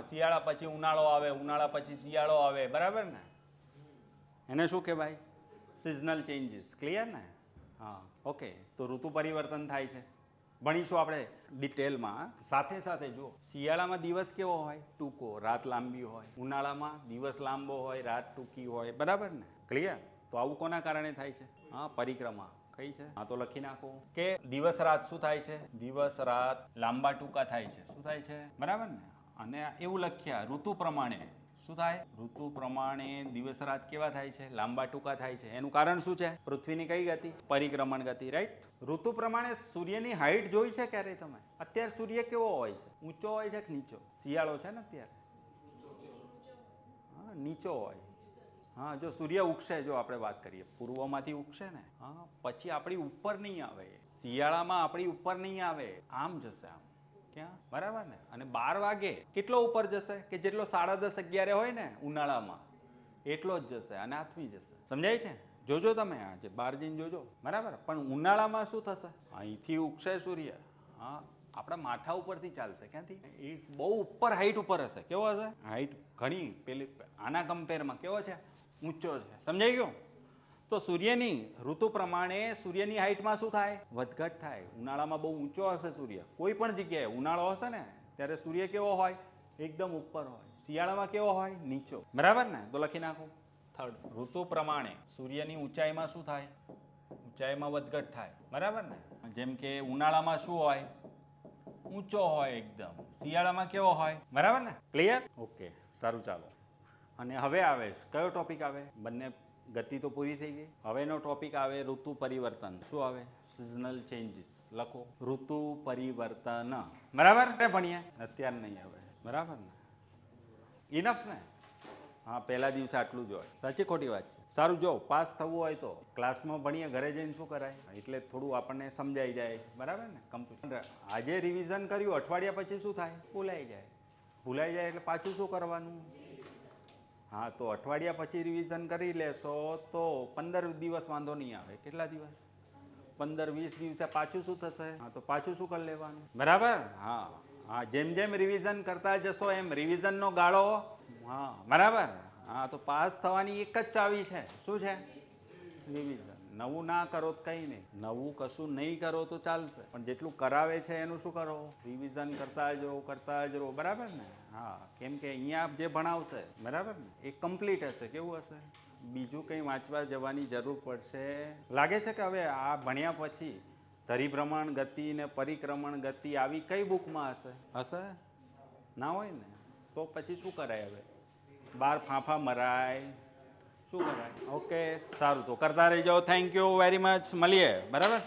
શિયાળા પછી ઉનાળો આવે, ઉનાળા પછી શિયાળો આવે. બરાબર ને? એને શું કહેવાય? Seasonal changes. ક્લિયર ને? ઓકે. તો ઋતુ પરિવર્તન થાય છે, ભણીશું આપણે ડિટેલમાં. સાથે સાથે જો શિયાળામાં દિવસ કેવો હોય? ટૂંકો, રાત લાંબી હોય. ઉનાળામાં દિવસ લાંબો હોય, રાત ટૂંકી હોય. બરાબર ને? ક્લિયર? તો આવું કોના કારણે થાય છે? પરિક્રમા. કઈ છે? તો લખી નાખો કે દિવસ રાત શું થાય છે? દિવસ રાત લાંબા ટૂંકા થાય છે. શું થાય છે? બરાબર ને? અને એવું લખ્યા ઋતુ પ્રમાણે શું થાય? ઋતુ પ્રમાણે દિવસ રાત કેવા થાય છે? લાંબા ટૂંકા થાય છે. એનું કારણ શું છે? પૃથ્વીની કઈ ગતિ? પરિક્રમણ ગતિ. રાઈટ? ઋતુ પ્રમાણે સૂર્યની હાઈટ જોઈ છે ક્યારે તમે? અત્યારે સૂર્ય કેવો હોય છે? ઊંચો હોય છે કે નીચો? શિયાળો છે ને અત્યારે? નીચો હોય. જો સૂર્ય ઉગશે, જો આપણે વાત કરીએ પૂર્વમાંથી ઉગશે ને, પછી આપણી ઉપર નહીં આવે. શિયાળામાં આપણી ઉપર નહીં આવે, આમ જશે. આમ ક્યાં? બરાબર ને? અને 12 વાગે કેટલો ઉપર જશે? કે જેટલો 10:30 11 હોય ને ઉનાળામાં, એટલો જ જશે અને આથમી જશે. સમજાય છે? જોજો તમે આજે બહાર જઈને જોજો. બરાબર. પણ ઉનાળામાં શું થશે? અહીંથી ઉગશે સૂર્ય, આપણા માથા ઉપરથી ચાલશે. ક્યાંથી? એ બહુ ઉપર હાઈટ ઉપર હશે. કેવો હશે? હાઈટ ઘણી પેલી આના કમ્પેરમાં કેવો છે? ઊંચો છે. સમજાઈ ગયું? તો સૂર્યની ઋતુ પ્રમાણે સૂર્યની હાઇટમાં શું થાય? વધઘટ થાય. ઉનાળામાં બહુ ઊંચો હશે સૂર્ય, કોઈ પણ જગ્યાએ ઉનાળો હશે ને ત્યારે સૂર્ય કેવો હોય? એકદમ ઉપર હોય. શિયાળામાં કેવો હોય? નીચો. બરાબર ને? તો લખી નાખો. થર્ડ, ઋતુ પ્રમાણે સૂર્યની ઊંચાઈમાં શું થાય? ઊંચાઈમાં વધઘટ થાય. બરાબર ને? જેમ કે ઉનાળામાં શું હોય? ઊંચો હોય એકદમ. શિયાળામાં કેવો હોય? બરાબર ને? ક્લિયર? ઓકે, સારું, ચાલો. અને હવે આવે કયો ટોપિક આવે? બંને ગતિ તો પૂરી થઈ ગઈ. હવેનો ટોપિક આવે ઋતુ પરિવર્તન. શું આવે? Seasonal changes. લખો ઋતુ પરિવર્તન. બરાબર? ભણીએ અત્યારે નહીં હવે. બરાબર ને? ઇનફ ને? હા, પહેલા દિવસે આટલું જ હોય. સાચી ખોટી વાત છે? સારું, જો પાસ થવું હોય તો ક્લાસમાં ભણીએ, ઘરે જઈને શું કરાય? એટલે થોડું આપણને સમજાઈ જાય. બરાબર ને? કમ્પ્યુટર આજે રિવિઝન કર્યું, અઠવાડિયા પછી શું થાય? ભૂલાઈ જાય. ભૂલાઈ જાય એટલે પાછું શું કરવાનું? હા, તો અઠવાડિયા પછી રિવિઝન કરી લેશો તો 15 દિવસ વાંધો નહીં આવે. કેટલા દિવસ? 15-20 દિવસે પાછું શું થશે? હા, તો પાછું શું કરી લેવાનું? બરાબર? હા હા, જેમ જેમ રિવિઝન કરતા જશો એમ રિવિઝનનો ગાળો. હા, બરાબર. હા, તો પાસ થવાની એક જ ચાવી છે. શું છે? રિવિઝન. નવું ના કરો તો કંઈ નહીં. નવું કશું નહીં કરો તો ચાલશે, પણ જેટલું કરાવે છે એનું શું કરો? રિવિઝન કરતા જ રહો. બરાબર ને? હા, કેમ કે અહીંયા જે ભણાવશે, બરાબર ને, એ કમ્પ્લીટ હશે. કેવું હશે? બીજું કંઈ વાંચવા જવાની જરૂર પડશે? લાગે છે કે હવે આ ભણ્યા પછી ધરીભ્રમણ ગતિ ને પરિક્રમણ ગતિ આવી કઈ બુકમાં હશે? ના હોય ને? તો પછી શું કરાય? હવે બાર ફાંફા મરાય. શું કરાય? ઓકે, સારું, તો કરતા રહી જાઓ. Thank you very much. મળીએ. બરાબર.